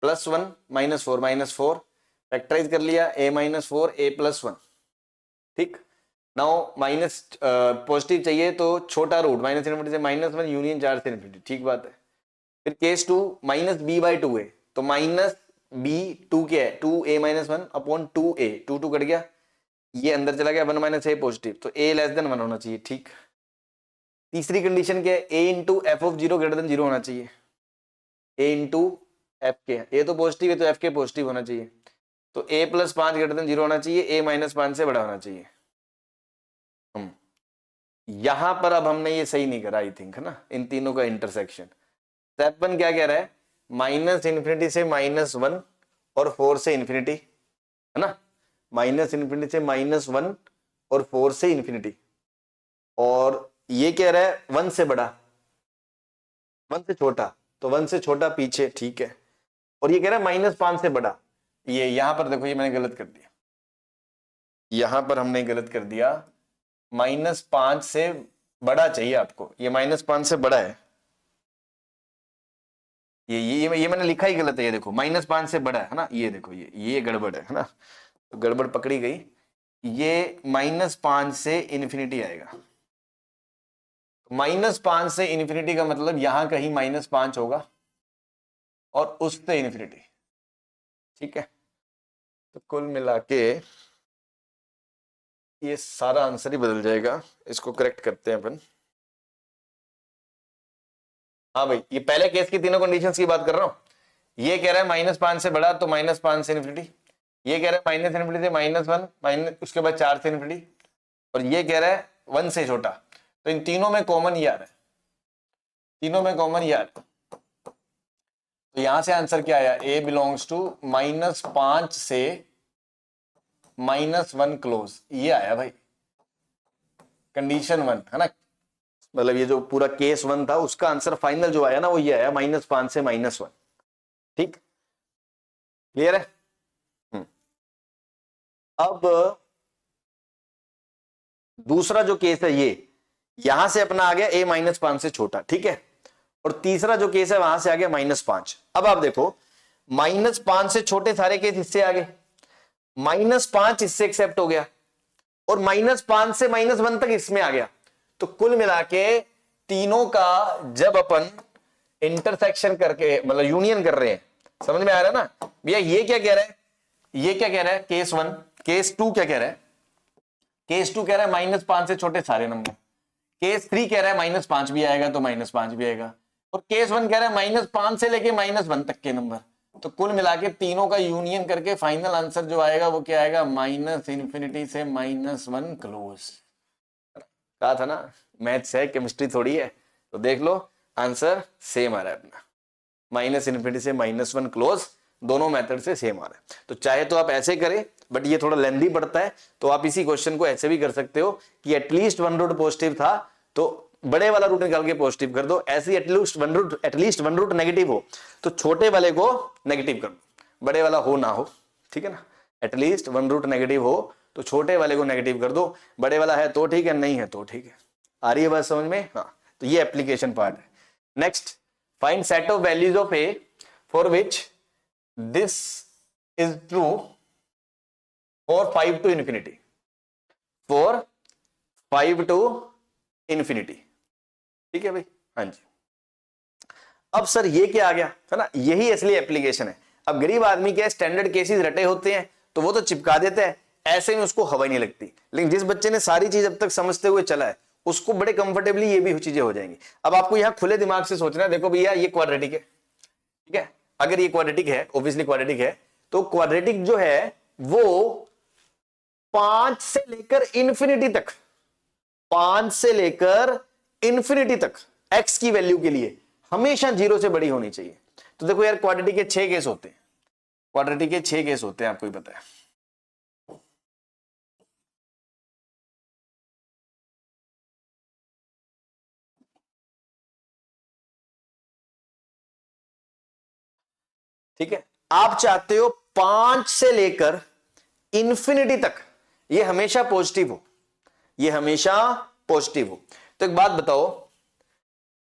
+1 -4 फैक्टराइज कर लिया, a -4 a +1, ठीक। नाउ माइनस पॉजिटिव चाहिए तो छोटा रूट माइनस इन्फिनिटी से -1 यूनियन 4 से इन्फिनिटी, ठीक बात है। फिर केस 2 -b/2a, तो -b2 क्या है, 2a - 1 अपॉन 2a, 2 कट गया, ये अंदर चला गया, 1 - a पॉजिटिव, तो a लेस देन 1 होना चाहिए, ठीक। तीसरी कंडीशन क्या है, a into F of 0 greater than 0 होना चाहिए, a इंटू एफ के, a तो पॉजिटिव है तो एफ के पॉजिटिव होना चाहिए, तो a +5 ग्रेटर देन 0 होना चाहिए, a -5 से बड़ा होना चाहिए। यहां पर अब हमने ये सही नहीं करा आई थिंक, है ना, इन तीनों का इंटरसेक्शन। स्टेप 1 क्या कह रहा है, माइनस इन्फिनिटी से -1 और 4 से इन्फिनिटी, है ना, माइनस इन्फिनिटी से -1 और 4 से इन्फिनिटी, और ये कह रहा है 1 से बड़ा 1 से छोटा, तो 1 से छोटा पीछे, ठीक है, और ये कह रहा है -5 से बड़ा, ये यहां पर देखो, ये मैंने गलत कर दिया, यहां पर हमने गलत कर दिया, -5 से बड़ा चाहिए आपको, ये -5 से बड़ा है, ये मैंने लिखा ही गलत है, ये देखो -5 से बड़ा है ना, ये देखो ये गड़बड़ है ना, तो गड़बड़ पकड़ी गई, ये -5 से इन्फिनिटी आएगा, -5 से इन्फिनिटी का मतलब यहां कहीं -5 होगा और उससे इन्फिनिटी, ठीक है। तो कुल मिला के ये सारा आंसर ही बदल जाएगा, इसको करेक्ट करते हैं अपन। हाँ भाई, ये पहले केस की तीनों कंडीशंस की बात कर रहा हूं, ये कह रहा है -5 से बड़ा, तो -5 से इन्फिनिटी, ये कह रहा है माइनस इन्फिनिटी से -1 माइनस उसके बाद 4 से इन्फिनिटी, और ये कह रहा है 1 से छोटा, तो इन तीनों में कॉमन ये आ रहा है, तीनों में कॉमन ये आता, तो यहां से आंसर क्या आया, ए बिलोंग्स टू -5 से -1 क्लोज, ये आया भाई कंडीशन 1 है ना। मतलब ये जो पूरा केस 1 था उसका आंसर फाइनल जो आया ना वो ये आया -5 से -1। ठीक, क्लियर है। अब दूसरा जो केस है ये, यहां से अपना आ गया a -5 से छोटा, ठीक है। और तीसरा जो केस है वहां से आ गया -5। अब आप देखो -5 से छोटे सारे केस इससे आ गए, -5 इससे एक्सेप्ट हो गया और -5 से -1 तक इसमें आ गया। तो कुल मिला के तीनों का जब अपन इंटरसेक्शन करके मतलब यूनियन कर रहे हैं, समझ में आ रहा है ना भैया। ये क्या कह रहा है, ये क्या कह रहा है केस 1, केस 2 क्या कह रहा है, केस 2 कह रहा है -5 से छोटे सारे नंबर, केस 3 कह रहा है -5 भी आएगा तो -5 भी आएगा, और केस 1 कह रहा है -5 से लेके -1 तक के नंबर। तो कुल मिला के तीनों का यूनियन करके फाइनल आंसर जो आएगा वो क्या आएगा, -∞ से -1 क्लोज। कहा था ना मैथ्स है, केमिस्ट्री थोड़ी है। तो देख लो आंसर सेम आ रहा है अपना, -∞ से -1 क्लोज, दोनों मेथड से सेम आ रहा है। तो चाहे तो आप ऐसे करें, बट ये थोड़ा लेंथी पड़ता है, तो आप इसी क्वेश्चन को ऐसे भी कर सकते हो कि एटलीस्ट 1 रूट पॉजिटिव था तो बड़े वाला रूट निकाल के पॉजिटिव कर दो, ऐसे एटलीस्ट वन रूट नेगेटिव हो तो छोटे वाले को नेगेटिव कर दो, बड़े वाला हो ना हो, ठीक है ना। एटलीस्ट 1 रूट नेगेटिव हो तो छोटे वाले को नेगेटिव कर दो, बड़े वाला है तो ठीक है, नहीं है तो ठीक है। आ रही है बात समझ में, हाँ। तो ये एप्लीकेशन पार्ट है। Next, find set of values of A for which this is true for 5 to infinity, for 5 to infinity, ठीक है भाई, हाँ जी। अब सर ये क्या आ गया है ना, यही असली एप्लीकेशन है। अब गरीब आदमी क्या स्टैंडर्ड केसेस रटे होते हैं तो वो तो चिपका देते हैं, ऐसे में उसको हवा ही नहीं लगती। लेकिन जिस बच्चे ने सारी चीज अब तक समझते हुए चला है उसको बड़े कंफर्टेबली ये भी चीजें हो जाएंगी। अब आपको यहां खुले दिमाग से सोचना है, देखो भैया ये क्वाड्रेटिक है, ठीक है। अगर ये क्वाड्रेटिक है, ऑब्वियसली क्वाड्रेटिक है, तो क्वाड्रेटिक जो है वो 5 से लेकर इंफिनिटी तक, 5 से लेकर इंफिनिटी तक x की वैल्यू के लिए हमेशा 0 से बड़ी होनी चाहिए। तो देखो यार क्वाड्रेटिक के 6 केस होते हैं, क्वाड्रेटिक के 6 केस होते हैं, आपको ही पता है। ठीक है, आप चाहते हो 5 से लेकर इंफिनिटी तक ये हमेशा पॉजिटिव हो, ये हमेशा पॉजिटिव हो। तो एक बात बताओ,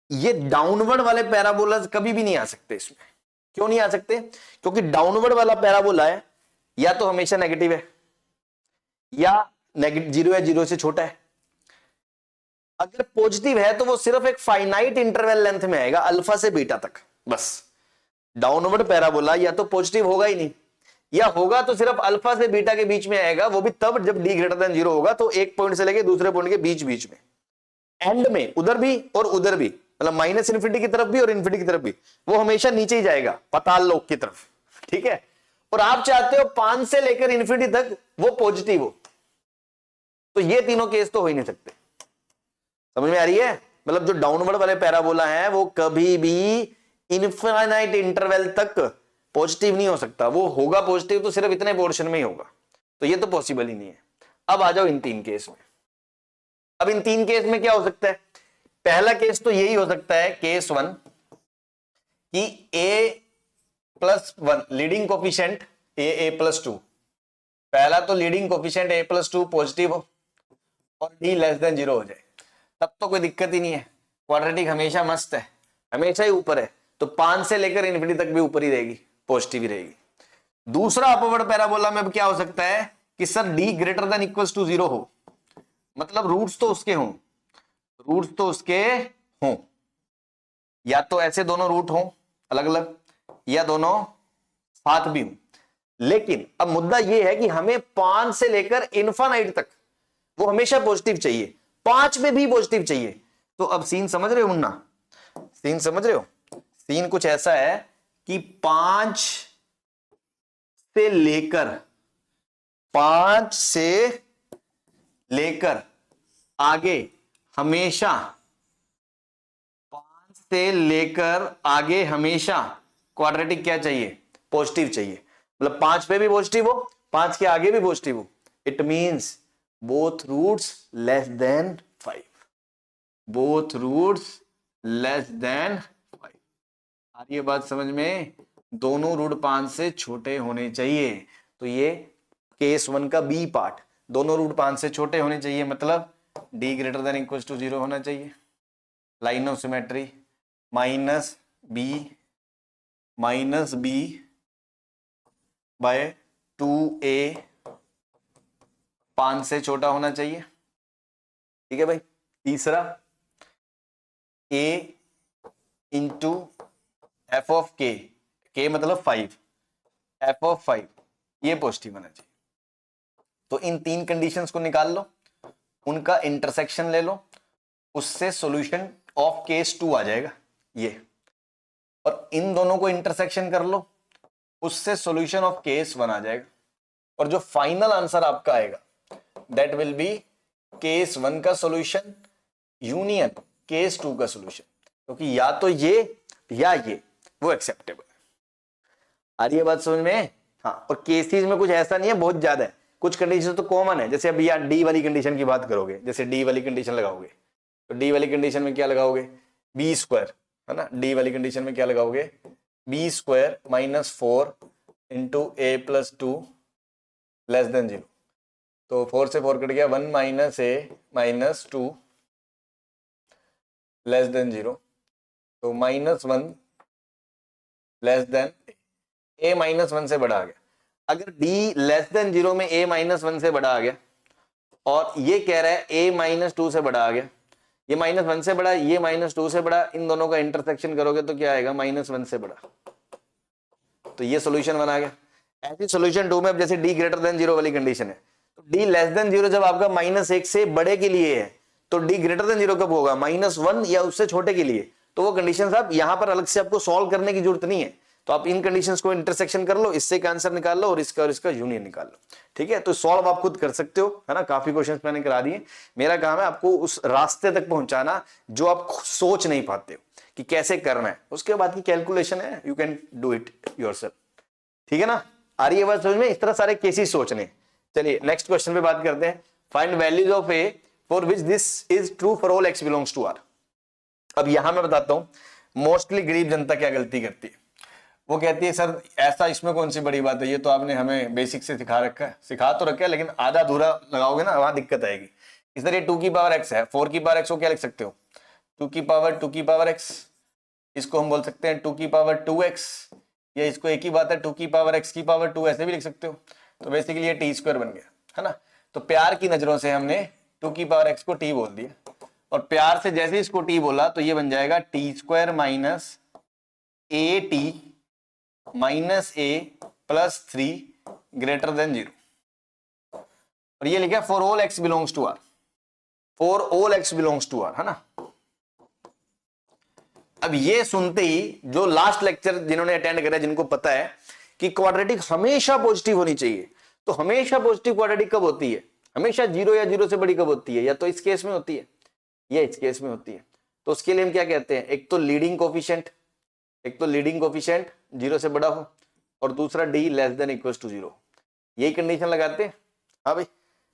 ये डाउनवर्ड वाले पैराबोलास कभी भी नहीं आ सकते इसमें। क्यों नहीं आ सकते? क्योंकि डाउनवर्ड वाला पैराबोला है या तो हमेशा नेगेटिव है या नेगेटिव 0 या 0 से छोटा है। अगर पॉजिटिव है तो वो सिर्फ एक फाइनाइट इंटरवल लेंथ में आएगा, अल्फा से बीटा तक, बस। डाउनवर्ड पैराबोला या तो पॉजिटिव होगा ही नहीं, या होगा तो सिर्फ अल्फा से बीटा के बीच में आएगा, वो भी तब जब डी ग्रेटर देन 0 होगा, तो एक पॉइंट से लेके दूसरे पॉइंट के बीच बीच में, एंड में उधर भी और उधर भी, मतलब माइनस इन्फिनिटी की तरफ भी और इन्फिनिटी की तरफ भी, वो हमेशा नीचे ही जाएगा पाताल लोक की तरफ, ठीक है। और आप चाहते हो 5 से लेकर इन्फिनिटी तक वो पॉजिटिव हो, तो ये तीनों केस तो हो ही नहीं सकते। समझ में आ रही है? मतलब जो डाउनवर्ड वाले पैराबोला है वो कभी भी इनफाइनाइट इंटरवल तक पॉजिटिव नहीं हो सकता, वो होगा पॉजिटिव तो सिर्फ इतने पोर्शन में ही होगा, तो ये तो पॉसिबल ही नहीं है। अब आ जाओ इन 3 केस में। अब इन 3 केस में क्या हो सकता है? पहला केस तो यही हो सकता है, केस 1, कि a+1 लीडिंग कोफिशिएंट a+2, पहला तो लीडिंग कोफिशिएंट a+2 पॉजिटिव हो और d लेस देन 0 हो जाए, तब तो कोई दिक्कत ही नहीं है, क्वाड्रेटिक हमेशा मस्त है, हमेशा ही ऊपर है, तो 5 से लेकर इन्फिनिटी तक भी ऊपर ही रहेगी, पॉजिटिव ही रहेगी। दूसरा अपवर्ड पैराबोला में अब क्या हो सकता है कि sir d greater than equals to 0 हो, मतलब रूट्स तो उसके हों, रूट्स तो उसके हों, या तो ऐसे दोनों रूट हों अलग अलग, या दोनों साथ भी हों। लेकिन अब मुद्दा यह है कि हमें 5 से लेकर इनफाइनाइट तक वो हमेशा पॉजिटिव चाहिए, 5 में भी पॉजिटिव चाहिए। तो अब सीन समझ रहे हो मुन्ना? सीन समझ रहे हो? सीन कुछ ऐसा है कि 5 से लेकर आगे हमेशा 5 से लेकर आगे हमेशा क्वाड्रेटिक क्या चाहिए, पॉजिटिव चाहिए। मतलब 5 पे भी पॉजिटिव हो, 5 के आगे भी पॉजिटिव हो। It means both roots less than 5, both roots less than 5। आ रही है बात समझ में? दोनों रूट 5 से छोटे होने चाहिए। तो ये केस 1 का बी पार्ट, दोनों रूट 5 से छोटे होने चाहिए, मतलब d greater than equal to 0 होना चाहिए। Line of symmetry minus B by 2a 5 से छोटा होना चाहिए। ठीक है भाई। तीसरा a इंटू एफ ऑफ के मतलब 5, एफ ऑफ 5 ये पॉजिटिव होना चाहिए। तो इन 3 कंडीशंस को निकाल लो, उनका इंटरसेक्शन ले लो, उससे सॉल्यूशन ऑफ केस 2 आ जाएगा ये, और इन दोनों को इंटरसेक्शन कर लो, उससे सॉल्यूशन ऑफ केस 1 आ जाएगा। और जो फाइनल आंसर आपका आएगा दैट विल बी केस 1 का सॉल्यूशन यूनियन केस 2 का सॉल्यूशन, क्योंकि या तो ये या ये वो एक्सेप्टेबल है। आ रही है बात समझ में? हाँ। और केसेस में कुछ ऐसा नहीं है, बहुत ज्यादा है, कुछ कंडीशन तो कॉमन है। जैसे अभी यहाँ डी वाली कंडीशन की बात करोगे, जैसे डी वाली कंडीशन लगाओगे तो डी वाली कंडीशन में क्या लगाओगे, बी स्क्वायर, है ना। डी वाली कंडीशन में क्या लगाओगे, बी स्क्वायर माइनस 4 इंटू ए प्लस 2 लेस देन 0। तो 4 से 4 कट गया, 1 माइनस ए माइनस 2 लेस देन 0। तो -1 लेस देन ए -1 से बड़ा आ गया। अगर d लेस देन 0 में a -1 से बड़ा आ गया, और ये कह रहा है a -2 से बड़ा आ गया, ये -1 से बड़ा, ये -2 से बड़ा, इन दोनों का इंटरसेक्शन करोगे तो क्या आएगा, -1 से बड़ा। तो ये सॉल्यूशन 1 आ गया। ऐसी सॉल्यूशन 2 में अब जैसे d ग्रेटर देन 0 वाली कंडीशन है, तो d लेस देन 0 जब आपका -1 से बड़े के लिए है, तो d ग्रेटर देन 0 कब होगा, -1 या उससे छोटे के लिए। तो वो कंडीशन साहब यहां पर अलग से आपको सॉल्व करने की जरूरत नहीं है। तो आप इन कंडीशंस को इंटरसेक्शन कर लो, इससे का आंसर निकाल लो, और इसका यूनियन निकाल लो। ठीक है। तो सॉल्व आप खुद कर सकते हो, है ना। काफी क्वेश्चंस मैंने करा दिए। मेरा काम है आपको उस रास्ते तक पहुंचाना जो आप सोच नहीं पाते हो कि कैसे करना है। उसके बाद की कैलकुलेशन है, you can do it yourself. ठीक है ना। आ रही है बात समझ में? इस तरह सारे केसेस सोचने। चलिए नेक्स्ट क्वेश्चन पे बात करते हैं। Find values of A for which this is true for all X belongs to R. अब यहां मैं बताता हूं मोस्टली गरीब जनता क्या गलती करती है। वो कहती है सर ऐसा इसमें कौन सी बड़ी बात है, ये तो आपने हमें बेसिक से सिखा रखा है। सिखा तो रखा है, लेकिन आधा अधूरा लगाओगे ना, वहां दिक्कत आएगी। इस तरह 2 की पावर x है, 4 की पावर x को क्या लिख सकते हो, 2 की पावर x। इसको हम बोल सकते हैं 2 की पावर 2x, या इसको एक ही बात है 2 की पावर x की पावर 2, ऐसे भी लिख सकते हो। तो बेसिकली ये t² बन गया, है ना। तो प्यार की नजरों से हमने 2 की पावर x को t बोल दिया, और प्यार से जैसे इसको t बोला तो ये बन जाएगा t² minus at minus a plus 3 greater than 0। और ये लिखा for all X belongs to R, for all X belongs to R, है ना। अब ये सुनते ही जो लास्ट लेक्चर जिन्होंने अटेंड करा, जिनको पता है कि क्वाड्रेटिक हमेशा पॉजिटिव होनी चाहिए, तो हमेशा पॉजिटिव क्वाड्रेटिक कब होती है, हमेशा 0 या 0 से बड़ी कब होती है, या तो इस केस में होती है या इस केस में होती है। तो उसके लिए हम क्या कहते हैं, एक तो लीडिंग कोफिशिएंट 0 से बड़ा हो, और दूसरा d less than equal to 0, यही कंडीशन लगाते हैं। हाँ भाई।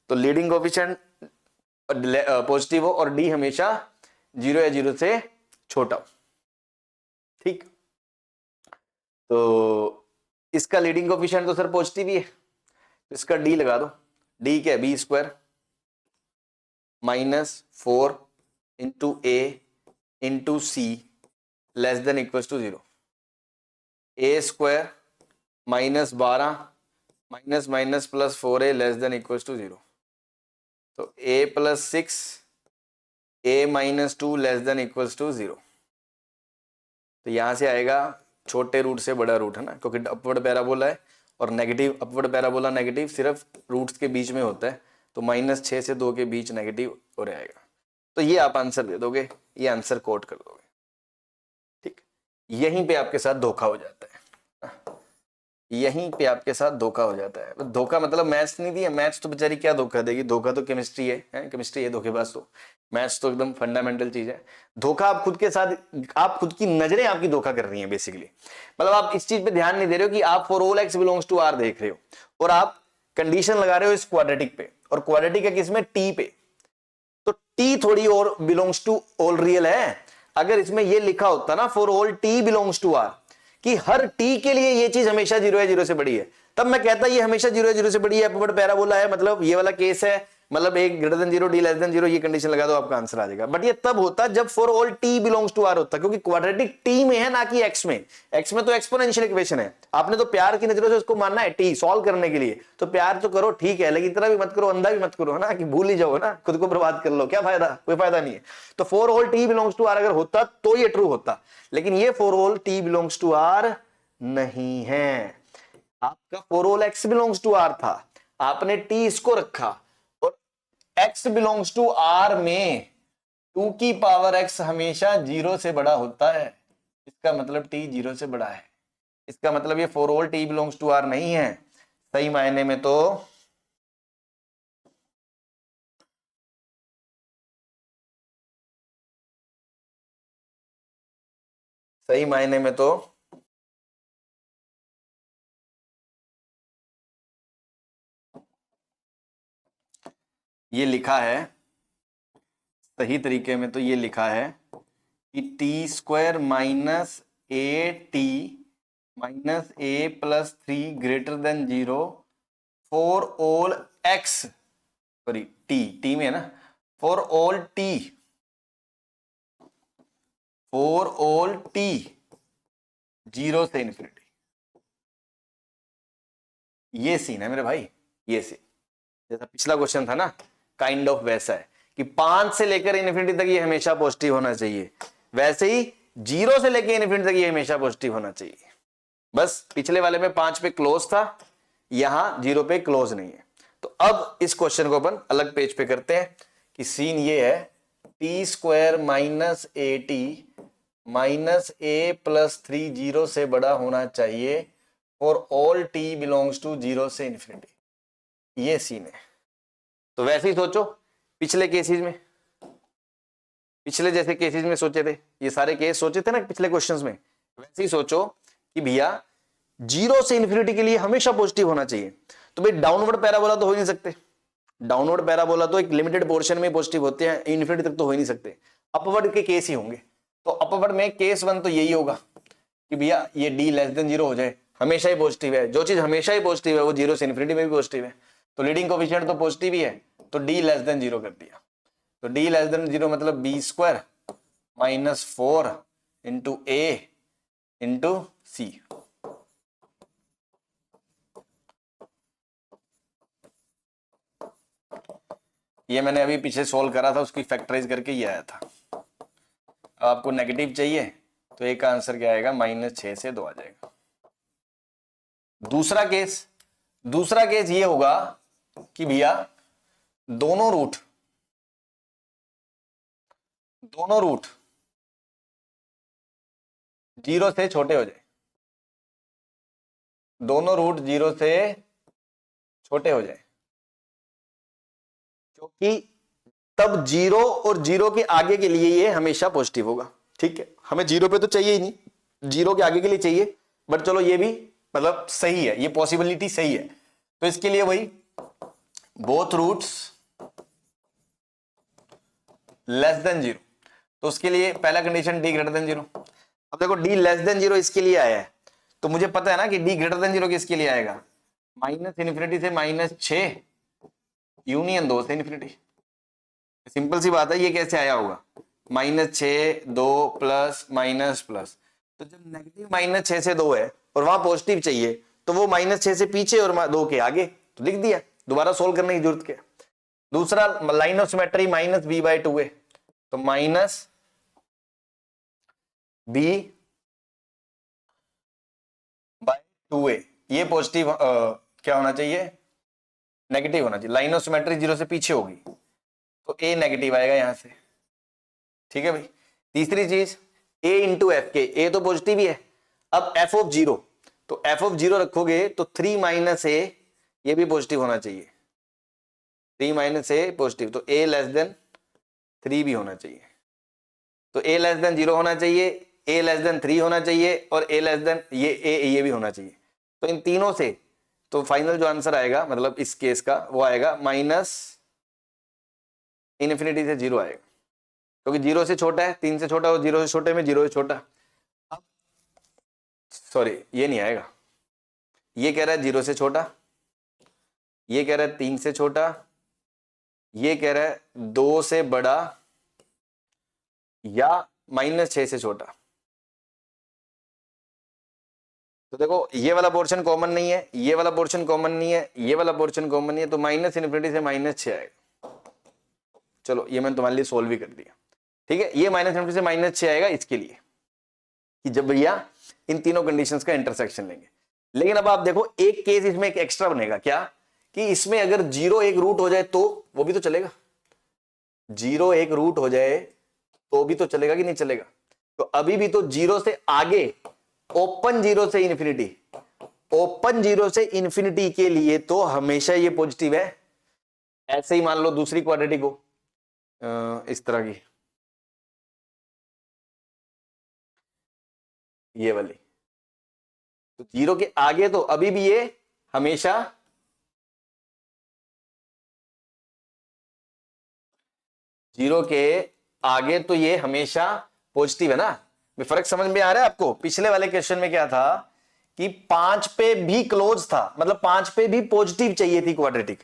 तो लीडिंग कोफिशिएंट पॉजिटिव हो, और d हमेशा 0 या 0 से छोटा हो। ठीक। तो इसका लीडिंग कोफिशिएंट तो सर पॉजिटिव ही है, तो इसका d लगा दो। d क्या है, b² minus 4 into a into c less than equal to 0। a² minus 12 minus minus plus 4a less than equal to 0। तो a plus 6 a minus 2 less than equal to 0। तो यहां से आएगा छोटे रूट से बड़ा रूट, है ना, क्योंकि अपवर्ड पैराबोला है, और नेगेटिव अपवर्ड पैराबोला नेगेटिव सिर्फ रूट्स के बीच में होता है। तो -6 से 2 के बीच नेगेटिव हो जाएगा। तो ये आप आंसर दे दोगे, ये आंसर कोट कर दोगे। ठीक। यहीं पे आपके साथ धोखा हो जाता है, यहीं पे आपके साथ धोखा हो जाता है। धोखा मतलब मैथ्स नहीं दिया, मैथ्स तो बेचारी क्या धोखा देगी, धोखा तो केमिस्ट्री है केमिस्ट्री है धोखेबाज। तो मैथ्स तो एकदम फंडामेंटल चीज है। धोखा आप खुद के साथ, आप खुद की नजरें आपकी धोखा कर रही हैं बेसिकली। मतलब आप इस चीज पे ध्यान नहीं दे रहे हो कि आप for all X belongs to R देख रहे हो और आप कंडीशन लगा रहे हो इस क्वाड्रेटिक पे, और क्वाड्रेटिक है किसमें, टी पे। तो टी थोड़ी और बिलोंग्स टू ऑल रियल है। अगर इसमें ये लिखा होता ना for all T belongs to R, कि हर टी के लिए ये चीज हमेशा जीरो है जीरो से बड़ी है, तब मैं कहता ये हमेशा जीरो है जीरो से बड़ी है, अपर पैराबोला है, मतलब ये वाला केस है, मतलब एक greater than zero D less than zero, ये कंडीशन लगा दो आपका आंसर आ जाएगा। बट ये तब होता जब for all T belongs to R होता, क्योंकि क्वाड्रेटिक टी में है ना कि एक्स में। एक्स में तो एक्सपोनेंशियल इक्वेशन है, आपने तो प्यार की नजरों से उसको मानना है टी सॉल्व करने के लिए, तो प्यार तो करो ठीक है, लेकिन इतना भी मत करो, अंधा भी मत करो, है ना, कि भूल ही जाओ ना, खुद को बर्बाद कर लो, क्या फायदा, कोई फायदा नहीं है। तो for all T belongs to R अगर होता तो ये ट्रू होता, लेकिन ये for all T belongs to R नहीं है। आपका for all X belongs to R था, आपने टी इसको रखा, और एक्स बिलोंग्स टू आर में 2 की पावर एक्स हमेशा जीरो से बड़ा होता है, इसका मतलब टी जीरो से बड़ा है। इसका मतलब ये for all T belongs to R नहीं है। सही मायने में तो सही मायने में तो ये लिखा है, सही तरीके में तो ये लिखा है कि T square minus A T minus A plus 3 greater than zero for all x, sorry T में है ना, फॉर ऑल टी जीरो से इन्फिनिटी। ये सीन है मेरे भाई, ये सीन जैसा पिछला क्वेश्चन था ना, काइंड ऑफ वैसा है कि 5 से लेकर इन्फिनिटी तक ये हमेशा पॉजिटिव होना चाहिए, वैसे ही 0 से लेकर इन्फिनिटी तक ये हमेशा पॉजिटिव होना चाहिए। बस पिछले वाले में 5 पे क्लोज था, यहां 0 पे क्लोज नहीं है। तो अब इस क्वेश्चन को अपन अलग पेज पे करते हैं कि सीन ये है, T square minus A T minus A plus 3 zero से बड़ा होना चाहिए और all T belongs to zero से इन्फिनिटी, ये सीन है। तो वैसे ही सोचो पिछले केसेस में, पिछले जैसे केसेस में सोचे थे, ये सारे केस सोचे थे ना पिछले क्वेश्चंस में, वैसे ही सोचो कि भैया 0 से इन्फिनिटी के लिए हमेशा पॉजिटिव होना चाहिए। तो भाई डाउनवर्ड पैराबोला तो हो ही नहीं सकते, डाउनवर्ड पैराबोला तो एक लिमिटेड पोर्शन में पॉजिटिव होते हैं, इन्फिनिटी तक तो हो ही नहीं सकते, अपवर्ड के केस ही होंगे। तो अपवर्ड में केस 1 तो यही होगा कि भैया ये डी लेस देन जीरो हो जाए, हमेशा ही पॉजिटिव है, जो चीज हमेशा ही पॉजिटिव है वो 0 से इन्फिनिटी में भी पॉजिटिव है, तो लीडिंग कोएफिशिएंट तो पॉजिटिव ही है, तो डी लेस देन जीरो कर दिया। तो डी लेस देन जीरो मतलब बी स्क्वायर माइनस 4 इंटू ए इंटू सी। ये मैंने अभी पीछे सोल्व करा था, उसकी फैक्टराइज करके ये आया था। अब आपको नेगेटिव चाहिए तो एक आंसर क्या आएगा, -6 से 2 आ जाएगा। दूसरा केस ये होगा कि भैया दोनों रूट 0 से छोटे हो जाए, दोनों रूट 0 से छोटे हो जाए, क्योंकि तब 0 और 0 के आगे के लिए ये हमेशा पॉजिटिव होगा। ठीक है, हमें 0 पे तो चाहिए ही नहीं, 0 के आगे के लिए चाहिए, बट चलो ये भी मतलब सही है, ये पॉसिबिलिटी सही है। तो इसके लिए वही बोथ रूट्स लेस देन 0, तो उसके लिए पहला कंडीशन डी ग्रेटर देन 0। अब देखो डी लेस देन 0 इसके लिए आया है, तो मुझे पता है ना कि डी ग्रेटर देन 0 किसके लिए आएगा, माइनस इन्फिनिटी से -6 यूनियन 2 से इन्फिनिटी। सिंपल सी बात है, ये कैसे आया होगा, -6 2 प्लस माइनस प्लस, तो जब नेगेटिव -6 से 2 है और वहां पॉजिटिव चाहिए, तो वो -6 से पीछे और 2 के आगे, तो लिख दिया, दोबारा सोल्व करने की जरूरत क्या। दूसरा लाइन ऑफ सिमेट्री -b/2 है, तो -b/2a, ये पॉजिटिव क्या होना चाहिए, नेगेटिव होना चाहिए। लाइन ऑफ सिमेट्री 0 से पीछे होगी तो a नेगेटिव आएगा यहां से। ठीक है भाई। तीसरी चीज a इंटू एफ के, a तो पॉजिटिव ही है, अब f ऑफ 0, तो एफ ऑफ जीरो रखोगे तो 3 माइनस ए, ये भी पॉजिटिव होना चाहिए, 3 माइनस ए पॉजिटिव, तो ए लेस देन 3 भी होना चाहिए, तो ए लेस देन 0 होना चाहिए, ए लेस देन 3 होना चाहिए और ए लेस देन ये भी होना चाहिए। तो इन तीनों से तो फाइनल जो आंसर आएगा मतलब इस केस का वो आएगा माइनस इनफिनिटी से 0 आएगा, क्योंकि 0 से छोटा है, 3 से छोटा और 0 से छोटे में 0 से छोटा। अब सॉरी ये नहीं आएगा, ये कह रहा है 0 से छोटा, ये कह रहा है 3 से छोटा, ये कह रहा है 2 से बड़ा या -6 से छोटा। तो देखो ये वाला पोर्शन कॉमन नहीं है, ये वाला पोर्शन कॉमन नहीं है, ये वाला पोर्शन कॉमन नहीं है, तो माइनस इनफिनिटी से -6 आएगा। चलो ये मैंने तुम्हारे लिए सोल्व भी कर दिया, ठीक है। ये माइनस इनफिनिटी से -6 आएगा इसके लिए कि जब भैया इन तीनों कंडीशंस का इंटरसेक्शन लेंगे। लेकिन अब आप देखो एक केस इसमें एक एक्स्ट्रा बनेगा, क्या कि इसमें अगर 0 एक रूट हो जाए तो वो भी तो चलेगा, 0 एक रूट हो जाए तो भी तो चलेगा कि नहीं चलेगा। तो अभी भी तो 0 से आगे ओपन 0 से इन्फिनिटी, ओपन 0 से इन्फिनिटी के लिए तो हमेशा ये पॉजिटिव है। ऐसे ही मान लो दूसरी क्वाड्रेटिक को इस तरह की, ये वाली, तो 0 के आगे तो अभी भी ये हमेशा जीरो के आगे तो ये हमेशा पॉजिटिव है ना। फर्क समझ में आ रहा है आपको। पिछले वाले क्वेश्चन में क्या था कि 5 पे भी क्लोज था, मतलब 5 पे भी पॉजिटिव चाहिए थी क्वाड्रेटिक,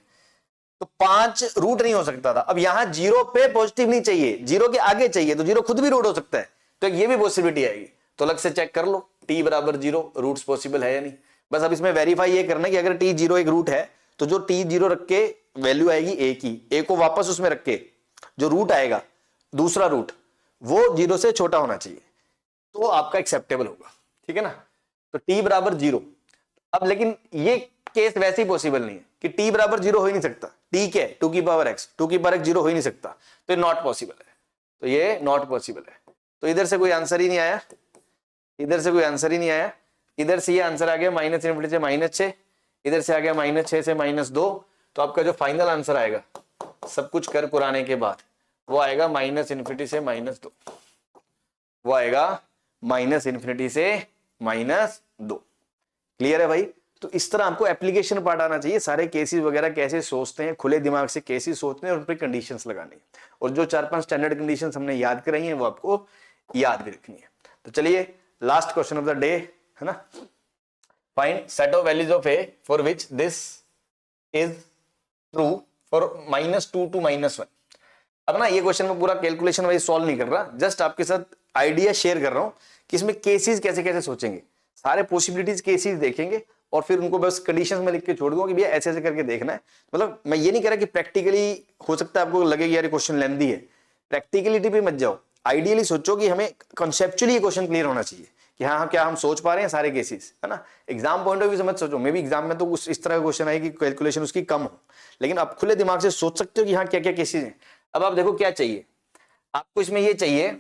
तो 5 रूट नहीं हो सकता था। अब यहां 0 पे पॉजिटिव नहीं चाहिए, 0 के आगे चाहिए, तो 0 खुद भी रूट हो सकता है, तो ये भी पॉसिबिलिटी आएगी। तो अलग से चेक कर लो t बराबर 0 रूट्स पॉसिबल है या नहीं। बस अब इसमें वेरीफाई ये करना कि अगर t 0 एक रूट है तो जो t 0 रख के वैल्यू आएगी a की, a को वापस उसमें रख के जो रूट आएगा दूसरा रूट वो 0 से छोटा होना चाहिए, तो आपका एक्सेप्टेबल होगा, ठीक है ना। तो t बराबर 0। अब लेकिन ये केस वैसे ही पॉसिबल नहीं है कि t बराबर 0 हो ही नहीं सकता, t क्या है 2 की पावर x, 2 की पावर x 0 हो ही नहीं सकता, तो ये नॉट पॉसिबल है, तो ये नॉट पॉसिबल है। तो इधर से कोई आंसर ही नहीं आया, इधर से कोई आंसर ही नहीं आया, इधर से ये आंसर आ गया माइनस इनफिनिटी से -6, इधर से आ गया -6 से -2, तो आपका जो फाइनल आंसर आएगा सब कुछ कर पुराने के बाद वो आएगा माइनस इनफिनिटी से -2, वो आएगा माइनस इनफिनिटी से -2। क्लियर है भाई। तो इस तरह आपको एप्लीकेशन पार्ट आना चाहिए, सारे केसेस वगैरह कैसे सोचते हैं, खुले दिमाग से केसेस सोचते हैं और उन पर कंडीशंस लगानी है, और जो 4-5 स्टैंडर्ड कंडीशंस हमने याद कराई हैं वो आपको याद भी रखनी है। तो चलिए last question of the day है ना, find set of values of A for which this is true for -2 to -1। अब ना ये क्वेश्चन में पूरा कैलकुलेशन वाइज सॉल्व नहीं कर रहा, जस्ट आपके साथ आइडिया शेयर कर रहा हूं कि इसमें केसेस कैसे कैसे सोचेंगे, सारे पॉसिबिलिटीज केसेस देखेंगे और फिर उनको बस कंडीशंस में लिख के छोड़ दूंगा कि भैया ऐसे ऐसे करके देखना है। मतलब मैं ये नहीं कह रहा कि प्रैक्टिकली हो सकता है आपको लगे कि यार ये क्वेश्चन लेंथी है, प्रैक्टिकलिटी पे मत जाओ, आइडियली सोचो कि हमें कॉन्सेप्चुअली ये क्वेश्चन क्लियर होना चाहिए कि हाँ क्या हम सोच पा रहे हैं सारे केसेस, है ना। एग्जाम पॉइंट ऑफ व्यू से मत सोचो, मे भी एग्जाम में तो इस तरह का क्वेश्चन आए कि कैलकुलेशन उसकी कम हो, लेकिन आप खुले दिमाग से सोच सकते हो कि हाँ क्या क्या केसेस हैं। अब आप देखो क्या चाहिए आपको, इसमें ये चाहिए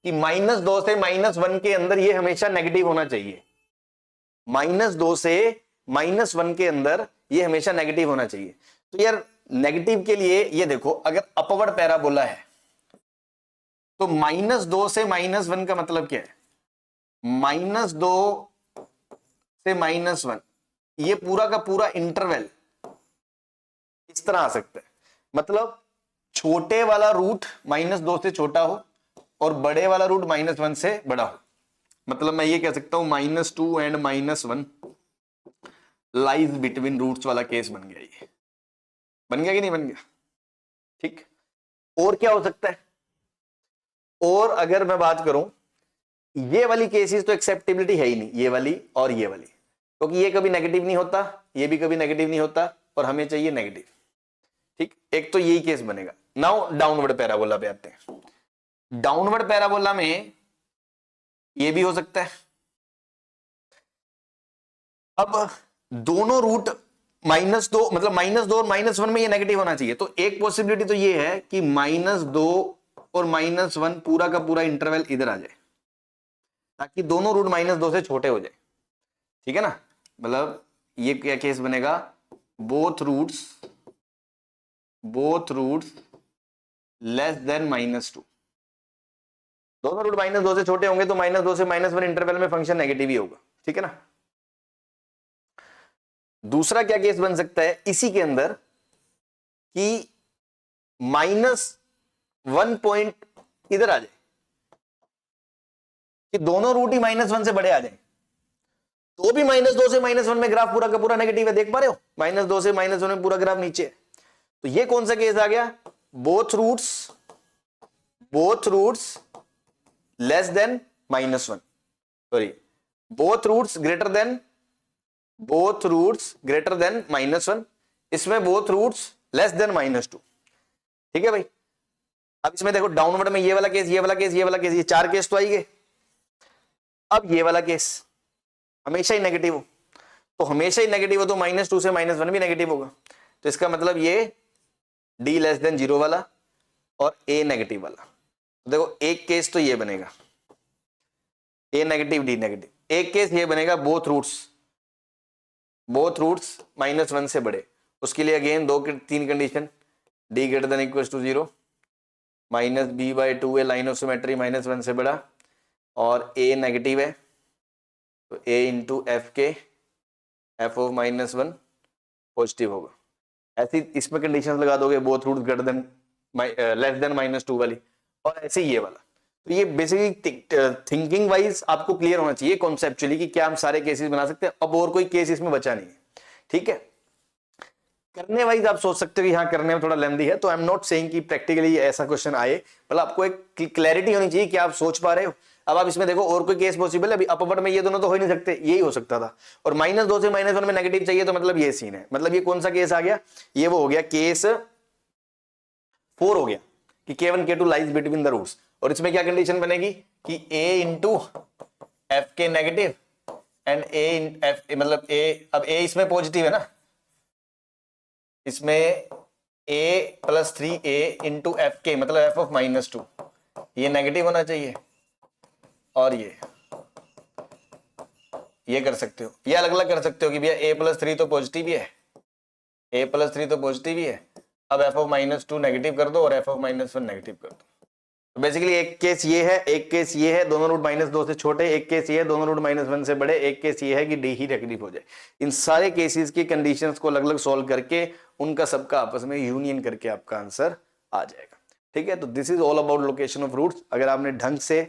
कि -2 से -1 के अंदर ये हमेशा नेगेटिव होना चाहिए, -2 से -1 के अंदर ये हमेशा नेगेटिव होना चाहिए। तो यार नेगेटिव के लिए ये देखो, अगर अपवर्ड पैराबोला है तो -2 से -1 का मतलब क्या है, -2 से -1 ये पूरा का पूरा इंटरवल इस तरह आ सकता है, मतलब छोटे वाला रूट -2 से छोटा हो और बड़े वाला रूट -1 से बड़ा हो। मतलब मैं ये कह सकता हूं -2 एंड -1 लाइज बिटवीन रूट्स वाला केस बन गया, ये बन गया कि नहीं बन गया, ठीक। और क्या हो सकता है, और अगर मैं बात करूं ये वाली केसेस तो एक्सेप्टेबिलिटी है ही नहीं, ये वाली और ये वाली, क्योंकि ये कभी नेगेटिव नहीं होता, ये भी कभी नेगेटिव नहीं होता और हमें चाहिए नेगेटिव, ठीक। एक तो यही केस बनेगा। नाउ डाउनवर्ड पैराबोला पे आते हैं। डाउनवर्ड पैराबोला में ये भी हो सकता है। अब दोनों रूट -2 मतलब -2 और -1 में ये नेगेटिव होना चाहिए, तो एक पॉसिबिलिटी तो ये है कि -2 और -1 पूरा का पूरा इंटरवल इधर आ जाए ताकि दोनों रूट -2 से छोटे हो जाए। ठीक है ना, मतलब ये क्या केस बनेगा, बोथ रूट्स लेस देन -2। दोनों रूट -2 से छोटे होंगे तो -2 से -1 इंटरवल में फंक्शन नेगेटिव ही होगा, ठीक है ना। दूसरा क्या केस बन सकता है इसी के अंदर कि -1 पॉइंट इधर आ जाए, कि दोनों रूट ही -1 से बड़े आ जाए, तो भी -2 से -1 में ग्राफ पूरा का पूरा नेगेटिव है, देख पा रहे हो, -2 से -1 में पूरा ग्राफ नीचे है। तो ये कौन सा केस आ गया, both roots less than -1, sorry both roots greater than -1, इसमें बोथ रूट्स लेस देन -2, ठीक है भाई। अब इसमें देखो डाउनवर्ड में ये वाला केस, ये वाला केस, ये वाला केस, ये 4 केस तो आएंगे। अब ये वाला केस हमेशा ही नेगेटिव हो, तो हमेशा ही नेगेटिव हो तो -2 से -1 भी नेगेटिव होगा, तो इसका मतलब ये d लेस देन 0 वाला और a नेगेटिव वाला। तो देखो एक केस तो ये बनेगा a नेगेटिव d नेगेटिव, एक केस ये बनेगा बोथ रूट्स -1 से बड़े, उसके लिए again 3 condition, d greater than equal to 0, -b/2 line of symmetry -1 से बड़ा, और a नेगेटिव है तो a into f k f of -1 positive होगा। ऐसी इसमें कंडीशन लगा दोगे both roots greater than less than -2 वाली, और ऐसे ये वाला। तो ये बेसिकली थिंकिंग वाइज आपको क्लियर होना चाहिए कॉन्सेप्चुअली कि क्या हम सारे केसेस बना सकते हैं, अब और कोई केस इसमें बचा नहीं है, ठीक है। करने वाइज आप सोच सकते हो कि हाँ करने में थोड़ा लेंथी है, तो आई एम नॉट सेइंग कि प्रैक्टिकली ऐसा क्वेश्चन आए, मतलब आपको एक क्लैरिटी होनी चाहिए कि आप सोच पा रहे हो। अब आप इसमें देखो और कोई केस पॉसिबल है, अभी अपर में ये दोनों तो हो ही नहीं सकते, यही हो सकता था, और -2 से -1 में नेगेटिव चाहिए, तो मतलब ये सीन है, मतलब ये कौन सा केस आ गया, ये वो हो गया केस 4 हो गया कि K1 K2 lies between the roots, और इसमें क्या कंडीशन बनेगी कि a into f k negative and a in F, मतलब a, अब a इसमें पॉजिटिव है ना, इसमें a + 3a इंटू एफ के मतलब f ऑफ -2, ये नेगेटिव होना चाहिए, और ये कर सकते हो, ये अलग अलग कर सकते हो कि भैया a + 3 तो पॉजिटिव ही है, a + 3 तो पॉजिटिव ही है, अब f ऑफ -2 नेगेटिव कर दो और f ऑफ -1 नेगेटिव कर दो। तो बेसिकली एक केस ये है, एक केस ये है दोनों रूट -2 से छोटे, एक केस ये है दोनों रूट -1 से बड़े, एक केस ये है कि d ही नेगेटिव हो जाए। इन सारे केसेस की कंडीशंस को अलग अलग सॉल्व करके उनका सबका आपस में यूनियन करके आपका आंसर आ जाएगा, ठीक है। तो this is all about location of roots. अगर आपने ढंग से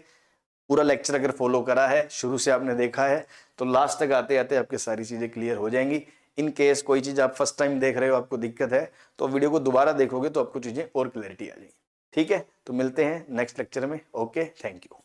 पूरा लेक्चर अगर फॉलो करा है, शुरू से आपने देखा है, तो लास्ट तक आते आते आपकी सारी चीजें क्लियर हो जाएंगी। इन केस कोई चीज आप फर्स्ट टाइम देख रहे हो, आपको दिक्कत है, तो वीडियो को दोबारा देखोगे तो आपको चीजें और क्लैरिटी आ जाएगी, ठीक है। तो मिलते हैं नेक्स्ट लेक्चर में, ओके, थैंक यू।